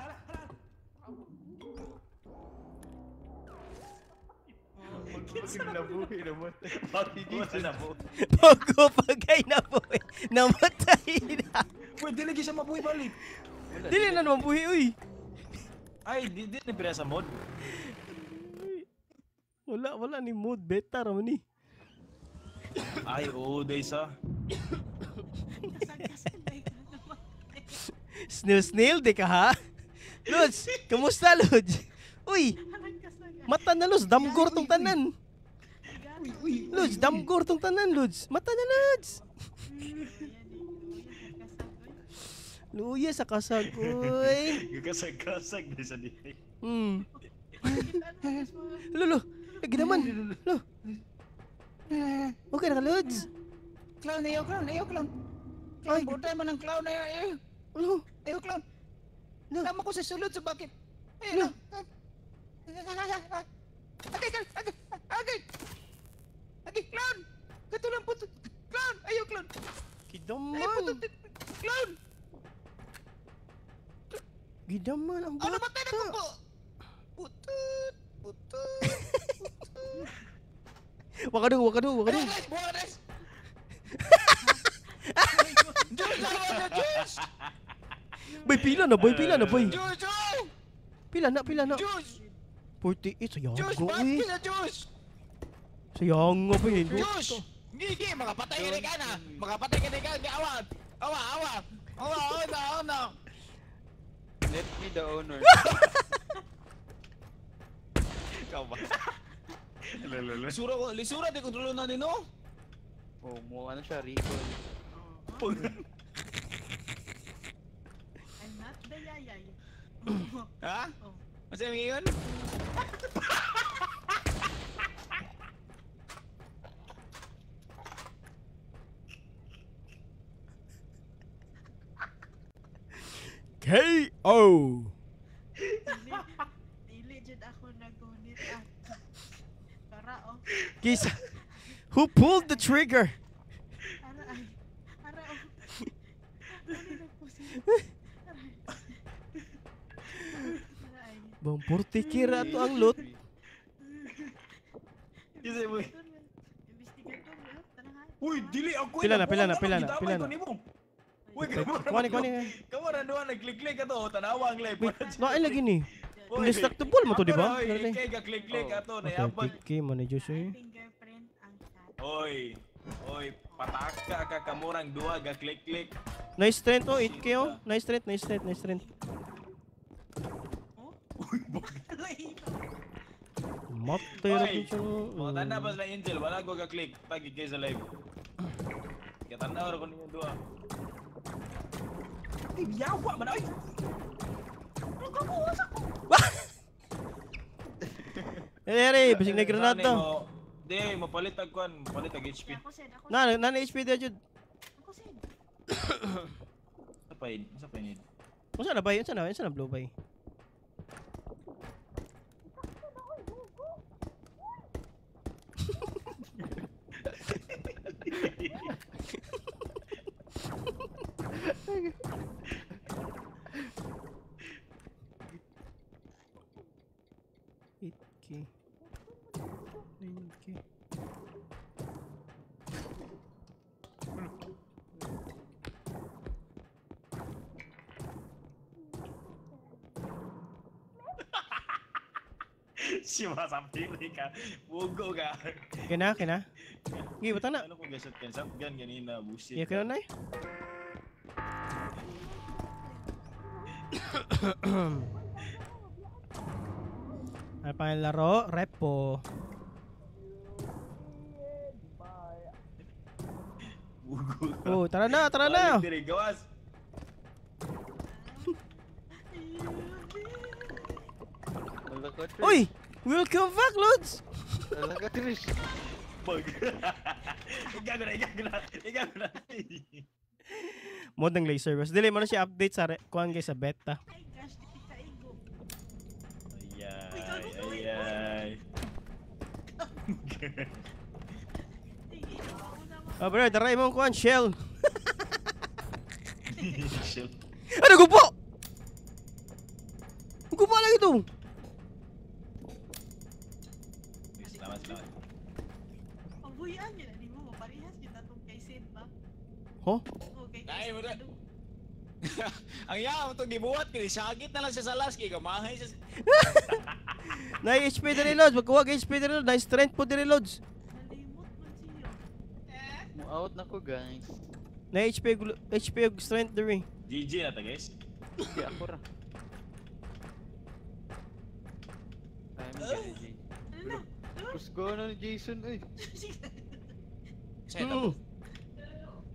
Nabuhi naman. Bakit Wala na po. Pogo pagay na po. Namatay na. Pwede lagi siya mabuhay balik. Dili na naman buhi, uy. Ay, di na pira sa mod. Wala ni mood. Beta raman ni. Ay, oo, days ah. Kasag-kasabay ka naman. Snail, di ka ha? Lods, kamusta, Lods? Uy, Kasag-kasabay. mata na, Lods. Damgor tong tanan. Lods, damgor tong tanan, Lods. Mata na, Lods. Luya sa kasag, uy. Kasag-kasag na sa di. Lolo, lagi naman. Lo. Okay na ka, Lods? Clown, ayaw clown. Ay. Buta man ang clown, ayaw. Ano? Ayaw clown. No. Tama ko sa sulod sa bakit. Ayaw. Agay, clown. Katulang puto. Clown, ayaw clown. Gidaman. Clown. Gidaman ang Ano bata. ba tayo po? Putut. Wakadu. Buwares. Juice. Boy, pila na, boy. Juice. Pila na. Juice. 48, sayang Juice. go Bakit eh. na juice? Sayang nga pa yun. Juice. Gigi, makapatay ka na. Makapatay ka na. Awa. Awa. Let me the owner. Ikaw ba? Lisura, di kontrolo na nino. Oh, mo ano siya, recall. I'm not the yayay. Ha? Oh. Masaya mo yun? K.O. Dili jud ako nagunit Para oh. Kisa, who pulled the trigger? Ara oh. Ano na po siya? Aray. Bang 40 kira to ang loot. Kasi mo. Investigator yun. Tanahan. Uy, dili ako. Pila na. Uy, kamara doon nag-click-click ato, tanawa ang live. Nain lagi ni. Indestructible mo to, di ba? Oy, kay ga-click-click ato na yapag. Okay, man ni Diyos eh. Fingerprint ang chat. Oy, pataka ka kamurang duha ga-click-click. Nice strength oh, 8k oh. Nice strength. Matay ra Oy, siya. mga tanda pa sila Angel, wala ko ga-click. Pagi kayo sa live. Katanda ko ninyo duha. Ay, yawa man ay! Ano ka mo? Wasak ko! Ere, basig na granada to. Di, mapalit ag kuan, mapalit ag HP. Ako said. Na HP da jud. Ako said. Sa pain. Unsa na bay? Unsa na blow bay? Okay. 9k. Si masapili ka. Bugo ka. Kena. Gi, butang na. Ano kung gasat kan shotgun ganina bullshit. Ya kena na eh. Ano pa yung laro? Repo. Bugo ka. Oh, tara na. Balik diri gawas. Uy! Welcome back, Lods! Talaga, Trish. Pag. Ikaw na. Mod ng laser bus. Dili mo na siya update sa kuhan guys sa beta. Ay gosh, di ka igo. Ayay. Sige. Ah, bro, taray mo kuan shell. Shell. Ano gupo? Gupo lang ito. Salamat, salamat. Pagbuyan niya na, di mo maparihas kita itong kay Sid ba? Ho? Okay, Ay, mo na. Ang yaman itong gibuhat ko, sagit na lang siya sa last kay gamahay siya. Na HP de reloads, magkuha ka HP de reloads, na strength po de reloads. Nalimot man siya. Mo-out na ko, guys. Na HP og strength dere. GG na ta guys. Sige, ako ra. Time GG. Ano na? Kusgo na ni Jason, uy. Set Mm. up.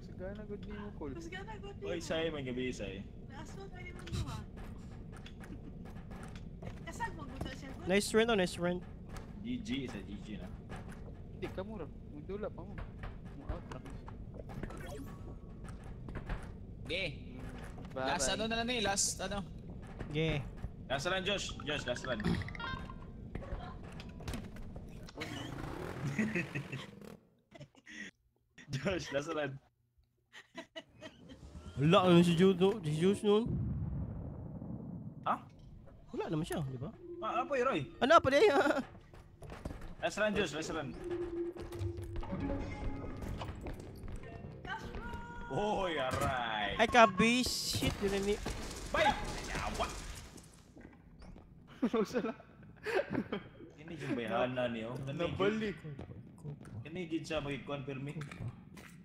Sagana good ni mo, Cole. Mas gana ko Oy, say may gabi say. Naaswag pa rin ang duha. Kasag magbuta siya. Nice strength oh, nice strength. GG sa GG na. Hindi ka mo ra. Magdula pa mo. Mo-out ra. Okay. Bye, Last bye. ano na ni, last ano. Yeah. Last run Josh, last run. Josh, last run. Wala ano si Juice noon. Ha? Wala naman siya, di ba? Ano po Roy? Ano pa di? Last run Josh, last run. Oy, alright. Ay kabi, shit yun ni. Bye! Yawa! Sala. Ini yung bayana niyo. Nabalik. Ini gid siya mag-confirm me.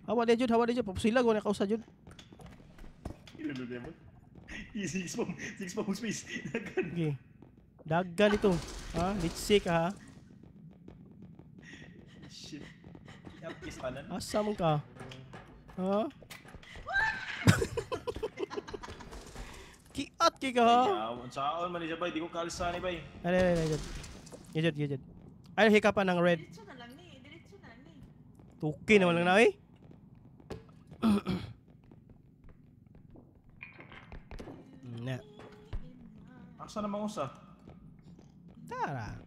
Hawa di jud, papusilag wala ka usa jud. Ano din mo? Six bomb space. Okay. Dagan ito. Ha? Litsik ha. Shit. Yapis pa na. Asa man ka? Ha? Kiat ki ka ha? Yawan saan man siya bay, di ko kalsa ni bay. Ay. Gidjud. Ay hikapan ng red. Diretso na lang ni. Diretso na lang ni. Tuki naman lang na eh. Na. Asa na mangusa? Tara.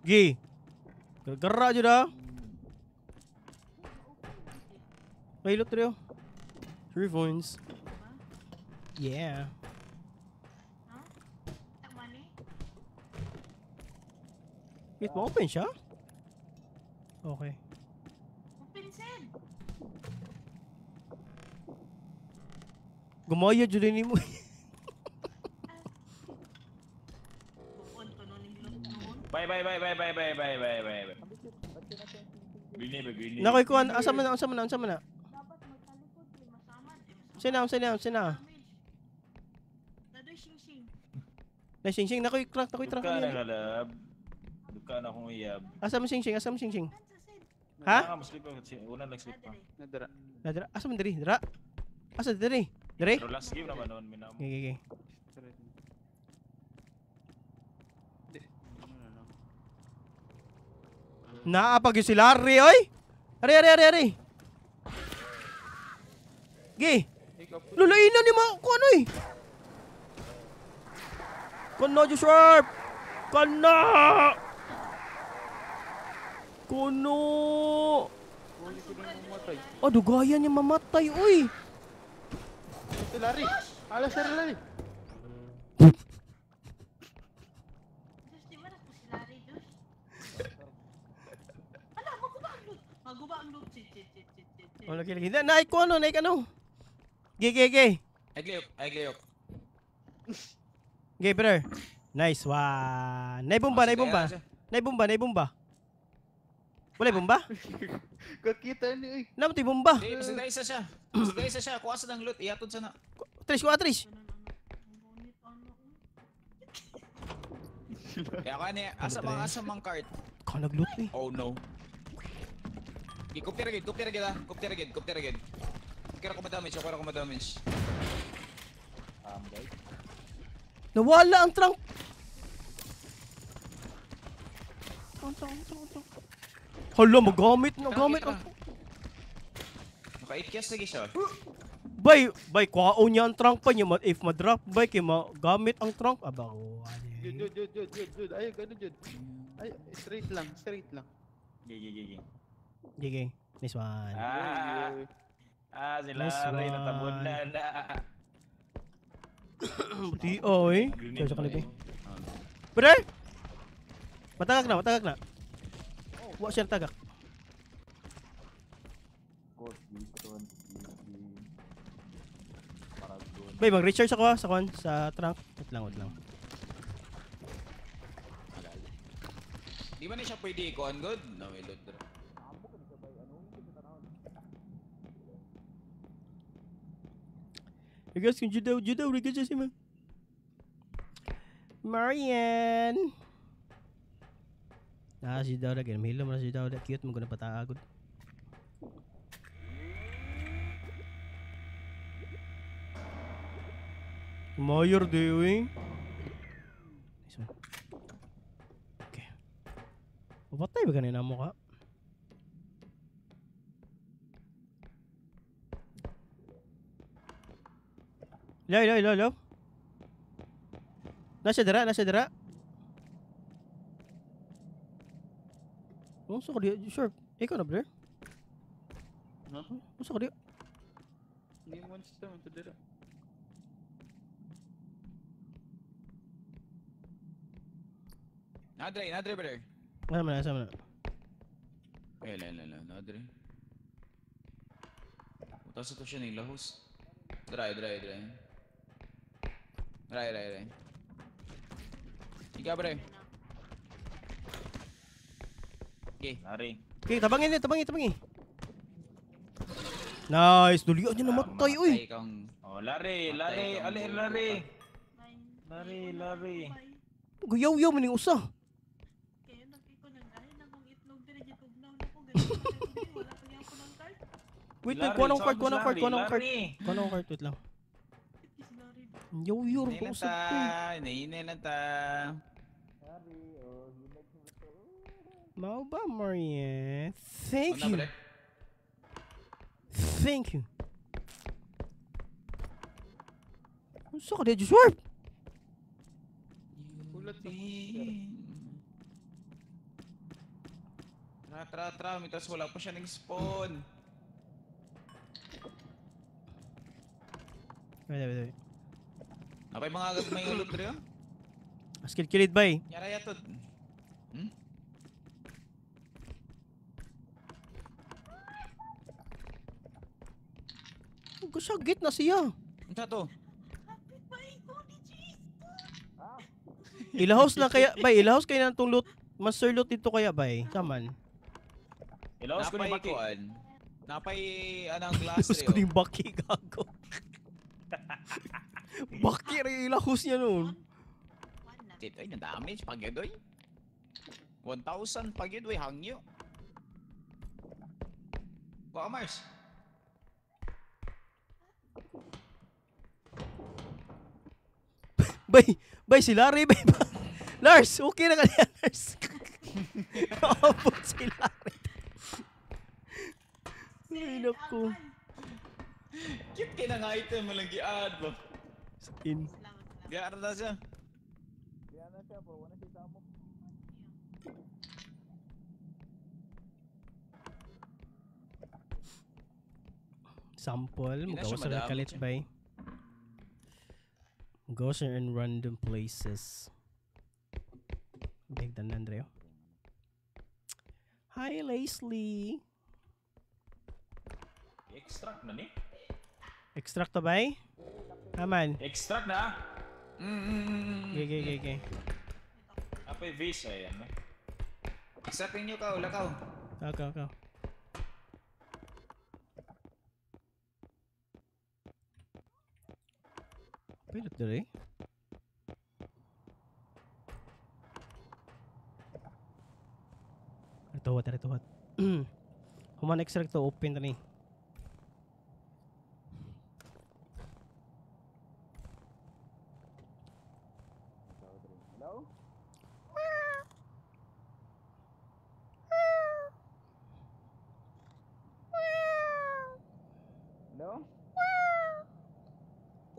Gi. Gara aja dah. Pilot trio. 3 points. Yeah. Tama ni. Wait, ma-open siya? Okay. Open Sid. Gumaya dyan din mo. Bukon ko nun yung loot noon. Bye. Bini. Nakoy kuan, asa man na. Dapat magtalikod kay masamad. Sina. Dadoy sing-sing. Na sing nakoy track. Duka na kalab. Duka na akong iyab. Asa mo sing. Kansa Sid. Ha? Mas sleep ako. Una nag-sleep pa. Nadara. Dra, asa man diri? Dra. Asa diri? Diri? Pero last game naman noon, minam. Okay. Naapag yung si Larry, oy! Ari! Gi! Lulainan ni mo! Kuno eh! Kuno, Joshua! Kuno! Huli ko na mamatay. Oh, dugayan niya mamatay, uy! Ito, Larry. Alas, Larry. Diyos, di ba na po si Larry, Diyos? Ala, maguba ang loot. Maguba ang loot. Sid. Oh, lagi. Naik ko ano. Gi. Ay glayok. Gi, brother. Nice one. Naibomba. Wala bomba? Kakita ni, uy. Naman tayo bomba. Di, basta isa siya. Kuha sa ng loot, iyatod sa na. Atris. Ang bonit, ano. Kaya ka niya, asa mang cart. Ka nag-loot eh. Oh no. Kuptira agad. Kira ko madamage. Guys. Nawala ang trunk. Hala, magamit. Nakita. Paikyas lagi siya. Bay, kuhaon niya ang trunk pa niya. If ma-drop, bay, kaya magamit ang trunk. Aba, ko. Jud. Ay, gano'n, Jud. Ay, straight lang. Gigi. Okay, nice one. Sila Nice rin one. natabon na. Buti, oy. Kaya sa kanila. Pre! Matagak na. Wa siya tagak. Bay, mag-recharge ako sa trunk. Wait lang. Di ba na siya pwede ikuan good? No, may load. Hey guys, kung judaw, rigas siya si man. Marian! Si Daw na ganun. Mahilo mo na si Daw na. Cute mo guna pataagod. Mayor Dewey. Nice one. Okay. Patay ba kanina mo ka? Hello. Nasa dara. Unsa ka diya? Sure. Ikaw na, brother. No? Unsa ka diya? Hindi mo siya man to dira. Nadre, brother. Ano man, asa man. Ay, nadre. Utas ito siya ng lahos. Dry. Ika, brother. Okay, nari. Okay, tabangi. Nice, dulian niya namatay, uy. Oh, lari. Lari. Guyaw-yaw man yung usa. Kaya nakiko nang dahil na kung itlog diri di tugnaw na ko ganun. Wala pa niya ako ng card. Wait, kuha ng card. Wait lang. Is Larry. Yaw-yaw, ko usap ko eh. Nainay lang ta. Mau ba, Marian? Thank Ano, you. brother? Thank you. Unsa ka diya, Joshua? Ulat sa Tra, mitas wala pa siya ng spawn. Wait. Napay mga agad may ulot rin. Kilid ba eh? Yara yatod. Gasagit na siya. Ano to? Kapit ba ikaw ni Jesus? Ilahos lang kaya, bay, ilahos kayo na itong loot. Master loot dito kaya, bay. Saman. Ilaos ko ni Baki. Napay anang glass Ilahos ko yung Baki, gago. Baki rin ilahos niya nun. Tito, ay, na-damage pag yun, oy. 1,000 pag yun, oy, hangyo. Baka Mars. Bay, si Larry, bay. Lars, okay na ka niya, Lars. Nakapot si Larry. Ay, naku. Cute kayo ng item mo lang gi-add mo. Skin. Gi-add na siya. Sample, Hindi na magawa siya sa madamot kalit, siya. bay. Goes in random places. Big dan Andreo. Hi, Leslie. Extract na ni? Extract to bay? Aman. Extract na? Okay. Apa yung visa yan? Extractin nyo ka, lakaw. Ako. Pilot dere. Rituhat. Human extract to open na ni.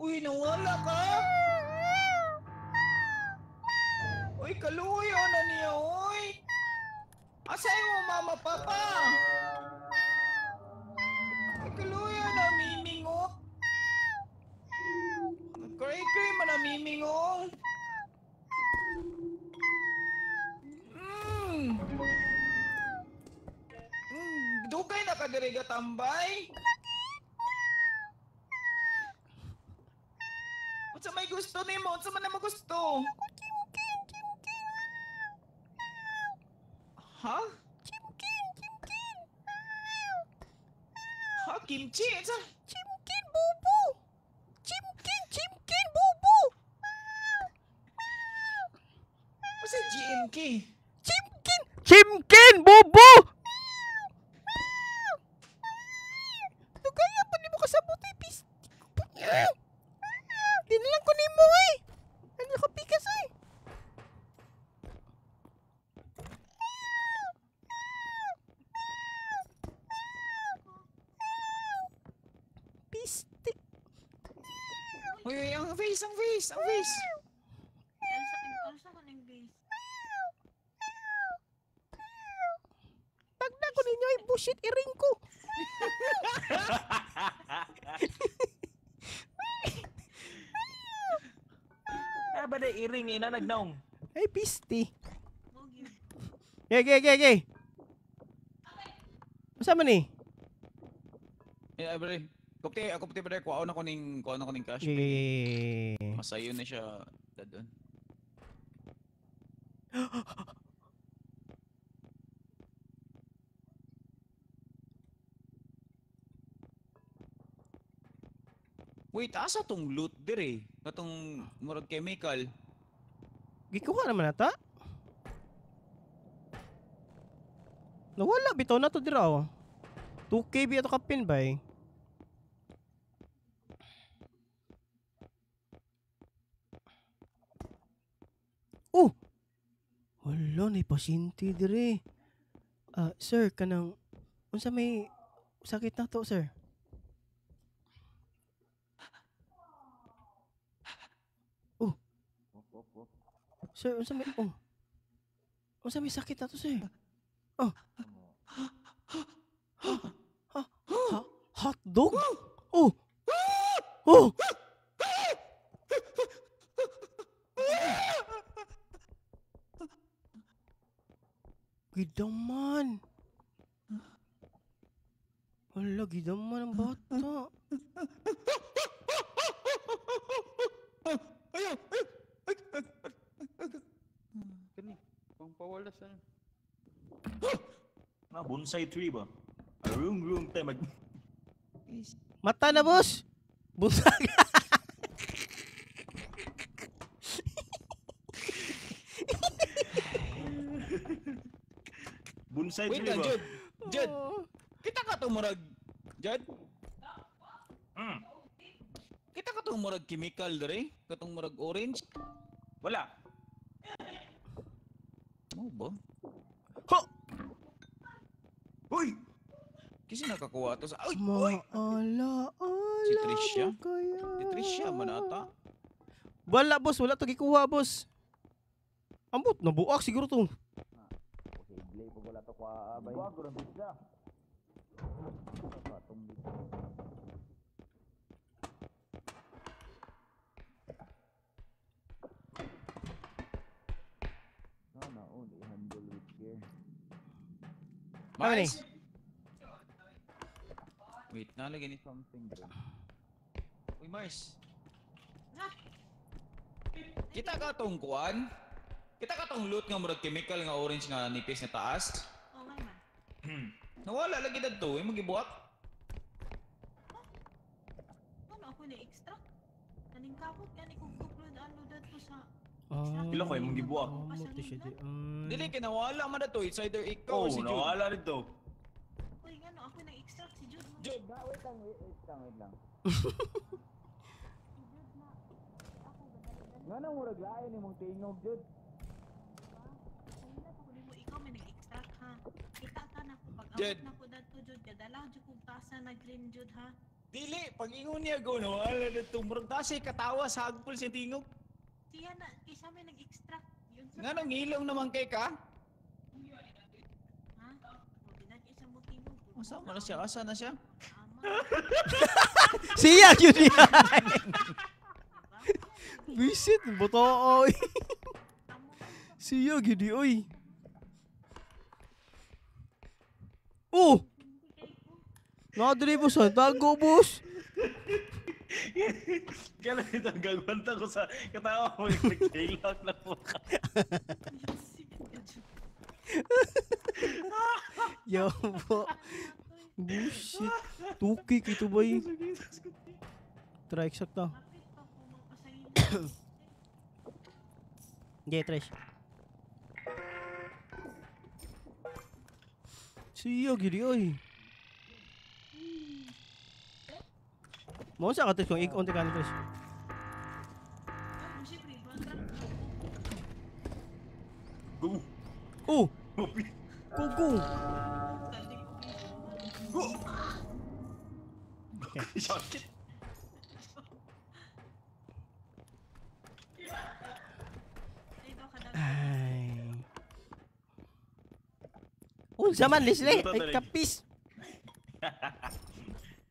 Uy, nawala ka? Uy, kaluyo na niya, uy! Asay mo, mama, papa? Uy, kaluyo na, mimingot! Kray-kray man na, mimingong! Dugay na ka diri ga tambay? Unsa may gusto nimo? Unsa man na mo gusto? Ha? Ha, kimchi? Unsa? Chimkin bubu. Chimkin bubu. Unsa GMK? Chimkin bubu. Dugaya pa nimo kasabot ay pis. Dinalang ko nimo eh. Ano ka pikas eh. Pistik. Uy, ang face, ang face, ang face! Alsa ka ng base. Tagda ko ninyo ay bullshit iring ko. Ah, ba na iring ina nagnaong. Ay pisti. Mogi. Gay. Masa man eh? Eh, bre. Ako pati bre, kuha na ko ning cash. Gay. Masayo na siya dadon. Wait, asa tong loot dire? Katong murag chemical. Gikuha naman nata. Nawala bitaw na to dira oh. 2K bi ato kapin bay. Oh. Wala na pasyente dire. Sir kanang unsa may sakit na to sir? Oh. Sir, unsa may unsa may sakit na to sir? Oh. Hot dog? Oh. Oh. Gidaman. Wala, gidaman ang bata. Kani, pangpawalas na. Na bonsai tree ba? Room tayo mag... Mata na, boss! Bunsag! Bonsai Wait tree lang, ba? Jud. Kita ka tong murag Jud? Kita ka tong murag chemical dire? Katong murag orange? Wala. Ano ba? Ho! Uy! Kasi nakakuha to sa... Ay! Uy! Maala-ala Si Tricia? mo kaya. Si Tricia man ata. Wala, boss. Wala to gikuha, boss. Ambot, nabuak siguro to. Posible pag wala to kwa abay. Bago rin bisa. Patong dito. Sana only handle with care. Ano ni? Mars! Wait, nalagyan ni something bro. Uy, Mars. Kita ka tong kuan? Kita ka tong loot nga murag chemical nga orange nga nipis nga taas? Okay man. Nawala lagi dadto, magibuak. Ano ako na extra? Kaning kapot kani kung upload unloaded to sa Pila ko yung gibuak. Amot siya di. Dili kay nawala man dadto, it's either ikaw Oh, or si Jude. nawala dito. Uy, ano ako na extract si Jude. Jude, Wait lang. Nga nang murag lain ni mong tingog jud. Kanina pa ko nimo ikaw may nag-extract ha. Kita ka na ko pag Jude. abot na ko dadto Jude kadala jud kog tasa na green Jude ha. Dili, pag-ingon niya go, no? Wala na tumurog. Kasi katawa sa hagpul siya tingog. Siya na, kaysa may nag-extract. Yun sa... Nga nang ilong naman kay ka? Ha? O, dinag-isa mo tingog. Asa mo na siya? Asa na siya? Ama. Siya yun yan. Visit, boto oy. Siya gidi oy. Oh! Nakadali boss ha, tago boss. Kailan ito gagawanta ko sa katawa mo yung nag-taillock na po ka. Yo po. Bullshit. Tuki kito ba yun? Try exact na. Kapit pa po magpasayin. Hindi, trash. Siya gidi oy. Mo sa katis kung ikon ti kanil trash. Ah, siyempre, banda. Go! Oh! Go go! Go! Sakit! Ito ka daw. Ay. Unsa man Leslie? Ito Ay talaga. kapis.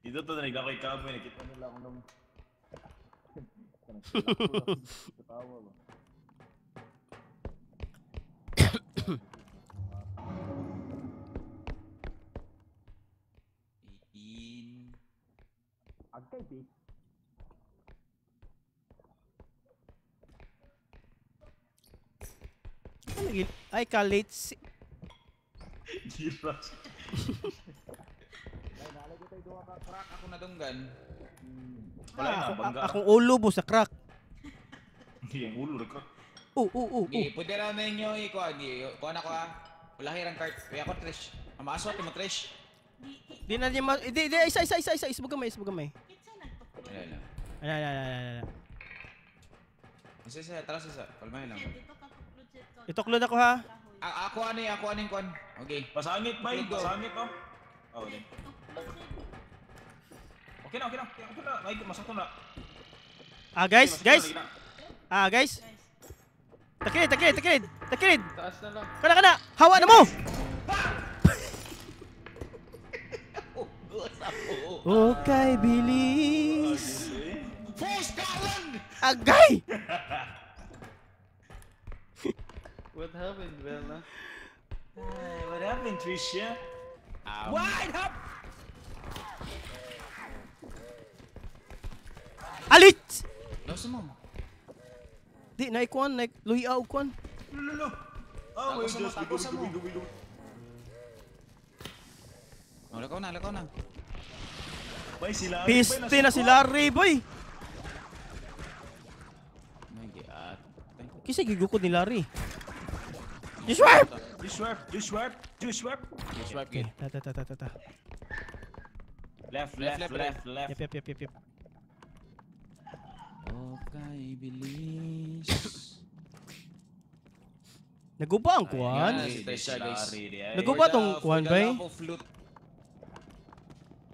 Dito to na naglakoy kamoy, nakita nila ako ng... Katawa ba? Agkay, pi. Ay ka-late si... Giras. Ay, nalagay tayo doon ka crack ako na dunggan. Wala na, bangga. Akong ulo boss sa crack. Hindi, yung ulo, nagkrak. Oh. Gi, pwede raw na ninyo ikuan. Kuan ako ah. Wala hirang cart. Kaya ako Trish. Amaaswat mo Trish. Di na niya di isa bugamay. Kitsa nagtuklo. Ala. Isa, tara sa. Palmay lang. Jet, ito katuklod jet ko. Ituklod ako ha. Ako ano yung kuan. Okay. Pasangit ba yun? Go. Pasangit, oh. Oh, Jet, okay. tuklod jet. Okay na. Ay, masakto na. Guys. Masakto na, Guys. Takilid. Taas na lang. Kana. Hawa na mo. Okay, bilis. Force Garland! Agay. What happened, Bella? What happened, Tricia? Wide up! Alit. Lost mo. Di na ikuan, na luyaw kuan. Lolo. Oh, Tago sa mo. Lakaw na. Bay, sila. Piste na si Larry, boy. My God. Kasi gigukod ni Larry. Just Swipe. Swipe Okay, gid. ta. Left. Yep. Okay, bilis. Naguba ang kuan. Ayan. Trisha, guys. Naguba tong kuan, bay. Flute.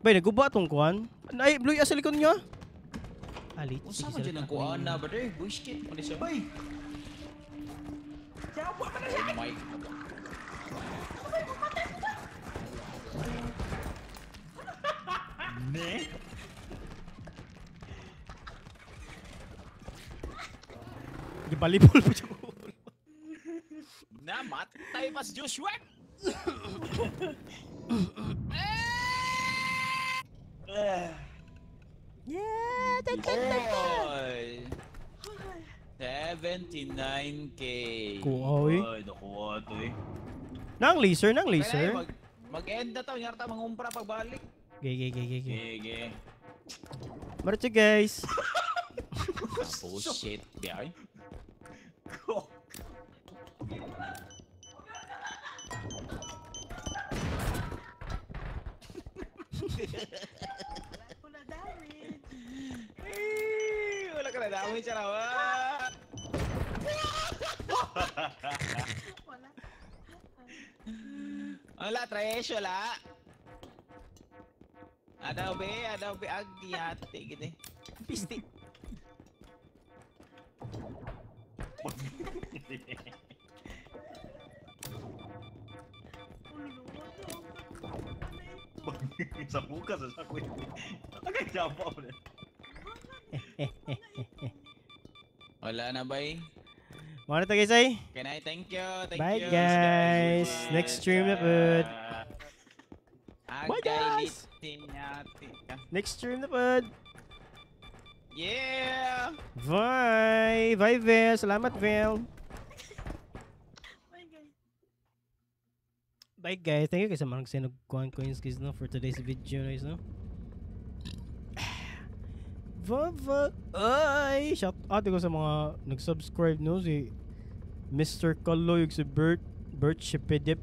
Bay, naguba tong kuan. Ay, blue sa likod niyo. Alit. Usa man dyan ang kuan na, brother. Bush kid. Ano siya? Bay! Oh my. Ne? Gibalipol po siya. Namatay mas Joshua! Yeah, Oy! 79k. Kuoy. Ay, nakuha to eh. Nang laser. Mag-end na to. Nyarta mangumpra pagbalik. Gay. Gege. Maritso guys. Bullshit. Di ay. Wala damage. Wala ka na dami siya rawa. Wala. Wala, Trish. Wala. Adaw be ag yate gini. Pisti. Sa bukas sa ko. Agay jump up na. Wala na bay. Mga na guys ay. Can I thank you? Thank Bye you. guys. Next stream na po. Bye, guys. Next stream na po. Yeah. Bye. Bye Vel. Salamat Vel. Bye guys. Bye guys. Thank you guys sa mga nagsend ng coins guys no for today's video guys no. Bye. Ay, shout out ko sa mga nag-subscribe no si Mr. Kaloy si Bert Shepedip.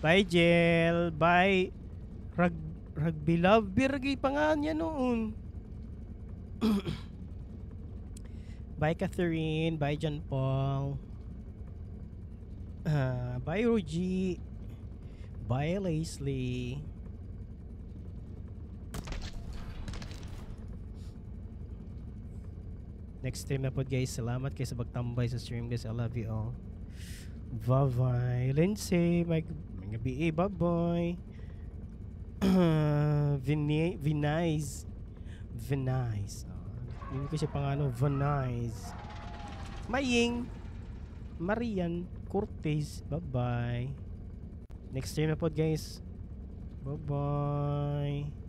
Bye Jel. Bye Rugby Love Birgay pa nga niya noon. Bye Catherine. Bye John Paul. Bye Rogie. Bye Leslie. Next stream na po guys. Salamat kayo sa pagtambay sa stream guys. I love you all. Bye bye. Lindsay. My gabi. Bye bye. Vinice. Hindi ko siya pangano. Vinice. Maying. Marian. Cortez. Bye bye. Next stream na po guys. Bye bye.